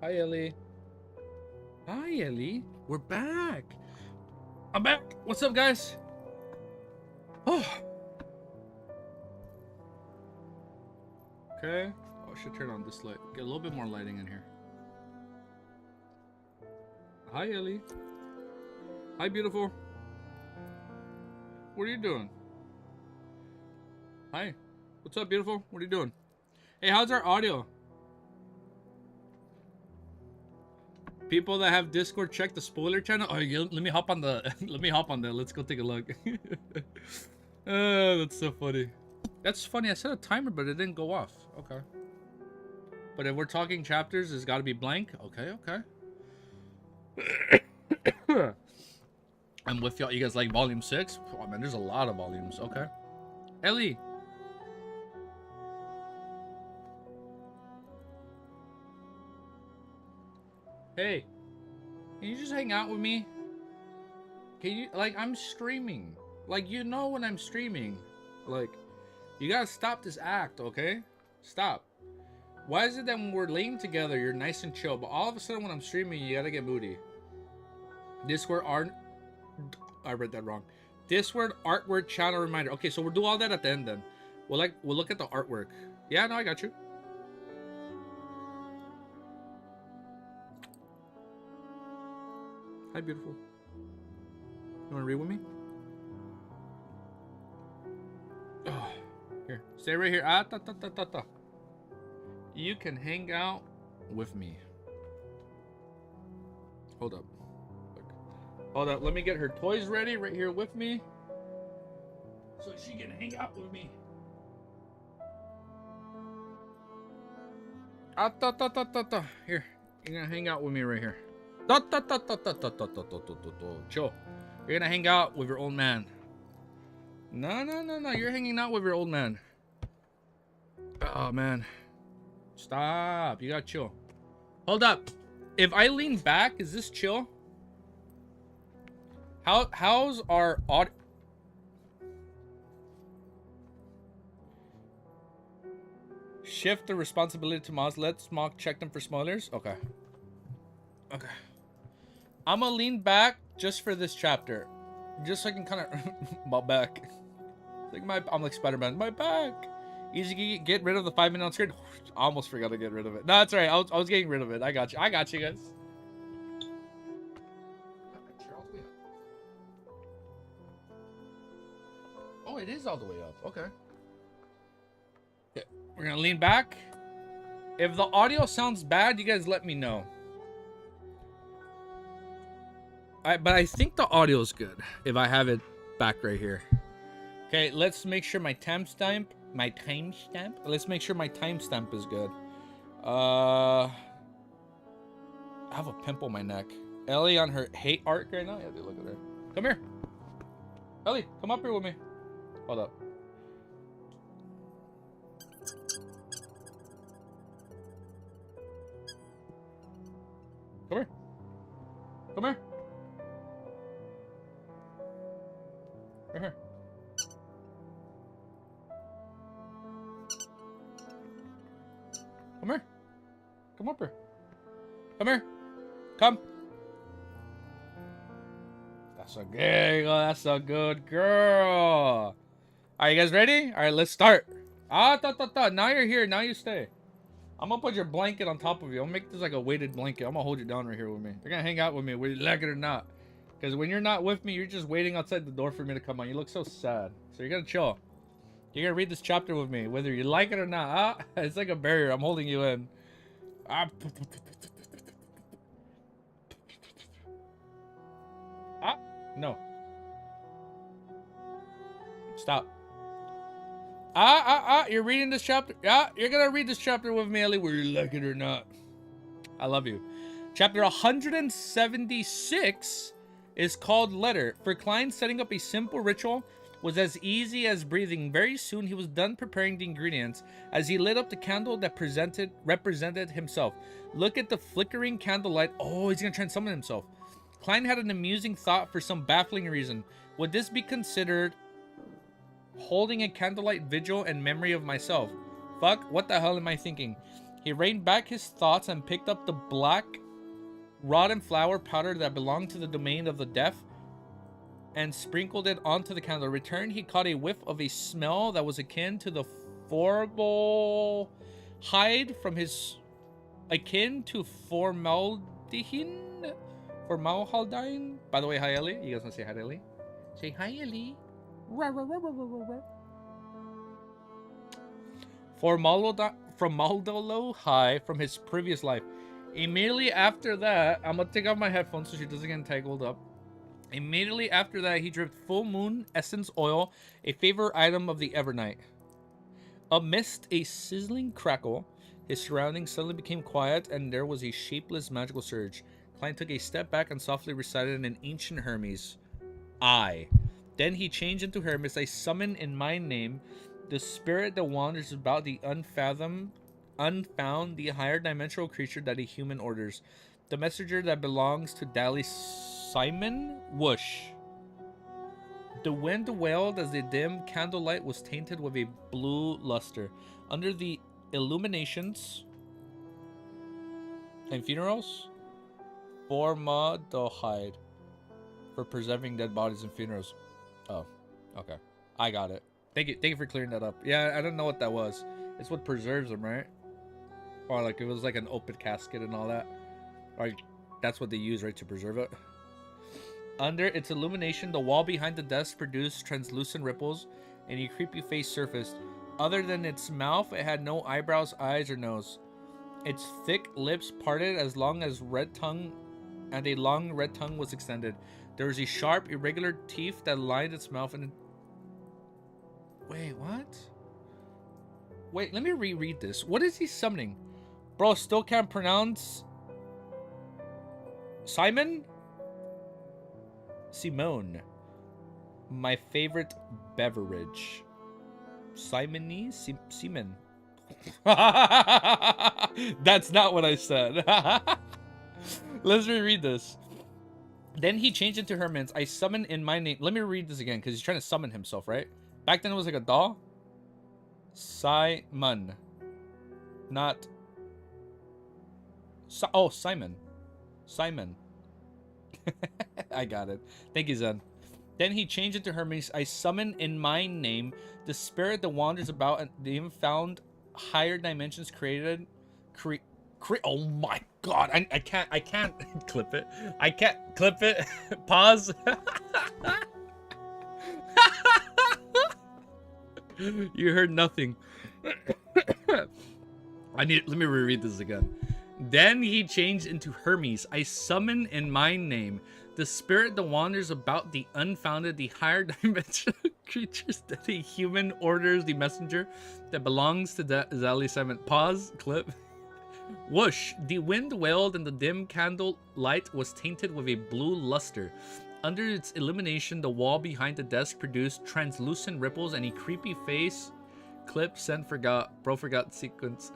Hi, Ellie. Hi, Ellie. We're back. I'm back. What's up, guys? Oh. Okay. Oh, I should turn on this light. Get a little bit more lighting in here. Hi, Ellie. Hi, beautiful. What are you doing? Hi. What's up, beautiful? What are you doing? Hey, how's our audio? People that have Discord, check the spoiler channel. Oh, yeah, let me hop on the. Let me hop on there. Let's go take a look. Oh, that's so funny. That's funny. I set a timer, but it didn't go off. Okay. But if we're talking chapters, it's got to be blank. Okay, okay. I'm with y'all. You guys like volume 6? Oh man, there's a lot of volumes. Okay. Ellie. Hey. Can you just hang out with me? Can you, like, I'm streaming. Like, you know when I'm streaming. Like, you gotta stop this act, okay? Stop. Why is it that when we're laying together, you're nice and chill, but all of a sudden when I'm streaming, you gotta get moody? Discord art. I read that wrong. Discord artwork channel reminder. Okay, so we'll do all that at the end then. We'll look at the artwork. Yeah, no, I got you. Hi, beautiful. You wanna read with me? Oh, here. Stay right here. Ah, ta ta ta ta ta. You can hang out with me. Hold up. Look. Hold up. Let me get her toys ready right here with me. So she can hang out with me. Ah, ta ta ta ta ta. Here. You're gonna hang out with me right here. Ta ta ta ta ta ta ta ta ta ta ta. Chill. You're gonna hang out with your old man. No, no, no, no. You're hanging out with your old man. Oh, man. Stop. You gotta chill. Hold up. If I lean back, is this chill? How's our audio? Shift the responsibility to Moz. Let's mock check them for spoilers. Okay. Okay. I'm gonna lean back just for this chapter. Just so I can kind of... my back. Like I'm like Spider-Man. My back. Easy get rid of the 5 minute on screen. I almost forgot to get rid of it. No, that's all right. I was getting rid of it. I got you. I got you guys. Oh, it is all the way up. Okay. We're gonna lean back. If the audio sounds bad, you guys let me know. But I think the audio's good if I have it back right here. Okay, let's make sure my timestamp. Let's make sure my timestamp is good. I have a pimple on my neck. Ellie on her hate arc right now. Yeah, dude, look at her. Come here, Ellie. Come up here with me. Hold up. Come here. Come here. Right here. Come here. Come up here. Come here. Come. That's a good girl. That's a good girl. Are you guys ready? All right, let's start. Ah, ta ta ta. Now you're here. Now you stay. I'm gonna put your blanket on top of you. I'm gonna make this like a weighted blanket. I'm gonna hold you down right here with me. You're gonna hang out with me, whether you like it or not. Because when you're not with me, you're just waiting outside the door for me to come on. You look so sad. So you're gonna chill. You're gonna read this chapter with me, whether you like it or not. Ah, it's like a barrier. I'm holding you in. Ah. Ah. No. Stop. You're reading this chapter. Yeah, you're gonna read this chapter with me, Ellie, whether you like it or not. I love you. Chapter 176 is called Letter. For Klein, setting up a simple ritual was as easy as breathing. Very soon he was done preparing the ingredients as he lit up the candle that represented himself. Look at the flickering candlelight. Oh, he's gonna try and summon himself. Klein had an amusing thought for some baffling reason. Would this be considered holding a candlelight vigil in memory of myself? Fuck, what the hell am I thinking? He reined back his thoughts and picked up the black, rotten flour powder that belonged to the domain of the deaf and sprinkled it onto the candle. Returned, he caught a whiff of a smell that was akin to the formaldehyde from his... akin to formaldehyde? Formaldehyde? By the way, hi, Ellie. You guys want to say hi to Ellie? Say hi, Ellie. Formaldehyde from his previous life. Immediately after that, I'm gonna take off my headphones so she doesn't get tangled up. Immediately after that, he dripped full moon essence oil, a favorite item of the Evernight. Amidst a sizzling crackle, his surroundings suddenly became quiet, and there was a shapeless magical surge. Klein took a step back and softly recited an ancient Hermes. I. Then he changed into Hermes. I summon in my name the spirit that wanders about the unfound, the higher dimensional creature that a human orders. The messenger that belongs to Dally Simon. Whoosh. The wind wailed as the dim candlelight was tainted with a blue luster. Under the illuminations and funerals, formaldehyde for preserving dead bodies and funerals. Oh, okay. I got it. Thank you for clearing that up. Yeah, I don't know what that was. It's what preserves them, right? Or like it was like an open casket and all that. Or that's what they use, right, to preserve it. Under its illumination, the wall behind the desk produced translucent ripples, and a creepy face surfaced. Other than its mouth, it had no eyebrows, eyes, or nose. Its thick lips parted as long as red tongue, and a long red tongue was extended. There was a sharp, irregular teeth that lined its mouth and... Wait, what? Wait, let me reread this. What is he summoning? Bro, still can't pronounce... Simon? Simone. My favorite beverage. Simony? Semen. That's not what I said. Let's reread this. Then he changed into Herman's. I summon in my name. Let me read this again because he's trying to summon himself, right? Back then it was like a doll. Simon. Not... oh, Simon. Simon. I got it. Thank you, Zen. Then he changed it to Hermes. I summon in my name the spirit that wanders about and the unfound higher dimensions created. Oh my god! I can't clip it. I can't clip it. Pause. You heard nothing. Let me reread this again. Then he changed into Hermes. I summon in my name the spirit that wanders about the unfounded, the higher dimensional creatures that a human orders, the messenger that belongs to the Zali Simon. Pause, clip. Whoosh. The wind wailed and the dim candle light was tainted with a blue luster. Under its illumination, the wall behind the desk produced translucent ripples and a creepy face. Clip, send, forgot. Bro forgot sequence.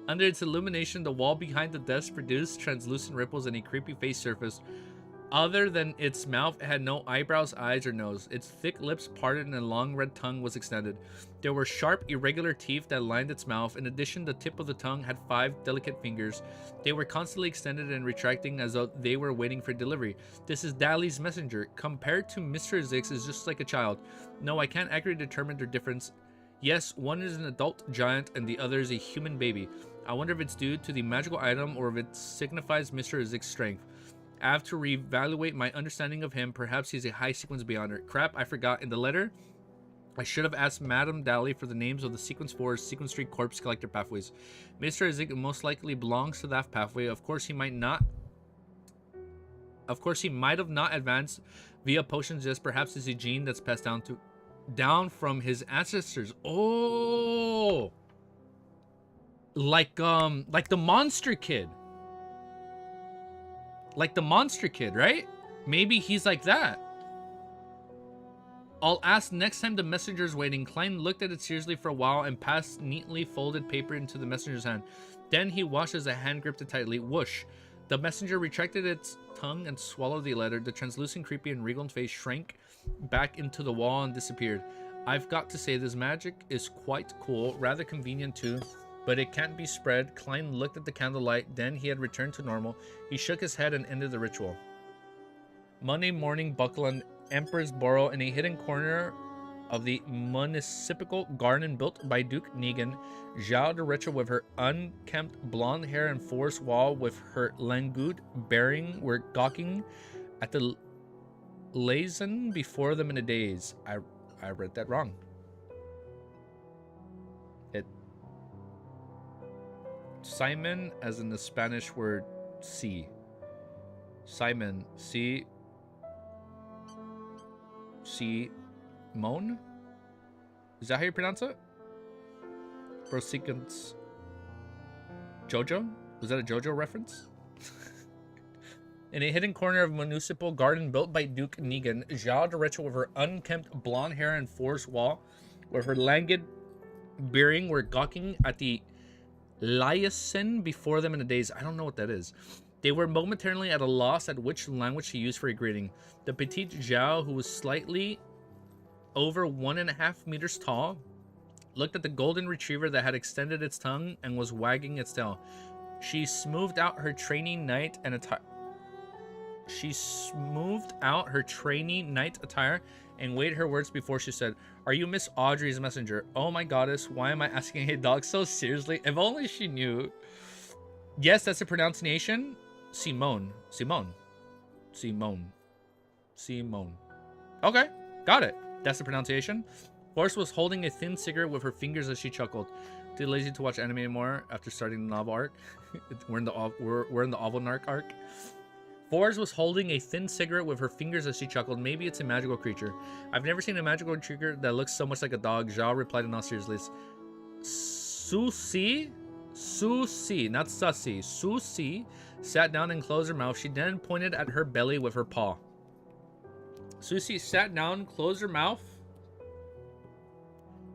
Under its illumination, the wall behind the desk produced translucent ripples and a creepy face surfaced. Other than its mouth, it had no eyebrows, eyes, or nose. Its thick lips parted and a long red tongue was extended. There were sharp, irregular teeth that lined its mouth. In addition, the tip of the tongue had 5 delicate fingers. They were constantly extended and retracting as though they were waiting for delivery. This is Dali's messenger. Compared to Mr. Zix, is just like a child. No, I can't accurately determine their difference. Yes, one is an adult giant and the other is a human baby. I wonder if it's due to the magical item or if it signifies Mr. Zix's strength. I have to reevaluate my understanding of him. Perhaps he's a high sequence beyonder. Crap, I forgot. In the letter, I should have asked Madame Dally for the names of the Sequence 4 Sequence 3 corpse collector pathways. Mr. Zix most likely belongs to that pathway. Of course, he might have not advanced via potions. Just perhaps it's a gene that's passed down from his ancestors. Oh, like the monster kid. Like the monster kid, right? Maybe he's like that. I'll ask next time the messenger's waiting. Klein looked at it seriously for a while and passed neatly folded paper into the messenger's hand. Then he watched as the hand gripped it tightly. Whoosh. The messenger retracted its tongue and swallowed the letter. The translucent, creepy, and regal face shrank back into the wall and disappeared. I've got to say, this magic is quite cool. Rather convenient, too. but it can't be spread. Klein looked at the candlelight, then he had returned to normal. He shook his head and ended the ritual. Monday morning, buckle on Emperor's Borough in a hidden corner of the municipal garden built by Duke Negan. Zhao de Richa with her unkempt blonde hair and forest wall with her languid bearing were gawking at the Lazen before them in a daze. I read that wrong. Simon, as in the Spanish word see. Simon, see. Simon? Is that how you pronounce it? Prosequence. Jojo? Was that a Jojo reference? In a hidden corner of a municipal garden built by Duke Negan, Zhao de Richa with her unkempt blonde hair and forest wall, with her languid bearing were gawking at the Liaison before them in a daze. I don't know what that is. They were momentarily at a loss at which language to use for a greeting. The petite Zhao, who was slightly over 1.5 meters tall, looked at the golden retriever that had extended its tongue and was wagging its tail. She smoothed out her training night attire and weighed her words before she said, "Are you Miss Audrey's messenger? Oh my goddess, why am I asking a dog so seriously? If only she knew." Yes, that's the pronunciation. Simone. Okay, got it. That's the pronunciation. Forrest was holding a thin cigarette with her fingers as she chuckled. Too lazy to watch anime anymore after starting the novel arc. We're in the Ovalnark arc. Forrest was holding a thin cigarette with her fingers as she chuckled. Maybe it's a magical creature. I've never seen a magical creature that looks so much like a dog. Zhao replied in all seriousness. Susie, not Sussy. Susie sat down and closed her mouth. She then pointed at her belly with her paw. Susie sat down, closed her mouth.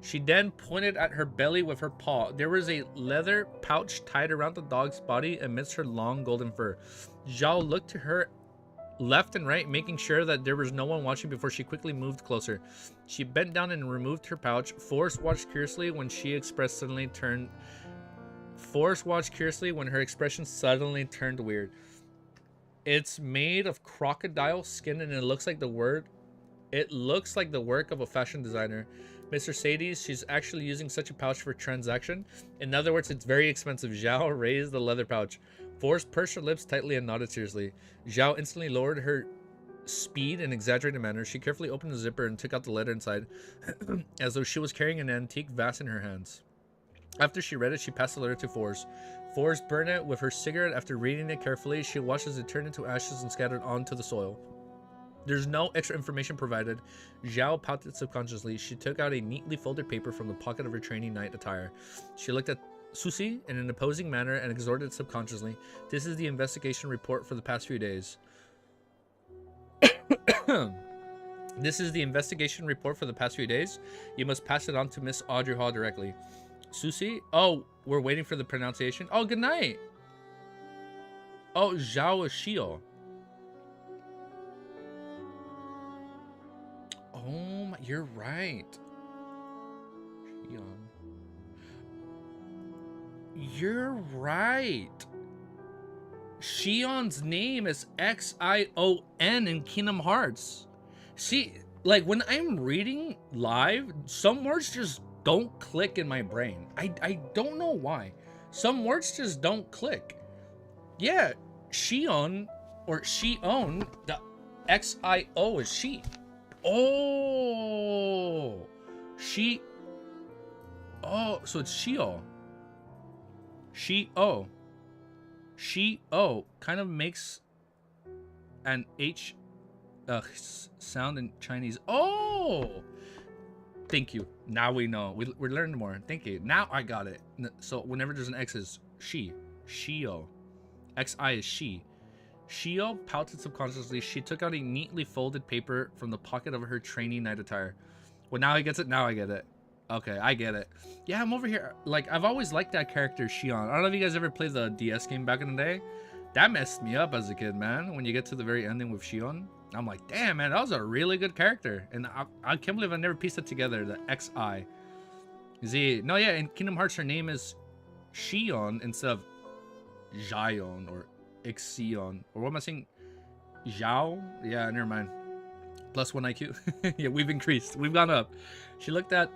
She then pointed at her belly with her paw. There was a leather pouch tied around the dog's body amidst her long golden fur. Zhao looked to her left and right, making sure that there was no one watching before she quickly moved closer. She bent down and removed her pouch. Forrest watched curiously when her expression suddenly turned weird. It's made of crocodile skin and it looks like the work of a fashion designer. Mr. Sadie's, she's actually using such a pouch for a transaction. In other words, it's very expensive. Zhao raised the leather pouch. Forrest pursed her lips tightly and nodded seriously. Zhao instantly lowered her speed in an exaggerated manner. She carefully opened the zipper and took out the letter inside, as though she was carrying an antique vase in her hands. After she read it, she passed the letter to Forrest. Forrest burned it with her cigarette. After reading it carefully, she watched as it turned into ashes and scattered onto the soil. There's no extra information provided. Zhao pouted subconsciously. She took out a neatly folded paper from the pocket of her training night attire. She looked at Susie in an opposing manner and exhorted subconsciously. This is the investigation report for the past few days. This is the investigation report for the past few days. You must pass it on to Miss Audrey Hall directly. Susie? Oh, we're waiting for the pronunciation. Oh, good night. Oh, Zhao Shio. Oh, my, you're right. Xion. You're right. Xion's name is Xion in Kingdom Hearts. See, like when I'm reading live, some words just don't click in my brain. I don't know why. Some words just don't click. Yeah, Xion or Xion, the XIO is she. Oh, she. Oh, so it's Shio. Shio. Shio kind of makes an H sound in Chinese. Oh, thank you. Now we know. We're learning more. Thank you. Now I got it. So whenever there's an X is she. Shio. XI is she. Shio pouted subconsciously. She took out a neatly folded paper from the pocket of her training night attire. Well, now he gets it. Now I get it. Okay, I get it. Yeah, I'm over here. Like, I've always liked that character, Xion. I don't know if you guys ever played the DS game back in the day. That messed me up as a kid, man. When you get to the very ending with Xion, I'm like, damn, man, that was a really good character. And I can't believe I never pieced it together. The XI. Z. No, yeah, in Kingdom Hearts, her name is Shion instead of Jion or Ixion. Or what am I saying? Zhao? Yeah, never mind. +1 IQ. Yeah, we've increased. We've gone up. She looked at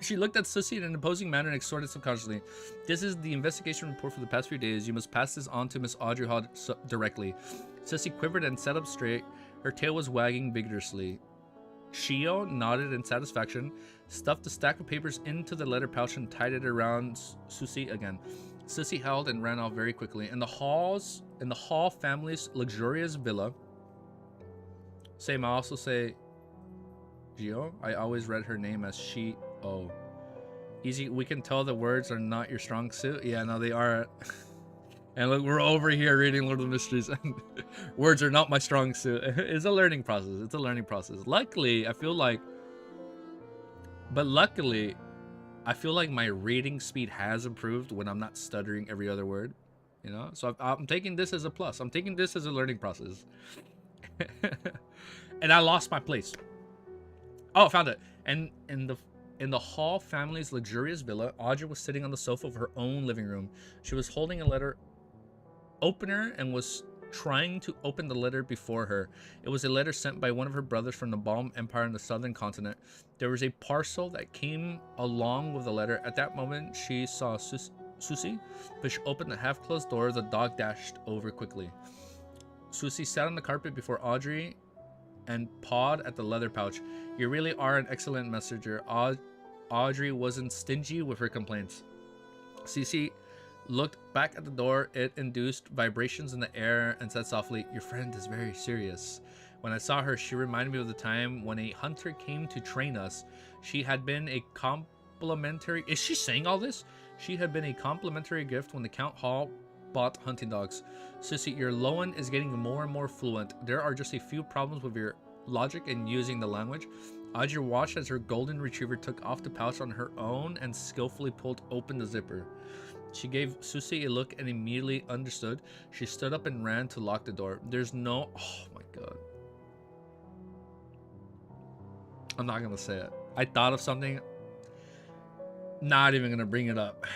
she looked at Susie in an imposing manner and exhorted subconsciously. This is the investigation report for the past few days. You must pass this on to Miss Audrey Hall directly. Susie quivered and sat up straight. Her tail was wagging vigorously. Shio nodded in satisfaction, stuffed the stack of papers into the letter pouch and tied it around Susie again. Susie howled and ran off very quickly. In the Hall family's luxurious villa. Same, I also say Gio. I always read her name as She-O. Easy, we can tell the words are not your strong suit. Yeah, no, they are. And look, we're over here reading Lord of the Mysteries, and words are not my strong suit. It's a learning process. It's a learning process. Luckily, I feel like my reading speed has improved when I'm not stuttering every other word. You know, so I'm taking this as a plus. I'm taking this as a learning process. And I lost my place. Oh, I found it. And in the Hall family's luxurious villa, Audrey was sitting on the sofa of her own living room. She was holding a letter opener and was trying to open the letter before her. It was a letter sent by one of her brothers from the Balm Empire in the southern continent. There was a parcel that came along with the letter. At that moment, she saw Susie push open the half-closed door. The dog dashed over quickly. Susie sat on the carpet before Audrey and pawed at the leather pouch. You really are an excellent messenger. Audrey wasn't stingy with her complaints. Cece looked back at the door. It induced vibrations in the air and said softly, "Your friend is very serious." When I saw her, she reminded me of the time when a hunter came to train us. She had been a complimentary... Is she saying all this? She had been a complimentary gift when the Count Hall bought hunting dogs. Sissy, your Loan is getting more and more fluent. There are just a few problems with your logic in using the language. Audrey watched as her golden retriever took off the pouch on her own and skillfully pulled open the zipper. She gave Susie a look and immediately understood. She stood up and ran to lock the door. There's no... Oh my god. I'm not gonna say it. I thought of something. Not even gonna bring it up.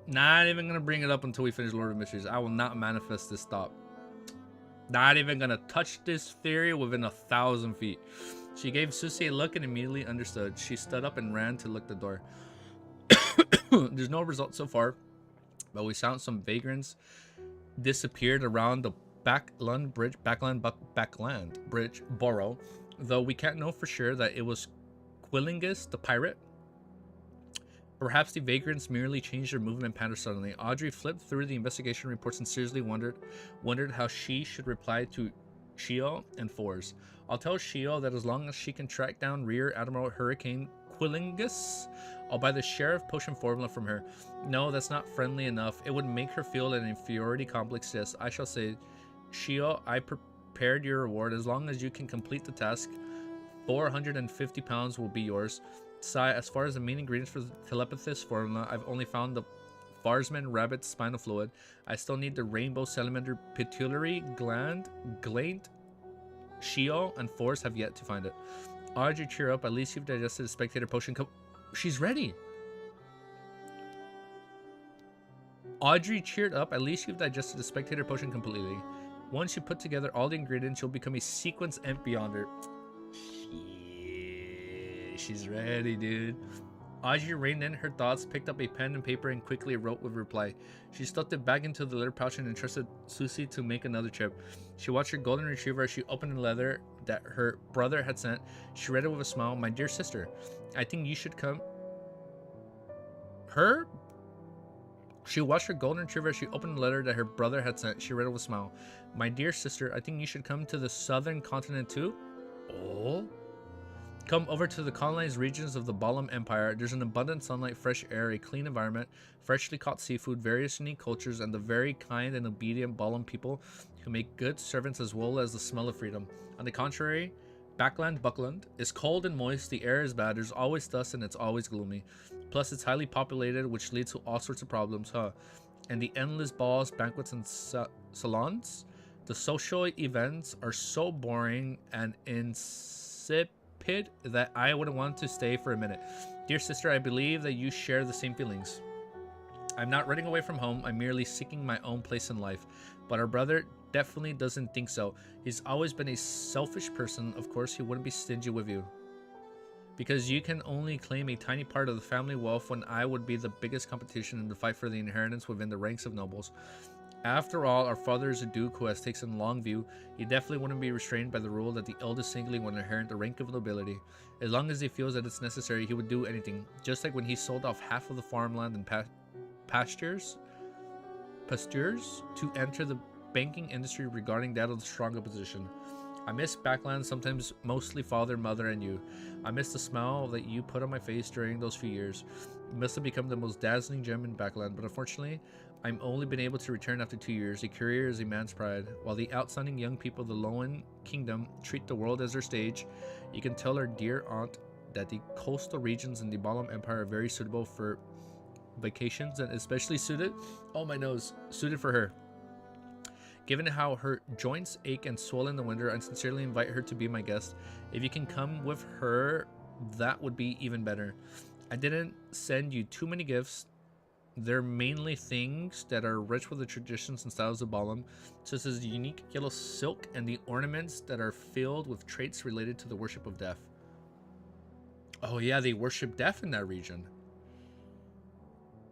Not even gonna bring it up until we finish Lord of Mysteries. I will not manifest this thought. Not even gonna touch this theory within 1,000 feet. She gave Susie a look and immediately understood. She stood up and ran to look the door. There's no result so far, but we found some vagrants disappeared around the Backland Bridge borough, though we can't know for sure that it was Quillingus the pirate. Perhaps the vagrants merely changed their movement pattern suddenly. Audrey flipped through the investigation reports and seriously wondered how she should reply to Shio and Fours. I'll tell Shio that as long as she can track down Rear Admiral Hurricane Quillingus, I'll buy the Sheriff Potion formula from her. No, that's not friendly enough. It would make her feel an inferiority complex. Yes, I shall say, Shio, I prepared your reward. As long as you can complete the task, 450 pounds will be yours. Sai, as far as the main ingredients for the telepathist formula, I've only found the Farsman rabbit spinal fluid. I still need the rainbow salamander pituitary gland. Shio and Force have yet to find it. Audrey, cheer up. At least you've digested the spectator potion. She's ready. Audrey cheered up. At least you've digested the spectator potion completely. Once you put together all the ingredients, you'll become a sequence Nth Beyonder. She's ready, dude. Audrey reined in her thoughts, picked up a pen and paper, and quickly wrote with reply. She stuffed it back into the letter pouch and entrusted Susie to make another trip. She watched her golden retriever as she opened the letter that her brother had sent. She read it with a smile. My dear sister, I think you should come. She watched her golden retriever as she opened the letter that her brother had sent. She read it with a smile. My dear sister, I think you should come to the southern continent too. Oh? Come over to the colonized regions of the Balm Empire. There's an abundant sunlight, fresh air, a clean environment, freshly caught seafood, various unique cultures, and the very kind and obedient Balm people who make good servants as well as the smell of freedom. On the contrary, Buckland is cold and moist, the air is bad, there's always dust, and it's always gloomy. Plus, it's highly populated, which leads to all sorts of problems, And the endless balls, banquets, and salons. The social events are so boring and insipid that I wouldn't want to stay for a minute. Dear sister, I believe that you share the same feelings. I'm not running away from home. I'm merely seeking my own place in life. But our brother definitely doesn't think so. He's always been a selfish person. Of course, he wouldn't be stingy with you. Because you can only claim a tiny part of the family wealth when I would be the biggest competition in the fight for the inheritance within the ranks of nobles. After all, our father is a duke who has taken a long view. He definitely wouldn't be restrained by the rule that the eldest singly would inherit the rank of nobility. As long as he feels that it's necessary, he would do anything. Just like when he sold off half of the farmland and pastures to enter the banking industry regarding that of the stronger position. I miss Backland, sometimes mostly father, mother, and you. I miss the smile that you put on my face during those few years. You must have become the most dazzling gem in Backland, but unfortunately, I've only been able to return after 2 years. A career is a man's pride. While the outstanding young people of the Lowen Kingdom treat the world as their stage, you can tell our dear aunt that the coastal regions in the Balam Empire are very suitable for vacations, and especially suited, oh my nose, suited for her. Given how her joints ache and swell in the winter, I sincerely invite her to be my guest. If you can come with her, that would be even better. I didn't send you too many gifts. They're mainly things that are rich with the traditions and styles of Balam, such as the unique yellow silk and the ornaments that are filled with traits related to the worship of death. Oh yeah, they worship death in that region.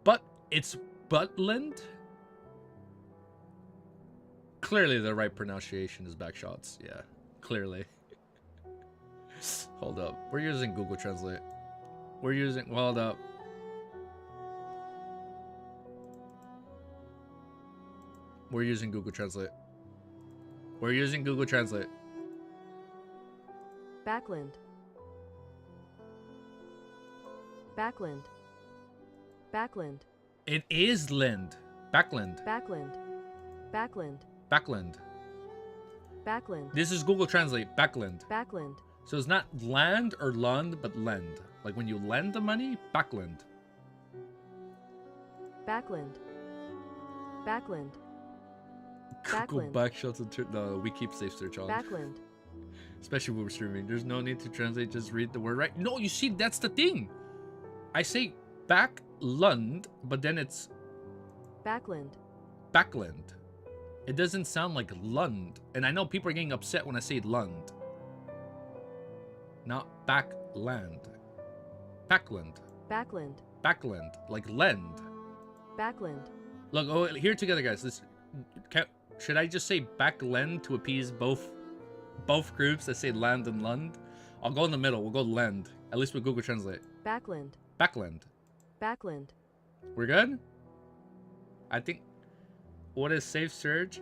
But it's Butland? Clearly the right pronunciation is backshots. Yeah, clearly. Hold up. We're using Google Translate. We're using... Hold up. We're using Google Translate. We're using Google Translate. Backland. Backland. Backland. It is Lind. Backland. Backland. Backland. Backland. Backland. This is Google Translate. Backland. Backland. So it's not land or lund, but lend. Like when you lend the money, backland. Backland. Backland. Google Backland. backshots and no, we keep safe search on. Backland. Especially when we're streaming. There's no need to translate, just read the word right. No, you see, that's the thing. I say backlund, but then it's Backland. backland. It doesn't sound like lund. And I know people are getting upset when I say lund. Not backland. Backland. Backland. Backland. Like lend. Backland. Look, oh, here together, guys. Should I just say backlend to appease both groups that say land and lund? I'll go in the middle. We'll go lend. At least with Google Translate. Backland. Backland. Backland. We're good? I think... What is safe search?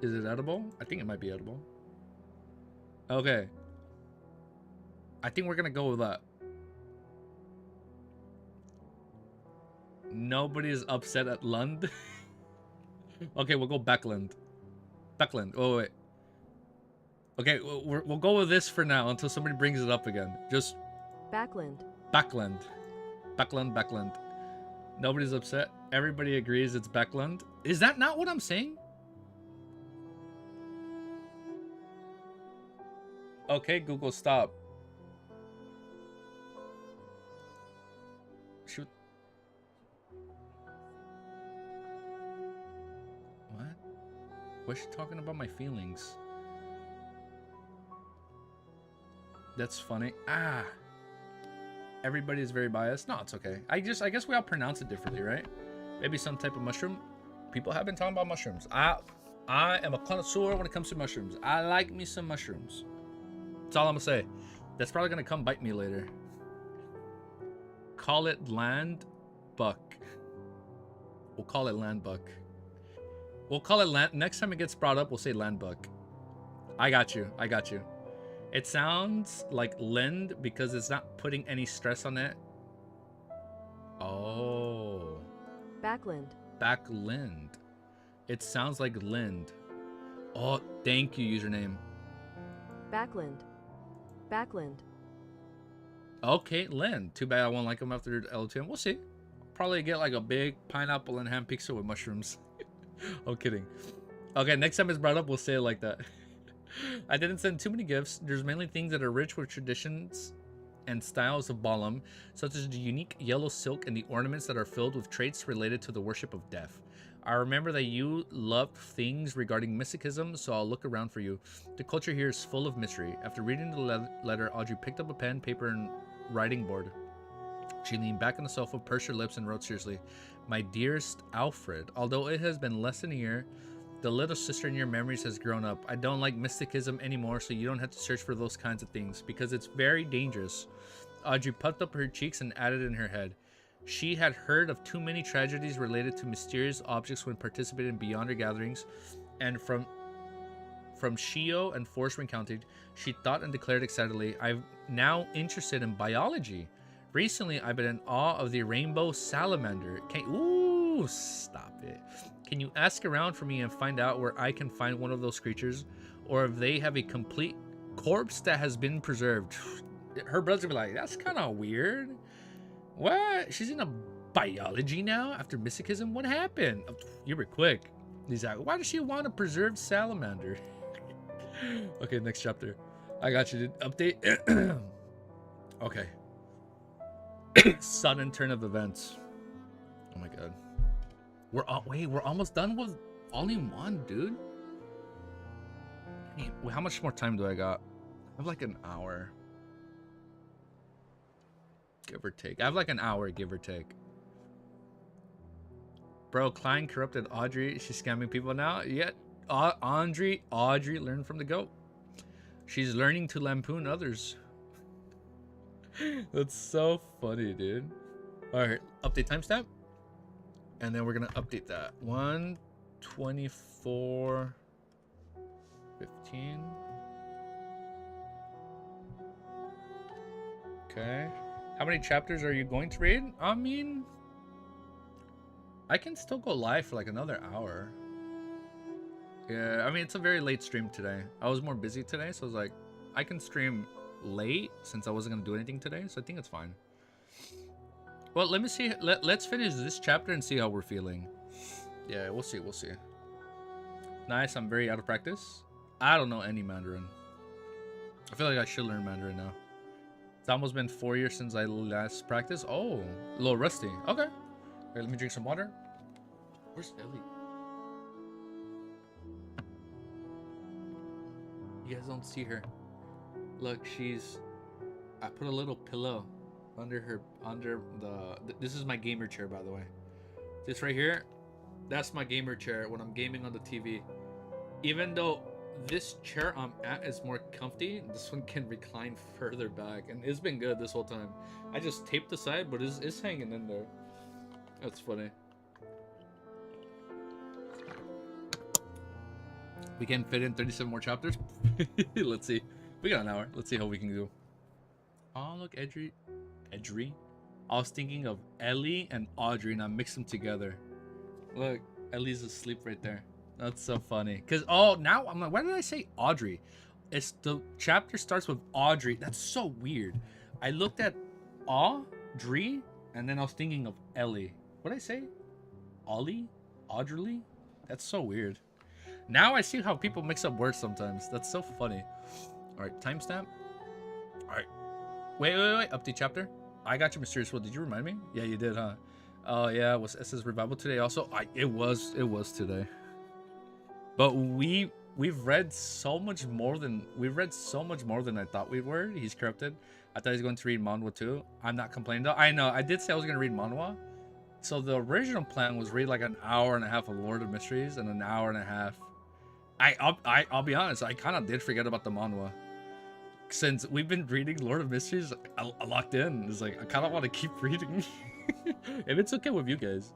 Is it edible? I think it might be edible. Okay. I think we're gonna go with that. Nobody's upset at Lund. Okay, we'll go Backland. Backland. Oh, wait. Okay, we'll go with this for now until somebody brings it up again. Just... Backland. Backland. Backland, Backland. Nobody's upset. Everybody agrees it's Backland. Is that not what I'm saying? Okay, Google, stop. Shoot. What? What's she talking about my feelings? That's funny. Ah. Everybody's very biased. No, it's okay. I guess we all pronounce it differently, right? Maybe some type of mushroom. People have been talking about mushrooms. I am a connoisseur when it comes to mushrooms. I like me some mushrooms. That's all I'm gonna say. That's probably gonna come bite me later. Call it land buck. We'll call it land buck. We'll call it land. Next time it gets brought up, we'll say land buck. I got you. I got you. It sounds like Lind because it's not putting any stress on it. Oh. Backland. Backland. It sounds like Lind. Oh, thank you, username. Backland. Backland. Okay, Lind. Too bad I won't like them after L2. We'll see. Probably get like a big pineapple and ham pizza with mushrooms. I'm kidding. Okay, next time it's brought up, we'll say it like that. I didn't send too many gifts. There's mainly things that are rich with traditions and styles of Balam, such as the unique yellow silk and the ornaments that are filled with traits related to the worship of death. I remember that you loved things regarding mysticism, so I'll look around for you. The culture here is full of mystery. After reading the letter, Audrey picked up a pen, paper, and writing board. She leaned back on the sofa, pursed her lips, and wrote seriously, "My dearest Alfred, although it has been less than a year, the little sister in your memories has grown up. I don't like mysticism anymore, so you don't have to search for those kinds of things, because it's very dangerous." Audrey puffed up her cheeks and added in her head, she had heard of too many tragedies related to mysterious objects when participating in Beyonder gatherings, and from Shio and Forest recounted, she thought and declared excitedly, "I'm now interested in biology. Recently, I've been in awe of the rainbow salamander. Ooh, stop it. Can you ask around for me and find out where I can find one of those creatures, or if they have a complete corpse that has been preserved?" Her brother would be like, "That's kind of weird. What? She's in a biology now after mysticism? What happened?" Oh, you were quick. He's like, "Why does she want a preserved salamander?" Okay, next chapter. I got you, dude. Update. Okay. Sudden turn of events. Oh my god. We're almost done with volume 1, dude. Hey, how much more time do I got? I have like an hour. Give or take. I have like an hour, give or take. Bro, Klein corrupted Audrey. She's scamming people now. Yet, Audrey learned from the goat. She's learning to lampoon others. That's so funny, dude. All right, update timestamp. And then we're going to update that. 1:24:15. Okay. How many chapters are you going to read? I mean, I can still go live for like another hour. Yeah, I mean, it's a very late stream today. I was more busy today, so I was like, I can stream late since I wasn't going to do anything today, so I think it's fine. Well, let me see. Let's finish this chapter and see how we're feeling. Yeah, we'll see. We'll see. Nice. I'm very out of practice. I don't know any Mandarin. I feel like I should learn Mandarin now. It's almost been 4 years since I last practiced. Oh, a little rusty. Okay. Let me drink some water. Where's Ellie? You guys don't see her. Look, I put a little pillow under this is my gamer chair, by the way. This right here, that's my gamer chair when I'm gaming on the TV. Even though this chair I'm at is more comfy, this one can recline further back, and it's been good this whole time. I just taped the side, but it's hanging in there. That's funny. We can fit in 37 more chapters. Let's see. We got an hour. Let's see how we can do. Oh, look, Edry. I was thinking of Ellie and Audrey, and I mixed them together. Look, Ellie's asleep right there. That's so funny. Cause now I'm like, why did I say Audrey? It's the chapter starts with Audrey. That's so weird. I looked at Audrey, and then I was thinking of Ellie. What did I say? Ollie? Audrey? That's so weird. Now I see how people mix up words sometimes. That's so funny. All right, timestamp. All right. Wait. Update chapter. I got you, Mysterious World. Did you remind me? Yeah, you did, huh? Oh yeah, was SS Revival today also? It was today. But we've read so much more than I thought we were. He's corrupted. I thought he was going to read manhwa too. I'm not complaining though. I know. I did say I was going to read manhwa. So the original plan was read like an hour and a half of Lord of Mysteries and an hour and a half. I'll be honest. I kind of did forget about the manhwa. Since we've been reading Lord of Mysteries, I locked in. It's like I kind of want to keep reading. If it's okay with you guys,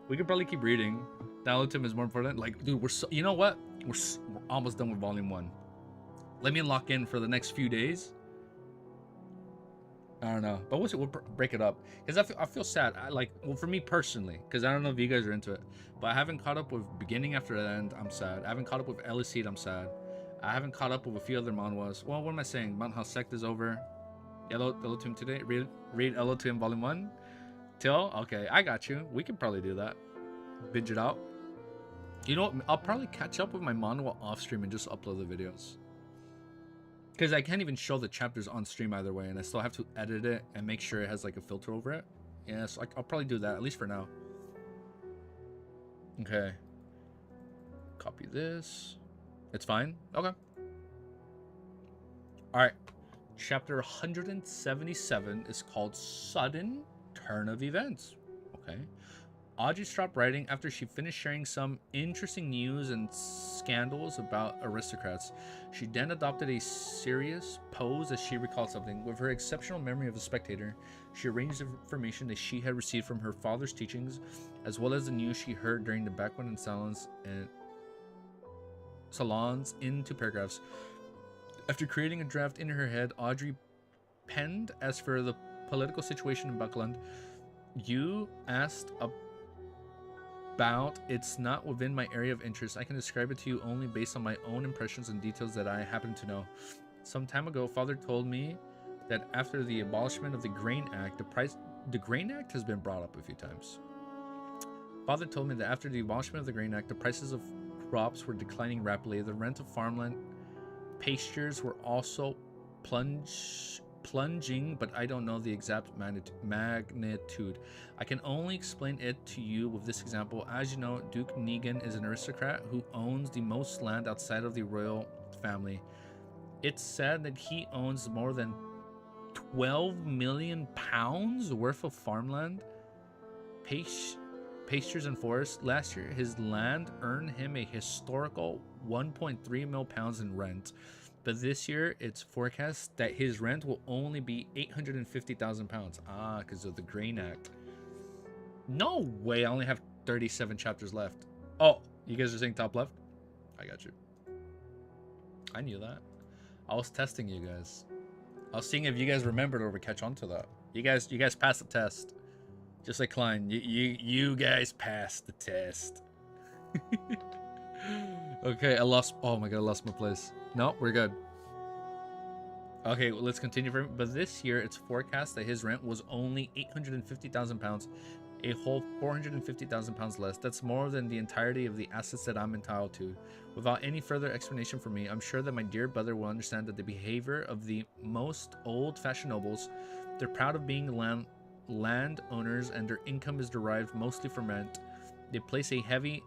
we could probably keep reading. Download to him is more important. Like, dude, you know what? We're almost done with volume 1. Let me lock in for the next few days. I don't know, but we'll break it up because I feel sad. For me personally, because I don't know if you guys are into it, but I haven't caught up with beginning after the end. I'm sad. I haven't caught up with Elicete. I'm sad. I haven't caught up with a few other manhwas. Well, what am I saying? Mount House Sect is over. Hello to him today. Read Hello to him volume 1. Till okay, I got you. We can probably do that. Binge it out. You know what? I'll probably catch up with my manhwa off stream and just upload the videos. Because I can't even show the chapters on stream either way, and I still have to edit it and make sure it has like a filter over it. Yeah, so I'll probably do that, at least for now. Okay. Copy this. It's fine? Okay. Alright. Chapter 177 is called Sudden Turn of Events. Okay. Audrey stopped writing after she finished sharing some interesting news and scandals about aristocrats. She then adopted a serious pose as she recalled something. With her exceptional memory of a spectator, she arranged the information that she had received from her father's teachings, as well as the news she heard during the background and salons into paragraphs. After creating a draft in her head, Audrey penned, as for the political situation in Buckland, you asked about it's not within my area of interest. I can describe it to you only based on my own impressions and details that I happen to know. Some time ago, Father told me that after the abolishment of the Grain Act, the Grain Act has been brought up a few times. Father told me that after the abolishment of the Grain Act, the prices of crops were declining rapidly. The rent of farmland pastures were also plunging, but I don't know the exact magnitude. I can only explain it to you with this example. As you know, Duke Negan is an aristocrat who owns the most land outside of the royal family. It's said that he owns more than 12 million pounds worth of farmland, pastures and forests. Last year, his land earned him a historical 1.3 mil pounds in rent. But this year, it's forecast that his rent will only be 850,000 pounds. Ah, because of the Grain Act. No way, I only have 37 chapters left. Oh, you guys are saying top left? I got you. I knew that. I was testing you guys. I was seeing if you guys remembered or would catch on to that. You guys passed the test. Just like Klein, you guys passed the test. Okay, oh my god, I lost my place. No, we're good. Okay, well, let's continue for him. But this year, it's forecast that his rent was only 850,000 pounds, a whole 450,000 pounds less. That's more than the entirety of the assets that I'm entitled to. Without any further explanation from me, I'm sure that my dear brother will understand that the behavior of the most old-fashioned nobles, they're proud of being landowners, and their income is derived mostly from rent. They place a heavy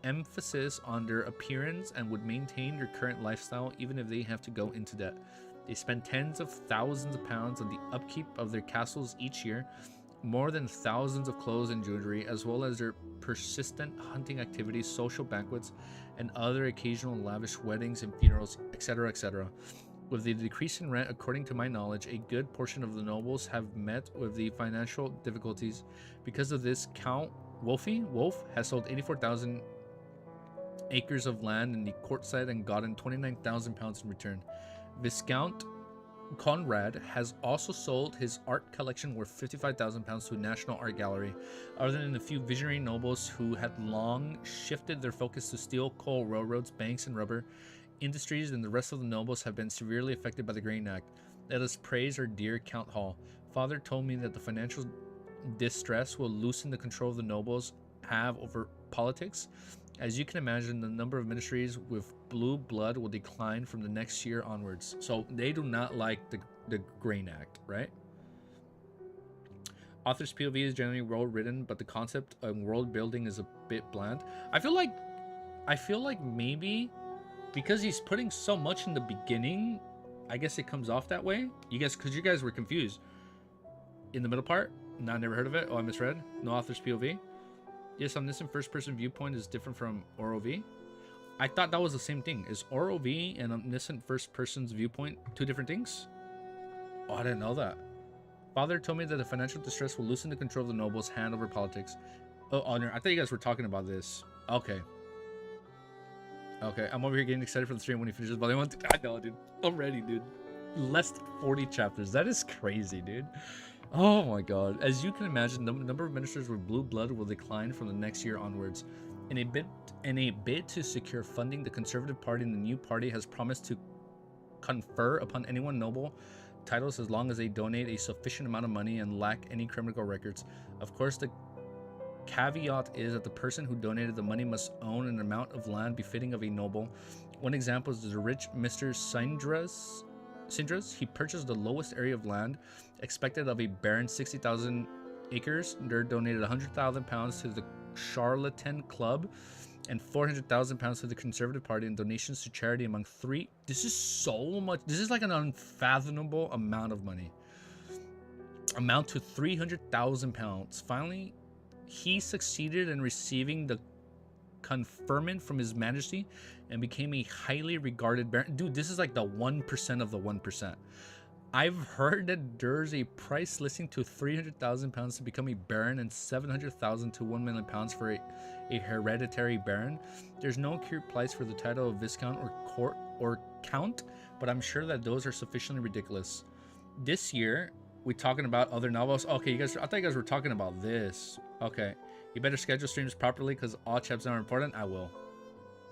emphasis on their appearance and would maintain their current lifestyle even if they have to go into debt. They spend tens of thousands of pounds on the upkeep of their castles each year, more than thousands of clothes and jewelry, as well as their persistent hunting activities, social banquets, and other occasional lavish weddings and funerals, etc., etc. With the decrease in rent, according to my knowledge, a good portion of the nobles have met with the financial difficulties. Because of this, Count Wolf has sold 84,000 acres of land in the courtside and gotten 29,000 pounds in return. Viscount Conrad has also sold his art collection worth 55,000 pounds to a national art gallery. Other than a few visionary nobles who had long shifted their focus to steel, coal, railroads, banks, and rubber industries, and the rest of the nobles have been severely affected by the Grain Act. Let us praise our dear Count Hall. Father told me that the financial distress will loosen the control the nobles have over politics. As you can imagine, the number of ministries with blue blood will decline from the next year onwards. So they do not like the Grain Act, right? Author's POV is generally well written, but the concept of world building is a bit bland. I feel like maybe because he's putting so much in the beginning, I guess it comes off that way. Because you guys were confused in the middle part. No, I never heard of it. Oh, I misread. No author's POV. Yes, omniscient first-person viewpoint is different from ROV. I thought that was the same thing. Is ROV and omniscient first-person's viewpoint two different things? Oh, I didn't know that. Father told me that the financial distress will loosen the control of the nobles' hand over politics. Oh, Honor, I thought you guys were talking about this. Okay. Okay, I'm over here getting excited for the stream when he finishes volume 1. I know, dude. I'm ready, dude. Less than 40 chapters. That is crazy, dude. Oh my god. As you can imagine, the number of ministers with blue blood will decline from the next year onwards. In a bid to secure funding, the Conservative Party and the new party has promised to confer upon anyone noble titles as long as they donate a sufficient amount of money and lack any criminal records. Of course, the caveat is that the person who donated the money must own an amount of land befitting of a noble. One example is the rich Mr. Sindras, he purchased the lowest area of land expected of a barren 60,000 acres. Dur donated 100,000 pounds to the Charlatan Club and 400,000 pounds to the Conservative Party in donations to charity among three. This is so much. This is like an unfathomable amount of money. Amount to 300,000 pounds. Finally, he succeeded in receiving the conferment from His Majesty and became a highly regarded baron. Dude, this is like the 1% of the 1%. I've heard that there's a price listing to 300,000 pounds to become a baron and 700,000 to 1 million pounds for a hereditary baron. There's no clear price for the title of viscount or court or count, but I'm sure that those are sufficiently ridiculous. This year, we talking about other novels. Okay, you guys, I thought you guys were talking about this. Okay, you better schedule streams properly because all chapters are important. I will.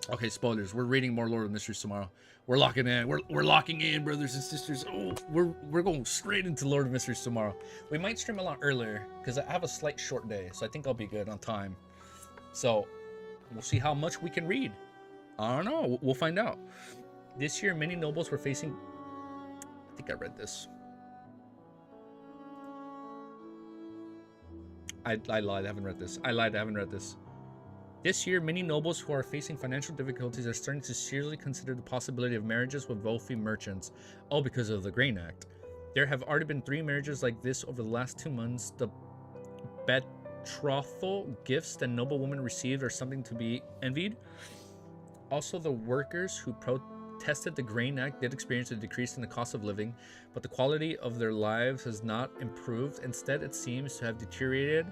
Okay, spoilers. We're reading more Lord of Mysteries tomorrow. We're locking in. We're locking in, brothers and sisters. Oh, we're going straight into Lord of Mysteries tomorrow. We might stream a lot earlier because I have a slight short day, so I think I'll be good on time. So we'll see how much we can read. I don't know. We'll find out. This year, many nobles were facing. I think I read this. I lied. I haven't read this. I lied. I haven't read this. This year, many nobles who are facing financial difficulties are starting to seriously consider the possibility of marriages with wealthy merchants. Oh, because of the Grain Act. There have already been 3 marriages like this over the last 2 months. The betrothal gifts that noblewomen received are something to be envied. Also, the workers who protested the Grain Act did experience a decrease in the cost of living, but the quality of their lives has not improved. Instead, it seems to have deteriorated,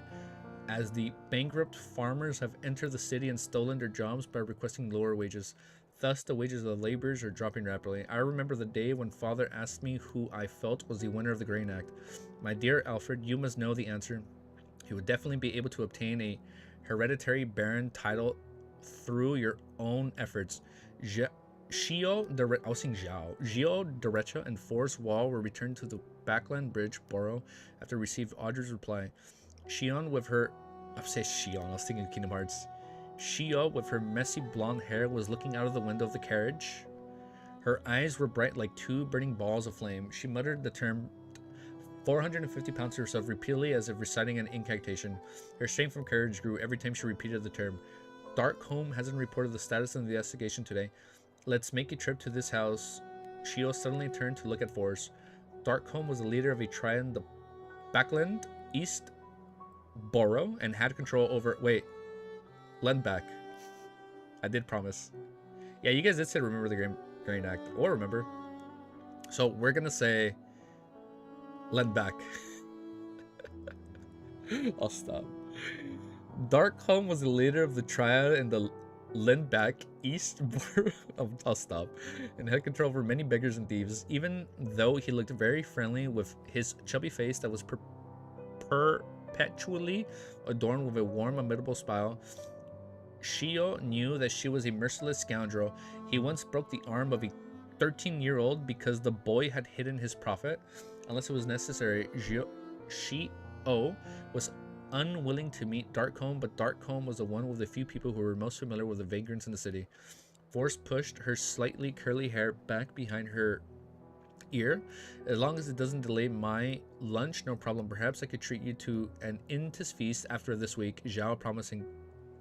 as the bankrupt farmers have entered the city and stolen their jobs by requesting lower wages. Thus, the wages of the laborers are dropping rapidly. I remember the day when Father asked me who I felt was the winner of the Grain Act. My dear Alfred, you must know the answer. You would definitely be able to obtain a hereditary baron title through your own efforts. Gio Derecha and Forest Wall were returned to the Backland Bridge borough after received Audrey's reply. Shion with her... I was thinking Kingdom Hearts. Shio with her messy blonde hair was looking out of the window of the carriage. Her eyes were bright like 2 burning balls of flame. She muttered the term 450 pounds to herself repeatedly as if reciting an incantation. Her strength from courage grew every time she repeated the term. Darkholme hasn't reported the status of the investigation today. Let's make a trip to this house. Shio suddenly turned to look at Force. Darkholme was the leader of a triad in the Backland East Borough and had control over... Wait. Lendback. I did promise. Yeah, you guys did say remember the Grain Act. Or remember. So we're going to say... Lendback. I'll stop. Darkholme was the leader of the triad in the Lendback East Borough of... I'll stop. And had control over many beggars and thieves. Even though he looked very friendly with his chubby face that was perpetually adorned with a warm, imitable smile, Shio knew that she was a merciless scoundrel. He once broke the arm of a 13-year-old because the boy had hidden his profit. Unless it was necessary, Shio was unwilling to meet Darkholme, but Darkholme was the one with the few people who were most familiar with the vagrants in the city. Force pushed her slightly curly hair back behind her ear. As long as it doesn't delay my lunch, no problem. Perhaps I could treat you to an Intis feast after this week. Zhao promising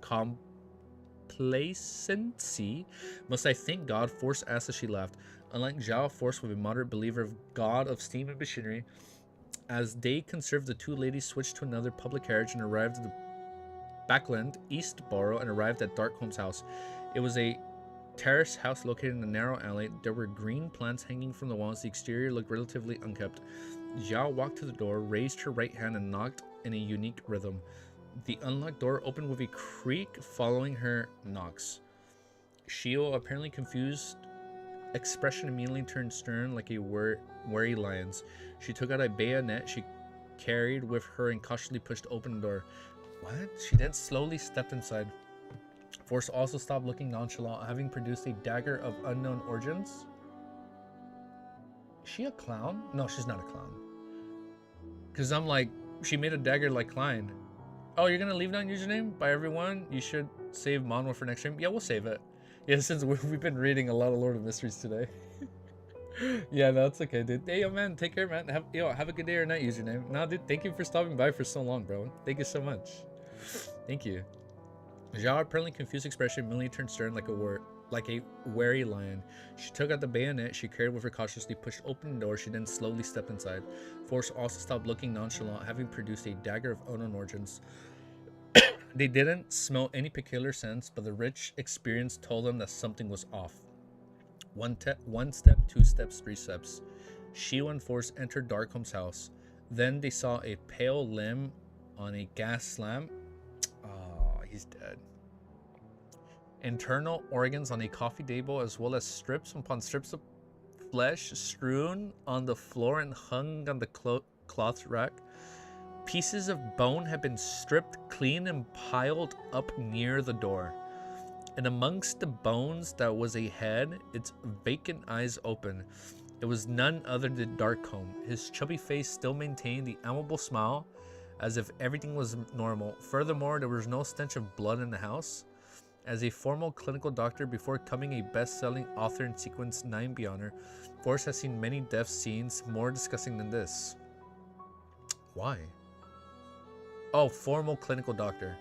complacency. Must I thank God? Force asked as she laughed. Unlike Zhao, Force was a moderate believer of God of steam and machinery. As they conserved, the 2 ladies switched to another public carriage and arrived at the Backland East Borough and arrived at Darkholme's house. It was a terrace house located in a narrow alley. There were green plants hanging from the walls. The exterior looked relatively unkempt. Zhao walked to the door, raised her right hand, and knocked in a unique rhythm. The unlocked door opened with a creak following her knocks. Shio, apparently confused expression, immediately turned stern like a wary lion's. She took out a bayonet she carried with her and cautiously pushed open the door. What? She then slowly stepped inside. Force also stopped looking nonchalant, having produced a dagger of unknown origins. Is she a clown? No, she's not a clown. Because I'm like, she made a dagger like Klein. Oh, you're going to leave that username? By everyone, you should save Monwa for next stream. Yeah, we'll save it. Yeah, since we've been reading a lot of Lord of Mysteries today. Yeah, no, it's okay, dude. Hey, yo, man, take care, man. Have a good day or night, username. Nah, dude, thank you for stopping by for so long, bro. Thank you so much. Thank you. Zhao, apparently confused expression, immediately turned stern like a wary lion. She took out the bayonet she carried with her, cautiously pushed open the door. She then slowly stepped inside. Force also stopped looking nonchalant, having produced a dagger of unknown origins. They didn't smell any peculiar scents, but the rich experience told them that something was off. One step, 2 steps, 3 steps. Shio and Force entered Darkholm's house. Then they saw a pale limb on a gas lamp. Oh, he's dead. Internal organs on a coffee table, as well as strips upon strips of flesh strewn on the floor and hung on the cloth rack. Pieces of bone had been stripped clean and piled up near the door. And amongst the bones that was a head, its vacant eyes open. It was none other than Darkholm. His chubby face still maintained the amiable smile, as if everything was normal. Furthermore, there was no stench of blood in the house. As a formal clinical doctor before becoming a best-selling author in sequence 9 Beyonder, Forrest has seen many death scenes more disgusting than this. Why? Oh, formal clinical doctor.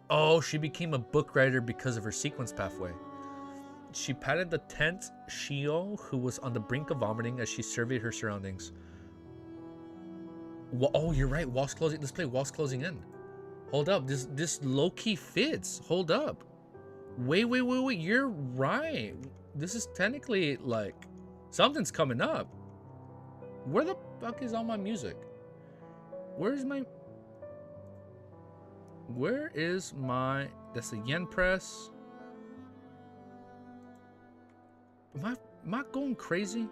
Oh, she became a book writer because of her sequence pathway. She patted the tense Shio, who was on the brink of vomiting, as she surveyed her surroundings. Oh, you're right. Walk's closing. Let's play Walk's closing in. Hold up. This low-key fits. Hold up. Wait. You're right. This is technically like something's coming up. Where the fuck is all my music? Where is my... That's the yen press. Am I going crazy?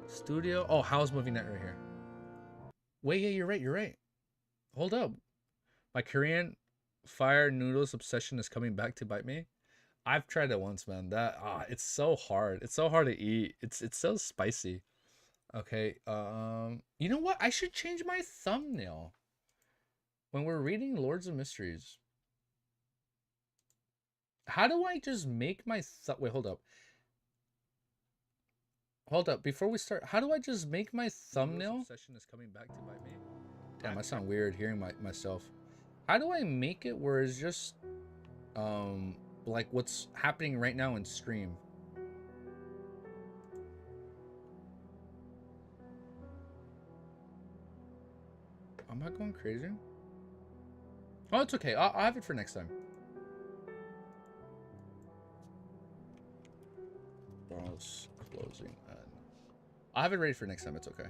Studio. Oh, how's moving that right here? Wait, yeah, you're right. Hold up. My Korean fire noodles obsession is coming back to bite me. I've tried it once, man. It's so hard. It's so hard to eat. It's so spicy. Okay, you know what? I should change my thumbnail when we're reading Lords of Mysteries. How do I just make my wait, hold up. Hold up, before we start, how do I just make my thumbnail? Obsession is coming back to bite me. Damn, I sound weird hearing myself. How do I make it where it's just like what's happening right now in stream? Am I going crazy? Oh, it's okay. I'll have it for next time. Browse closing ad. I'll have it ready for next time. It's okay.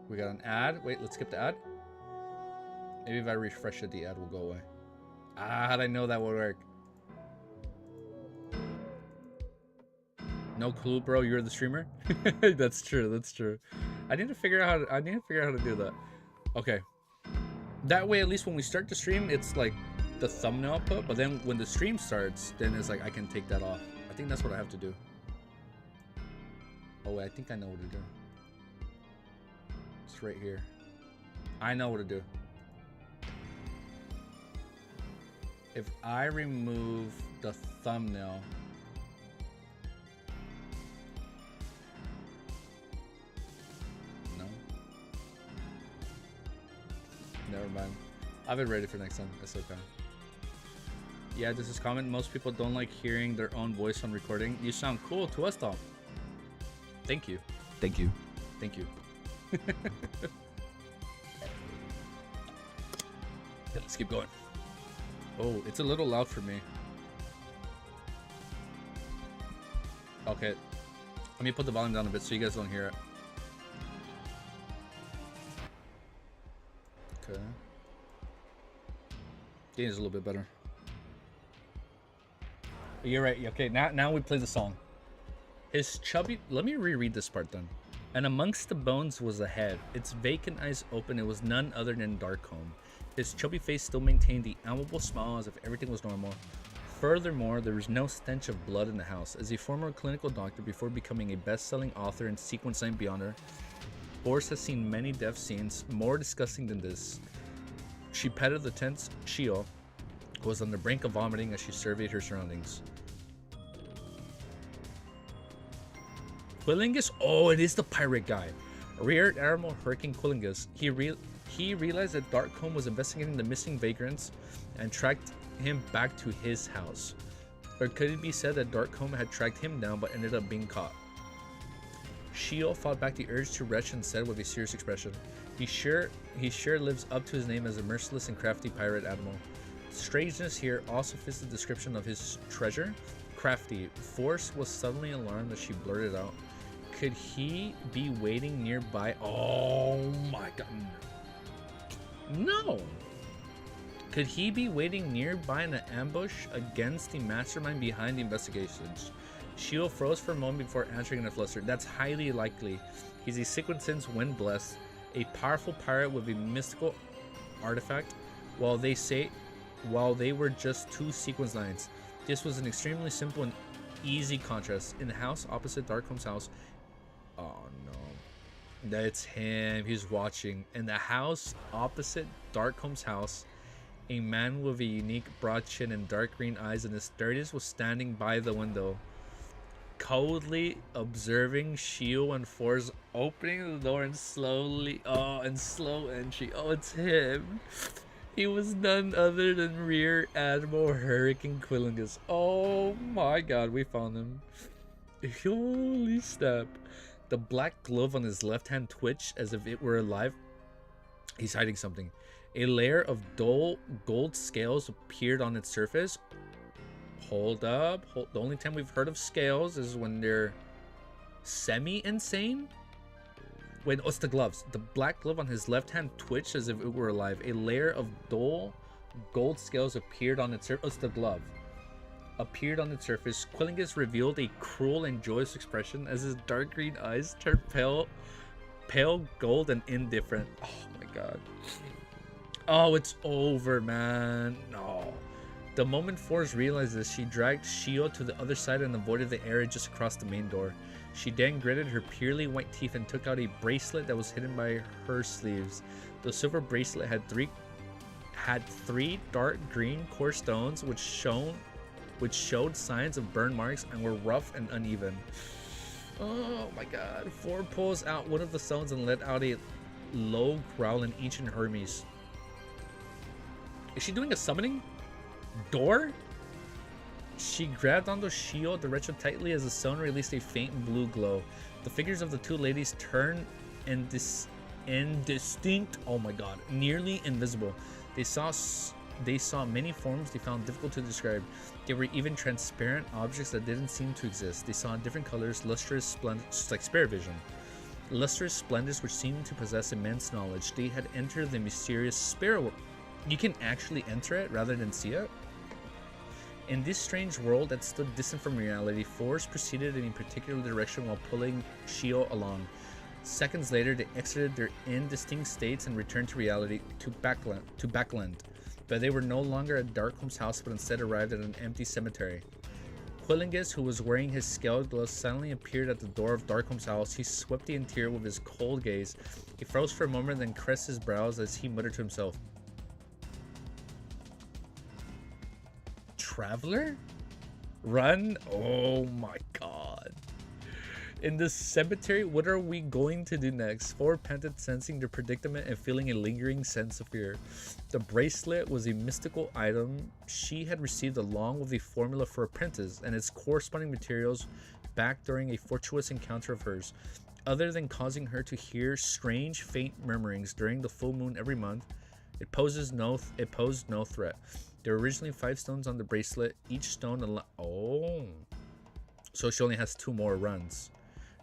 We got an ad. Wait, let's skip the ad. Maybe if I refresh it, the ad will go away. How'd I know that would work? No clue, bro. You're the streamer. That's true. That's true. I need to figure out how to do that. Okay. That way, at least when we start the stream, it's like the thumbnail put. But then when the stream starts, then it's like I can take that off. I think that's what I have to do. Oh wait, I think I know what to do. It's right here. I know what to do. If I remove the thumbnail, no, never mind. I'll have it ready for next time. It's okay. Yeah, this is common. Most people don't like hearing their own voice on recording. You sound cool to us, Tom. Thank you. Thank you. Thank you. Let's keep going. Oh, it's a little loud for me. Okay. Let me put the volume down a bit so you guys don't hear it. Okay. Gain is a little bit better. You're right. Okay, now we play the song. His chubby... Let me reread this part then. And amongst the bones was a head. Its vacant eyes open. It was none other than Darkholm. His chubby face still maintained the amiable smile as if everything was normal. Furthermore, there was no stench of blood in the house. As a former clinical doctor before becoming a best-selling author in Sequence 9 Beyonder, Boris has seen many death scenes more disgusting than this. She petted the tense Shio, who was on the brink of vomiting as she surveyed her surroundings. Quillingus? Oh, it is the pirate guy. Rear Admiral Hurricane Quillingus. He realized that Darkcomb was investigating the missing vagrants and tracked him back to his house. Or could it be said that Darkcomb had tracked him down but ended up being caught? Shio fought back the urge to retch and said with a serious expression, He sure lives up to his name as a merciless and crafty pirate admiral. Strangeness here also fits the description of his treasure. Crafty. Force was suddenly alarmed as she blurted out, Could he be waiting nearby? Oh my god. No. Could he be waiting nearby in an ambush against the mastermind behind the investigations? Shio froze for a moment before answering in a fluster. That's highly likely. He's a sequence wind blessed, a powerful pirate with a mystical artifact, while they were just two sequence lines. This was an extremely simple and easy contrast. In the house opposite Darkcomb's house, oh no, that's him. He's watching. In the house opposite Darkcomb's house, a man with a unique broad chin and dark green eyes in his 30s was standing by the window, coldly observing Shio and Force opening the door and slow entry. Oh, it's him. He was none other than Rear Admiral Hurricane Quillingus. Oh my god, we found him. Holy snap. The black glove on his left hand twitched as if it were alive. He's hiding something. A layer of dull gold scales appeared on its surface. Hold up. The only time we've heard of scales is when they're semi-insane. Wait, oh, it's the gloves. The black glove on his left hand twitched as if it were alive. A layer of dull gold scales appeared on its surface. Oh, it's the glove. Appeared on its surface. Quillingus revealed a cruel and joyous expression as his dark green eyes turned pale gold and indifferent. Oh my god. Oh, it's over, man. No. The moment Force realized this, she dragged Shio to the other side and avoided the area just across the main door. She then gritted her purely white teeth and took out a bracelet that was hidden by her sleeves. The silver bracelet had three dark green core stones which showed signs of burn marks and were rough and uneven. Oh my god. Ford pulls out one of the stones and let out a low growl in ancient Hermes. Is she doing a summoning? Door? She grabbed onto Shio the wretched tightly as the stone released a faint blue glow. The figures of the two ladies turned indistinct. Oh my god, nearly invisible. They saw many forms they found difficult to describe. They were even transparent objects that didn't seem to exist. They saw different colors, lustrous splendors, just like spirit vision. Lustrous splendors which seemed to possess immense knowledge. They had entered the mysterious spirit world. You can actually enter it rather than see it. In this strange world that stood distant from reality, Force proceeded in a particular direction while pulling Shio along. Seconds later, they exited their indistinct states and returned to reality, to Backland. But they were no longer at Darkcomb's house, but instead arrived at an empty cemetery. Quillingus, who was wearing his scaled gloves, suddenly appeared at the door of Darkcomb's house. He swept the interior with his cold gaze. He froze for a moment, then caressed his brows as he muttered to himself, Traveler? Run? Oh my god. In this cemetery, what are we going to do next? Ford panted, sensing their predicament and feeling a lingering sense of fear. The bracelet was a mystical item she had received along with a formula for apprentice and its corresponding materials back during a fortuitous encounter of hers. Other than causing her to hear strange, faint murmurings during the full moon every month, it posed no threat. There were originally 5 stones on the bracelet. Each stone so she only has 2 more runs.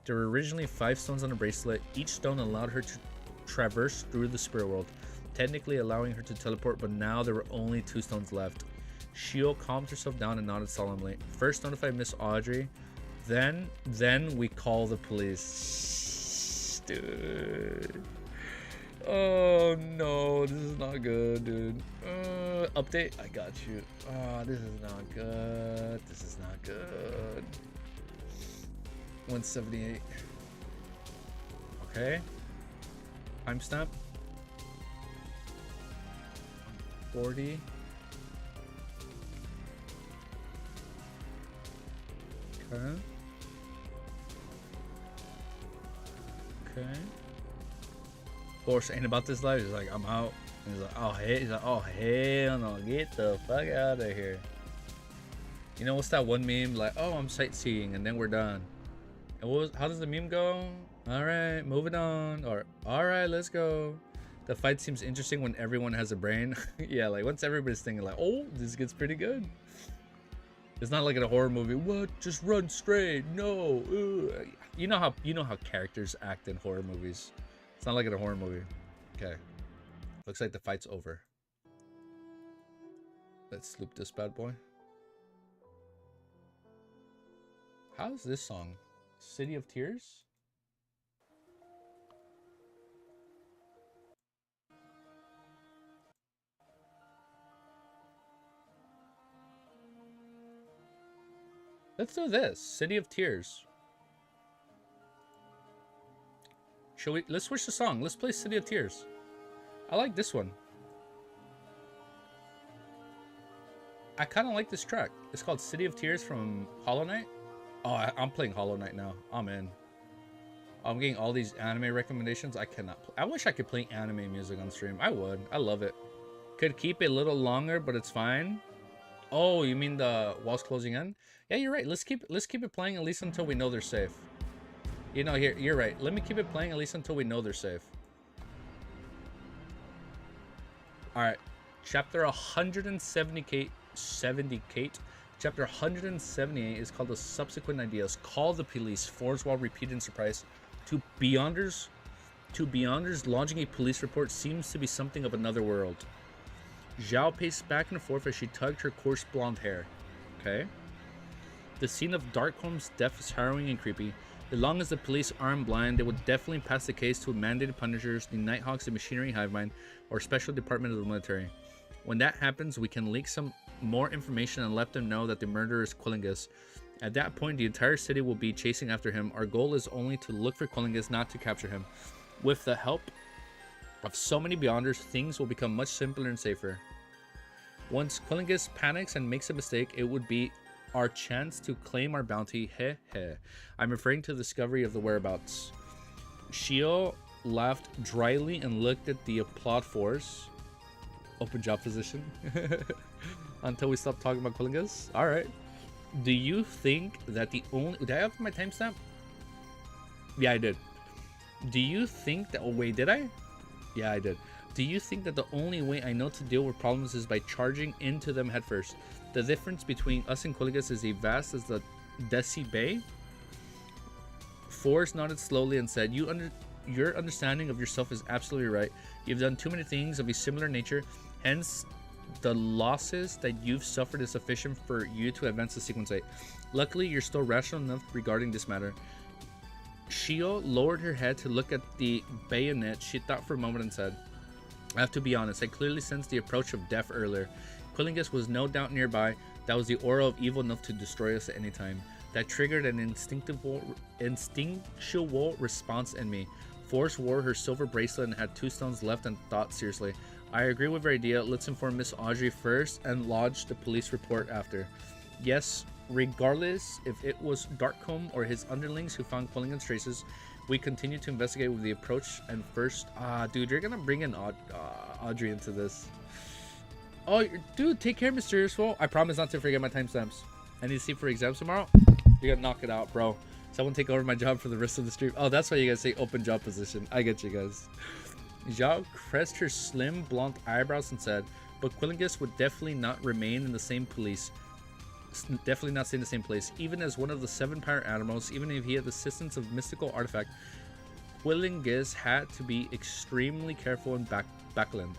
There were originally 5 stones on the bracelet. Each stone allowed her to traverse through the spirit world, technically allowing her to teleport, but now there were only 2 stones left. Shio calmed herself down and nodded solemnly. First notify Miss Audrey, then we call the police. Dude. Oh no, this is not good, dude. Update, I got you. Oh, this is not good. This is not good. 178. Okay. Timestamp. 40. Okay. Okay. Force ain't about this life. He's like, I'm out. And he's like, oh hey. He's like, oh hell no, get the fuck out of here. You know what's that one meme? Like, oh, I'm sightseeing, and then we're done. And how does the meme go? All right, moving on. Or all right, let's go. The fight seems interesting when everyone has a brain. Yeah, like once everybody's thinking like, oh, this gets pretty good. It's not like in a horror movie. What? Just run straight. No. Ugh. You know how characters act in horror movies. It's not like in a horror movie. Okay. Looks like the fight's over. Let's loop this bad boy. How is this song? City of Tears? Let's do this. City of Tears. Let's switch the song. Let's play City of Tears. I like this one. I kind of like this track. It's called City of Tears from Hollow Knight. Oh, I'm playing Hollow Knight now. I'm in. I'm getting all these anime recommendations. I cannot. I wish I could play anime music on stream. I would. I love it. Could keep it a little longer, but it's fine. Oh, you mean the walls closing in? Yeah, you're right. Let's keep it playing at least until we know they're safe. You know, here you're right. Let me keep it playing at least until we know they're safe. All right, chapter 170 Chapter 178 is called The Subsequent Ideas. Call the police. Forswell repeated in surprise. To Beyonders, lodging a police report seems to be something of another world. Zhao paced back and forth as she tugged her coarse blonde hair. Okay. The scene of Darkholm's death is harrowing and creepy. As long as the police aren't blind, they would definitely pass the case to mandated punishers, the Nighthawks, the Machinery Hive Mind, or Special Department of the Military. When that happens, we can leak some more information and let them know that the murderer is Quillingus. At that point, the entire city will be chasing after him. Our goal is only to look for Quillingus, not to capture him. With the help of so many Beyonders, things will become much simpler and safer. Once Quillingus panics and makes a mistake, it would be our chance to claim our bounty. Heh heh. I'm referring to the discovery of the whereabouts. Shio laughed dryly and looked at the applaud force. Open job position. Until we stop talking about Quillingus. Alright. Do you think that the only... Did I have my timestamp? Yeah, I did. Do you think that... Oh, wait, did I? Yeah, I did. Do you think that the only way I know to deal with problems is by charging into them headfirst? The difference between us and Quillingus is as vast as the Desi Bay? Forrest nodded slowly and said, Your understanding of yourself is absolutely right. You've done too many things of a similar nature, hence the losses that you've suffered is sufficient for you to advance the sequence 8. Luckily, you're still rational enough regarding this matter. Shio lowered her head to look at the bayonet. She thought for a moment and said, I have to be honest, I clearly sensed the approach of death earlier. Quillingus was no doubt nearby. That was the aura of evil enough to destroy us at any time. That triggered an instinctual response in me. Force wore her silver bracelet and had 2 stones left and thought seriously. I agree with your idea. Let's inform Miss Audrey first and lodge the police report after. Yes, regardless if it was Darkholm or his underlings who found Quillingus traces, we continue to investigate with the approach and first... dude, you're gonna bring in Audrey into this. Oh, dude, take care, Mysterious. I promise not to forget my timestamps. I need to see for exams tomorrow. You gotta knock it out, bro. Someone take over my job for the rest of the stream. Oh, that's why you guys say open job position. I get you guys. Zhao caressed her slim blonde eyebrows and said, but Quillingus would definitely not remain in the same place. Definitely not stay in the same place. Even as one of the 7 power animals, even if he had the assistance of mystical artifact, Quillingus had to be extremely careful in Backland.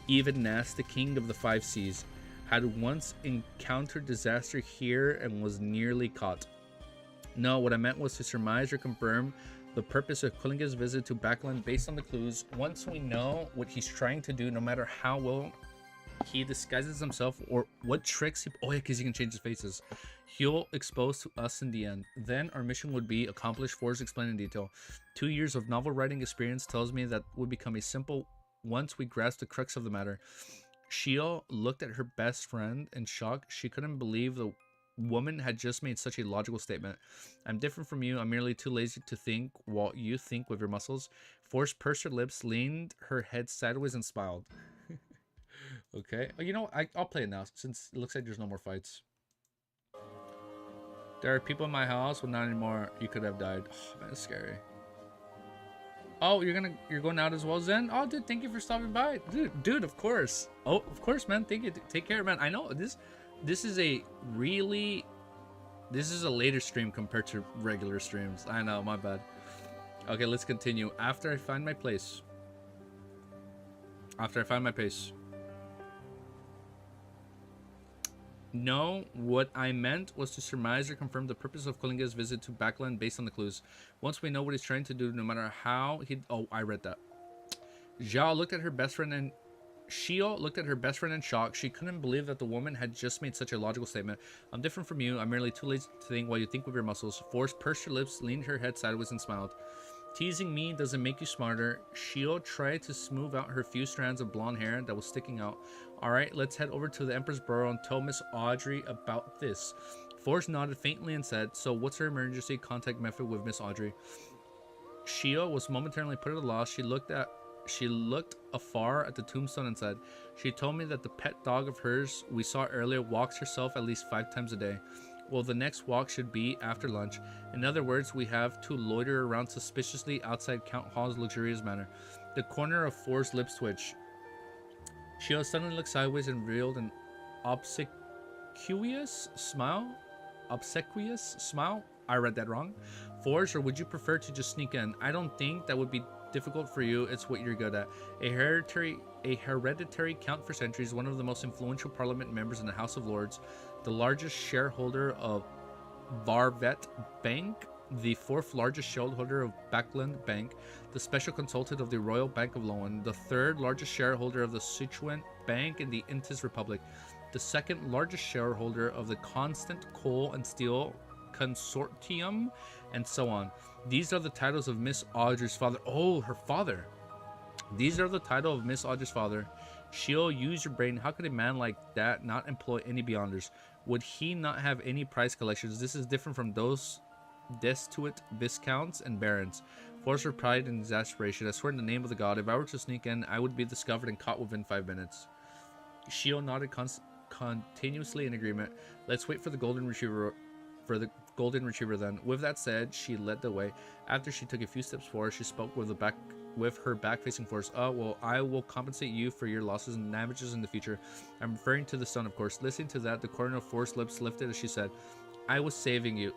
Even Nas, the king of the 5 seas, had once encountered disaster here and was nearly caught. No, what I meant was to surmise or confirm the purpose of Quillingus' visit to Backland based on the clues. Once we know what he's trying to do, no matter how well he disguises himself or what tricks he... Oh yeah, because he can change his faces. He'll expose to us in the end. Then our mission would be accomplished. Forrest explained in detail. 2 years of novel writing experience tells me that would become a simple once we grasp the crux of the matter. Shio looked at her best friend in shock. She couldn't believe woman had just made such a logical statement. I'm different from you. I'm merely too lazy to think while you think with your muscles. Force pursed her lips, leaned her head sideways, and smiled. Okay. Oh, you know what? I'll play it now since it looks like there's no more fights. There are people in my house, but not anymore. You could have died. Oh, man, that's scary. Oh, you're going out as well, Zen? Oh, dude, thank you for stopping by. Dude, of course. Oh, of course, man. Thank you. Take care, man. I know this is a later stream compared to regular streams. I know, my bad. Okay, let's continue. After I find my place. No, what I meant was to surmise or confirm the purpose of Kolinga's visit to Backland based on the clues. Once we know what he's trying to do, no matter how he... Oh, I read that. Shio looked at her best friend in shock. She couldn't believe that the woman had just made such a logical statement. I'm different from you. I'm merely too lazy to think while you think with your muscles. Force pursed her lips, leaned her head sideways, and smiled. Teasing me doesn't make you smarter. Shio tried to smooth out her few strands of blonde hair that was sticking out. Alright, let's head over to the Emperor's Burrow and tell Miss Audrey about this. Force nodded faintly and said, so what's her emergency contact method with Miss Audrey? Shio was momentarily put at a loss. She looked afar at the tombstone and said, she told me that the pet dog of hers we saw earlier walks herself at least 5 times a day. Well, the next walk should be after lunch. In other words, we have to loiter around suspiciously outside Count Hall's luxurious manor. The corner of Force's lips twitched. Shio suddenly looked sideways and revealed an obsequious smile. I read that wrong. Force, or would you prefer to just sneak in? I don't think that would be difficult for you. It's what you're good at. A hereditary count for centuries, one of the most influential parliament members in the House of Lords, the largest shareholder of Varvet Bank, the 4th largest shareholder of Backland Bank, the special consultant of the Royal Bank of Lowen, the 3rd largest shareholder of the Sichuan Bank in the Intis Republic, the 2nd largest shareholder of the Constant Coal and Steel Consortium, and so on. These are the titles of Miss Audrey's father. Oh, her father. These are the title of Miss Audrey's father. Shio, use your brain. How could a man like that not employ any beyonders? Would he not have any prize collections? This is different from those destitute viscounts and barons. Force her pride and exasperation. I swear in the name of the god, if I were to sneak in, I would be discovered and caught within 5 minutes. Shio nodded continuously in agreement. Let's wait for the golden retriever. Then. With that said, she led the way. After she took a few steps forward, she spoke with her back facing Force. Oh, well, I will compensate you for your losses and damages in the future. I'm referring to the son, of course. Listening to that, the corner of Force's lips lifted as she said, I was saving you.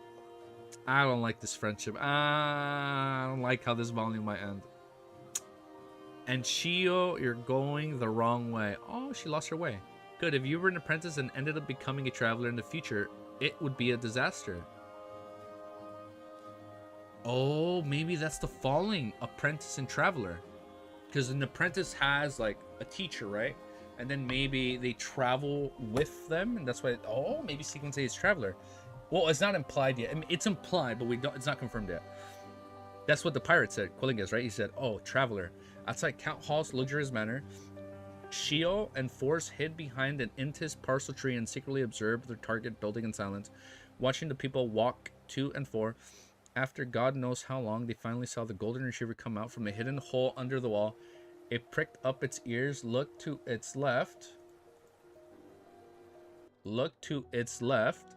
I don't like this friendship. I don't like how this volume might end. And Shio, you're going the wrong way. Oh, she lost her way. Good. If you were an apprentice and ended up becoming a traveler in the future, it would be a disaster. Oh, maybe that's the falling apprentice and traveler. Because an apprentice has like a teacher, right? And then maybe they travel with them, and that's why. Oh, maybe Sequence A is traveler. Well, it's not implied yet. I mean, it's implied, but we don't. It's not confirmed yet. That's what the pirate said. Quillingus, right? He said, "Oh, traveler." Outside Count Hall's luxurious manor, Shio and Force hid behind an Intis parcel tree and secretly observed their target building in silence, watching the people walk to and fro. After God knows how long, they finally saw the golden retriever come out from a hidden hole under the wall. It pricked up its ears, looked to its left. Looked to its left.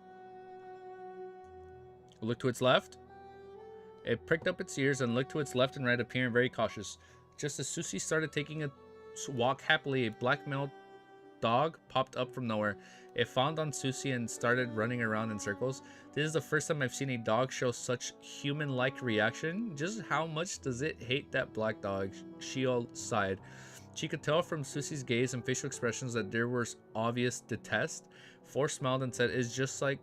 It pricked up its ears and looked to its left and right, appearing very cautious. Just as Susie started taking a walk happily, a black-mailed dog popped up from nowhere. It fawned on Susie and started running around in circles. This is the first time I've seen a dog show such human-like reaction. Just how much does it hate that black dog? Shio sighed. She could tell from Susie's gaze and facial expressions that there was obvious detest. Force smiled and said, it's just like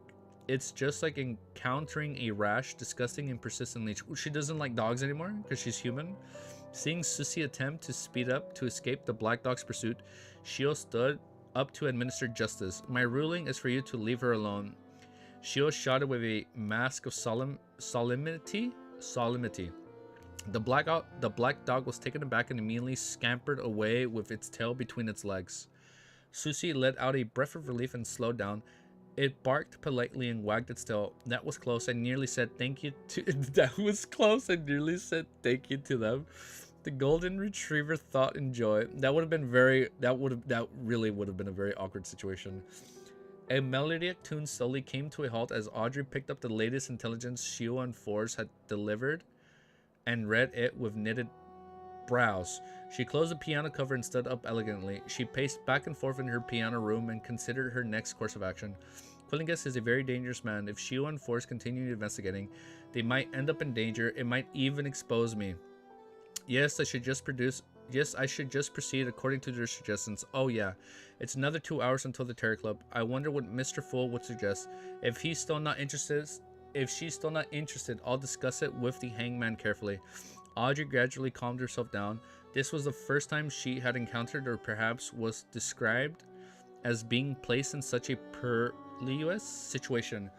encountering a rash, disgusting and persistently. She doesn't like dogs anymore because she's human. Seeing Susie attempt to speed up to escape the black dog's pursuit, Shio stood up to administer justice. My ruling is for you to leave her alone. Shio shouted with a mask of solemnity. The black dog was taken aback and immediately scampered away with its tail between its legs. Susie let out a breath of relief and slowed down. It barked politely and wagged its tail. That was close. I nearly said thank you to that was close. I nearly said thank you to them. The golden retriever thought in joy. That would have been that really would have been a very awkward situation. A melodic tune slowly came to a halt as Audrey picked up the latest intelligence Shio and Force had delivered and read it with knitted brows. She closed the piano cover and stood up elegantly. She paced back and forth in her piano room and considered her next course of action. Quillingus is a very dangerous man. If Shio and Force continue investigating, they might end up in danger. It might even expose me. Yes, I should just proceed according to their suggestions. Oh yeah, it's another 2 hours until the Terror Club. I wonder what Mr. Fool would suggest. If she's still not interested, I'll discuss it with the hangman carefully. Audrey gradually calmed herself down. This was the first time she had encountered, or perhaps was described as being placed in such a perilous situation.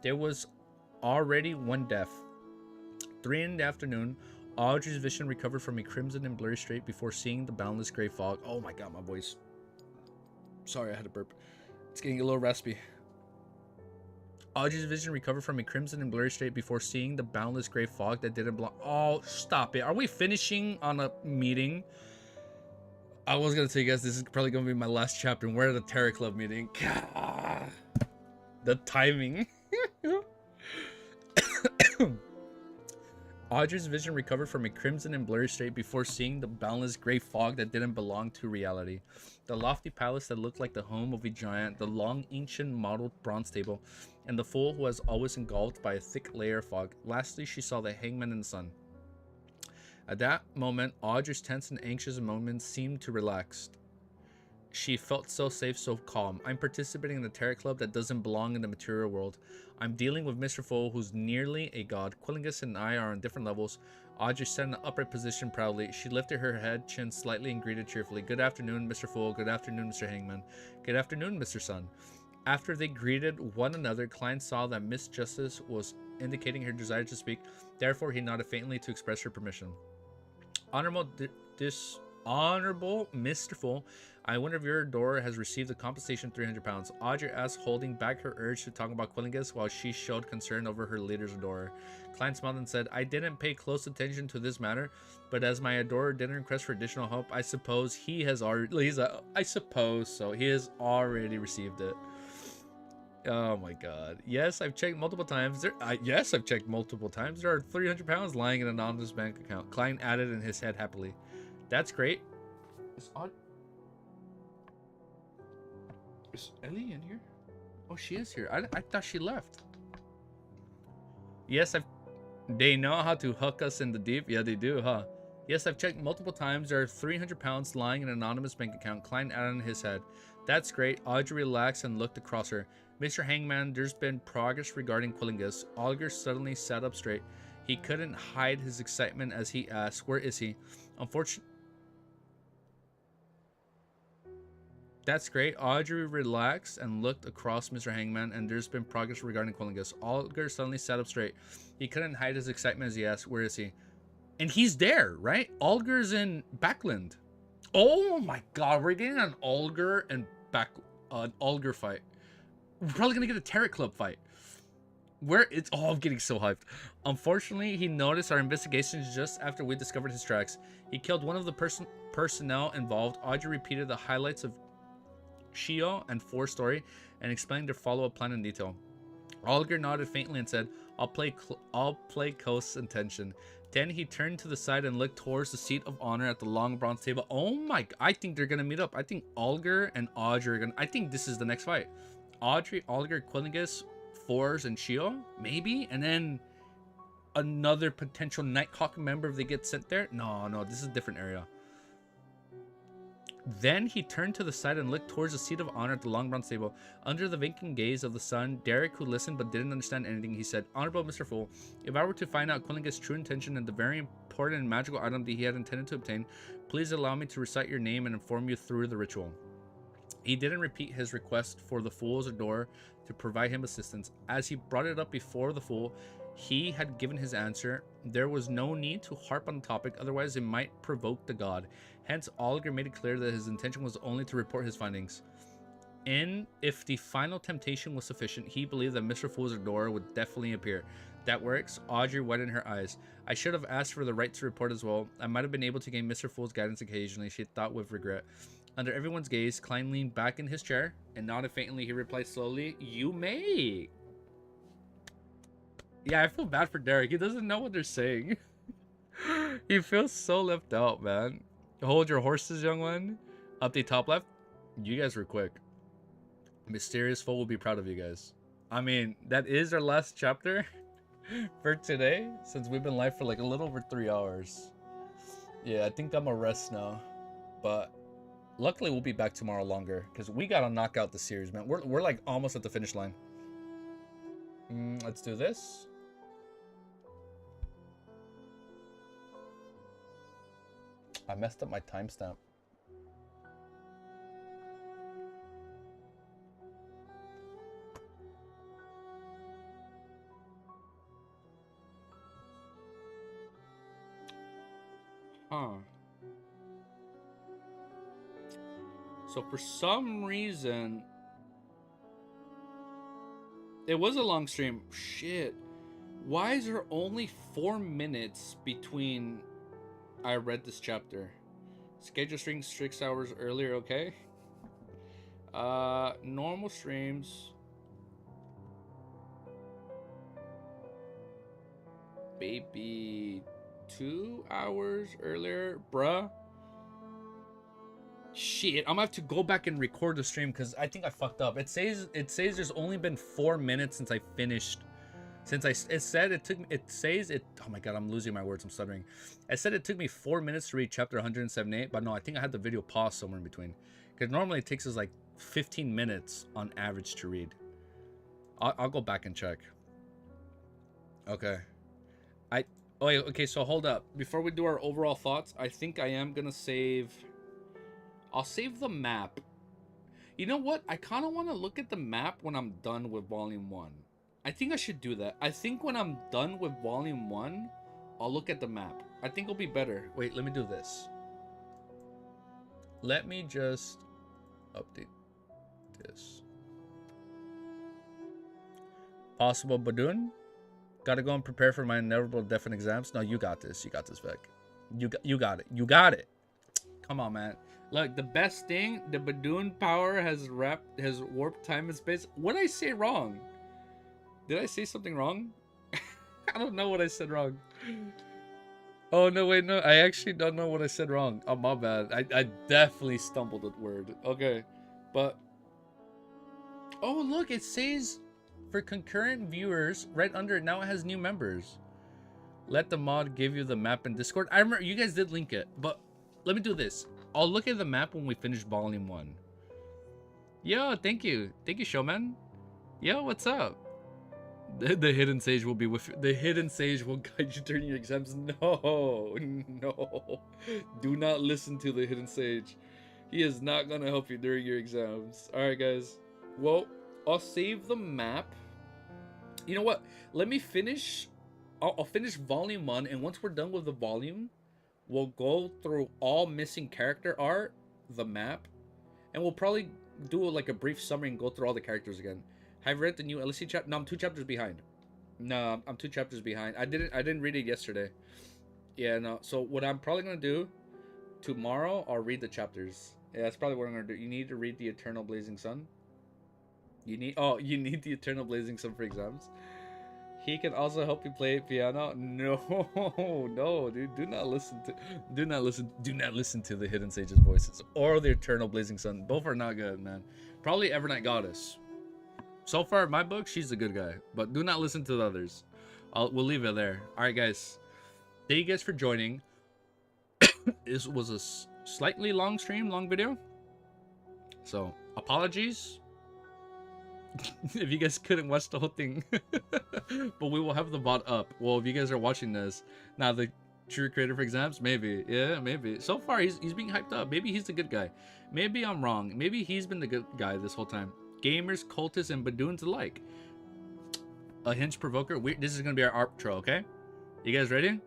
There was already one death. 3 in the afternoon, Audrey's vision recovered from a crimson and blurry state before seeing the boundless gray fog. Oh my god, my voice. Sorry, I had to burp. It's getting a little raspy. Audrey's vision recovered from a crimson and blurry state before seeing the boundless gray fog that didn't belong. Oh, stop it. Are we finishing on a meeting? I was going to tell you guys this is probably going to be my last chapter, and we're at a Terror Club meeting. God. The timing. Audrey's vision recovered from a crimson and blurry state before seeing the boundless gray fog that didn't belong to reality. The lofty palace that looked like the home of a giant, the long ancient modeled bronze table, and the fool who was always engulfed by a thick layer of fog. Lastly, she saw the hangman in the sun. At that moment, Audrey's tense and anxious moments seemed to relax. She felt so safe, so calm. I'm participating in the Terror Club that doesn't belong in the material world. I'm dealing with Mr. Fool, who's nearly a god. Quillingus and I are on different levels. Audrey sat in an upright position proudly. She lifted her head, chin slightly, and greeted cheerfully. Good afternoon, Mr. Fool. Good afternoon, Mr. Hangman. Good afternoon, Mr. Sun. After they greeted one another, Klein saw that Miss Justice was indicating her desire to speak. Therefore, he nodded faintly to express her permission. Honorable Mr. Fool, I wonder if your adorer has received the compensation 300 pounds. Audrey asked, holding back her urge to talk about Quillingus while she showed concern over her leader's adorer. Klein smiled and said, I didn't pay close attention to this matter, but as my adorer didn't request for additional help, I suppose he has already, I suppose so. He has already received it. Oh my god. Yes, I've checked multiple times. Yes, I've checked multiple times. There are 300 pounds lying in an anonymous bank account. Klein added in his head happily. That's great. Is Ellie in here? Oh, she is here. I thought she left. Yes, they know how to hook us in the deep. Yeah, they do, huh? Yes, I've checked multiple times. There are 300 pounds lying in an anonymous bank account. Klein added in his head. That's great. Audrey relaxed and looked across her. Mr. Hangman, there's been progress regarding Quillingus. Olger suddenly sat up straight. He couldn't hide his excitement as he asked, where is he? Unfortunately, that's great. Audrey relaxed and looked across Mr. Hangman, and there's been progress regarding Quillingus. Olger suddenly sat up straight. He couldn't hide his excitement as he asked, where is he? And he's there, right? Olger's in Backland. Oh my god, we're getting an Olger and Olger fight. We're probably gonna get a Terror Club fight. I'm getting so hyped. Unfortunately, he noticed our investigations just after we discovered his tracks. He killed one of the personnel involved. Audrey repeated the highlights of Shio and Four's story and explained their follow-up plan in detail. Olger nodded faintly and said, I'll play close attention. Then he turned to the side and looked towards the seat of honor at the long bronze table. Oh my, I think they're gonna meet up. I think Olger and Audrey are gonna, I think this is the next fight. Audrey, Olger, Quillingus, Fours, and Shio, maybe? And then another potential Nighthawk member if they get sent there? No, this is a different area. Then he turned to the side and looked towards the seat of honor at the long bronze table. Under the vacant gaze of the sun, Derek, who listened but didn't understand anything, he said, Honorable Mr. Fool, if I were to find out Quillingus' true intention and the very important and magical item that he had intended to obtain, please allow me to recite your name and inform you through the ritual. He didn't repeat his request for the fool's adorer to provide him assistance. As he brought it up before the fool, he had given his answer. There was no need to harp on the topic, otherwise it might provoke the god. Hence, Olger made it clear that his intention was only to report his findings. And if the final temptation was sufficient, he believed that Mr. Fool's door would definitely appear. That works. Audrey widened her eyes. I should have asked for the right to report as well. I might have been able to gain Mr. Fool's guidance occasionally, she thought with regret. Under everyone's gaze, Klein leaned back in his chair and nodded faintly. He replied slowly, "You may." Yeah, I feel bad for Derek. He doesn't know what they're saying. He feels so left out, man. Hold your horses, young one. Update top left. You guys were quick. Mysterious Foe will be proud of you guys. I mean, that is our last chapter for today, since we've been live for like a little over 3 hours. Yeah, I think I'm a rest now. But luckily we'll be back tomorrow longer, because we gotta knock out the series, man. We're like almost at the finish line. Let's do this. I messed up my timestamp. Huh. So for some reason, it was a long stream. Shit. Why is there only 4 minutes between I read this chapter? Schedule stream 6 hours earlier, okay? Normal streams. Maybe 2 hours earlier, bruh. Shit, I'm gonna have to go back and record the stream because I think I fucked up. It says there's only been 4 minutes since I finished. Oh my god, I'm losing my words, I'm stuttering. It said it took me 4 minutes to read chapter 178, but no, I think I had the video paused somewhere in between. Because normally it takes us like 15 minutes on average to read. I'll go back and check. Okay. Oh wait, okay, so hold up. Before we do our overall thoughts, I think I am gonna save... I'll save the map. You know what? I kind of want to look at the map when I'm done with Volume 1. I think I should do that. I think when I'm done with Volume 1, I'll look at the map. I think it'll be better. Wait, let me do this. Let me just update this. Possible Badoon? Gotta go and prepare for my inevitable definite exams. No, you got this. You got this, Vic. You got it. You got it. Come on, man. Look, the best thing, the Badoon power has warped time and space. What did I say wrong? Did I say something wrong? I don't know what I said wrong. Oh, no, wait, no. I actually don't know what I said wrong. Oh, my bad. I definitely stumbled at word. Okay, but... Oh, look, it says for concurrent viewers, right under it, now it has new members. Let the mod give you the map in Discord. I remember you guys did link it, but let me do this. I'll look at the map when we finish Volume 1. Yo, thank you. Thank you, Showman. Yo, what's up? The hidden sage will be with you. The hidden sage will guide you during your exams. No, no. Do not listen to the hidden sage. He is not going to help you during your exams. Alright, guys. Well, I'll save the map. You know what? Let me finish. I'll finish Volume 1, and once we're done with the volume, we'll go through all missing character art, the map, and we'll probably do like a brief summary and go through all the characters again. Have you read the new LSC chapter? No, I'm 2 chapters behind. No, I'm 2 chapters behind. I didn't read it yesterday. Yeah, no. So what I'm probably gonna do tomorrow, I'll read the chapters. Yeah, that's probably what I'm gonna do. You need to read the Eternal Blazing Sun. You need the Eternal Blazing Sun for exams. He can also help you play piano. No, no, dude. Do not listen to the Hidden Sage's voices or the Eternal Blazing Sun. Both are not good, man. Probably Evernight Goddess. So far, in my book, she's a good guy. But do not listen to the others. We'll leave it there. All right, guys. Thank you guys for joining. This was a slightly long stream, long video. So, apologies if you guys couldn't watch the whole thing. But we will have the bot up. Well, if you guys are watching this now, the true creator for exams, maybe. Yeah, maybe. So far, he's being hyped up. Maybe he's the good guy. Maybe I'm wrong. Maybe he's been the good guy this whole time. Gamers, cultists, and badoons alike. A hinge provoker. This is gonna be our outro, okay? You guys ready?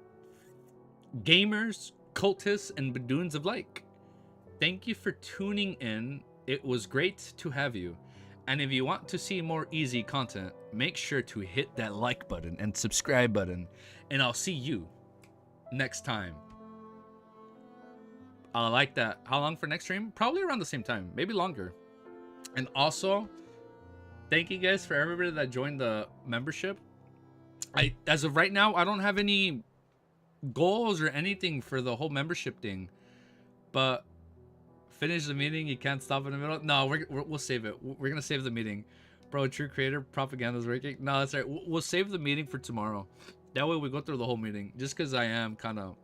Gamers, cultists, and badoons alike. Thank you for tuning in It was great to have you. And if you want to see more easy content, make sure to hit that like button and subscribe button. And I'll see you next time. I like that. How long for next stream? Probably around the same time, maybe longer. And also, thank you guys for everybody that joined the membership. As of right now, I don't have any goals or anything for the whole membership thing. But finish the meeting, you can't stop in the middle. No, we'll save it. We're gonna save the meeting. Bro, true creator propaganda is working. No, that's right. We'll save the meeting for tomorrow. That way we go through the whole meeting. Just because I am kind of...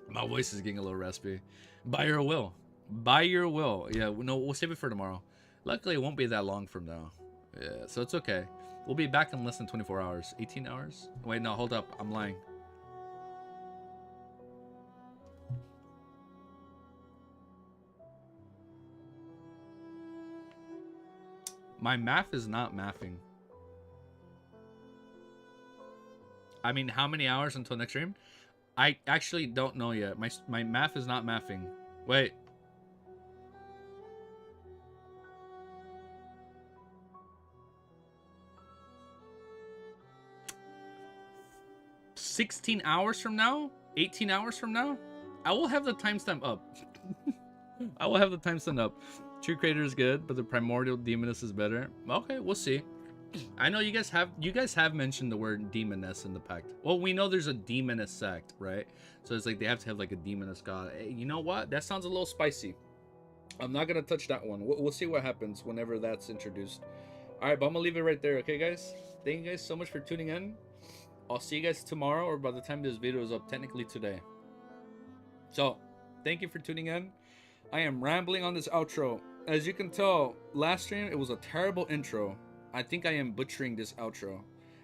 My voice is getting a little raspy. By your will. By your will. Yeah, no, we'll save it for tomorrow. Luckily, it won't be that long from now. Yeah, so it's okay. We'll be back in less than 24 hours. 18 hours? Wait, no, hold up. I'm lying. My math is not mathing. I mean, how many hours until next stream? I actually don't know yet. My math is not mathing. Wait. $16 hours from now? 18 hours from now? I will have the timestamp up. I will have the timestamp up. True Creator is good, but the Primordial Demoness is better. Okay, we'll see. I know you guys have mentioned the word demoness in the pact. Well, we know there's a demoness sect, right? So it's like they have to have like a demoness god. Hey, you know what? That sounds a little spicy. I'm not gonna touch that one. We'll see what happens whenever that's introduced. All right, but I'm gonna leave it right there. Okay, guys. Thank you guys so much for tuning in. I'll see you guys tomorrow, or by the time this video is up, technically today. So, thank you for tuning in. I am rambling on this outro. As you can tell, last stream it was a terrible intro. I think I am butchering this outro.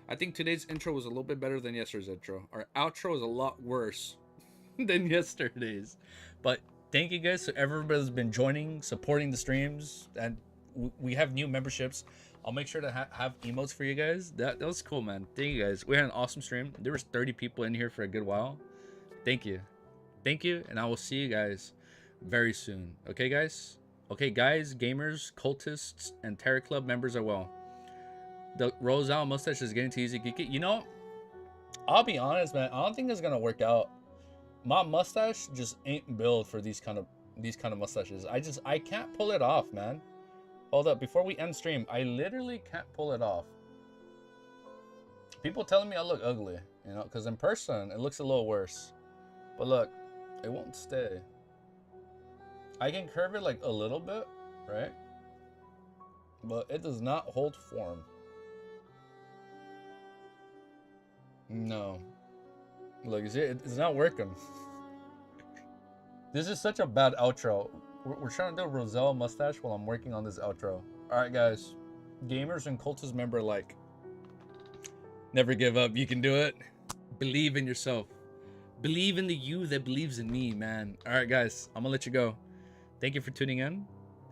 I think today's intro was a little bit better than yesterday's intro. Our outro is a lot worse than yesterday's. But thank you guys to everybody that's been joining, supporting the streams, and we have new memberships. I'll make sure to have emotes for you guys. That was cool, man. Thank you guys. We had an awesome stream. There was 30 people in here for a good while. Thank you. Thank you, and I will see you guys very soon. Okay, guys? Okay, guys, gamers, cultists, and Terror Club members are well. The Rosal mustache is getting too easy. You know, I'll be honest, man. I don't think it's gonna work out. My mustache just ain't built for these kind of mustaches. I can't pull it off, man. Hold up, before we end stream, I literally can't pull it off. People telling me I look ugly, you know, because in person it looks a little worse. But look, it won't stay. I can curve it like a little bit, right? But it does not hold form. No. Look, you see, it's not working. This is such a bad outro. We're trying to do a Roselle mustache while I'm working on this outro. Alright, guys. Gamers and cultist member alike. Never give up. You can do it. Believe in yourself. Believe in the you that believes in me, man. Alright, guys. I'm gonna let you go. Thank you for tuning in.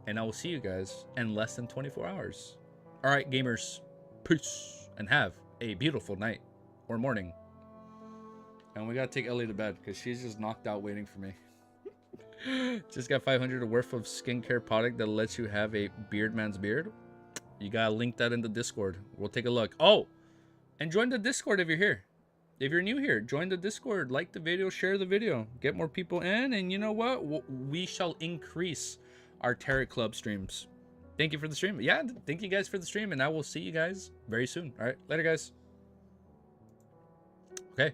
And I will see you guys in less than 24 hours. Alright, gamers. Peace. And have a beautiful night. Or morning. And we gotta take Ellie to bed because she's just knocked out waiting for me. Just got 500 worth of skincare product that lets you have a beard man's beard. You gotta link that in the Discord. We'll take a look. Oh, and join the Discord if you're here. If you're new here, join the Discord. Like the video, share the video. Get more people in, and you know what? We shall increase our Terror Club streams. Thank you for the stream. Yeah, thank you guys for the stream, and I will see you guys very soon. All right, later, guys. Okay,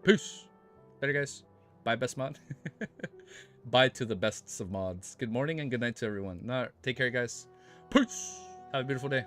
peace. Later, guys. Bye, best mod. Bye to the bests of mods. Good morning and good night to everyone. Take care, guys. Peace. Have a beautiful day.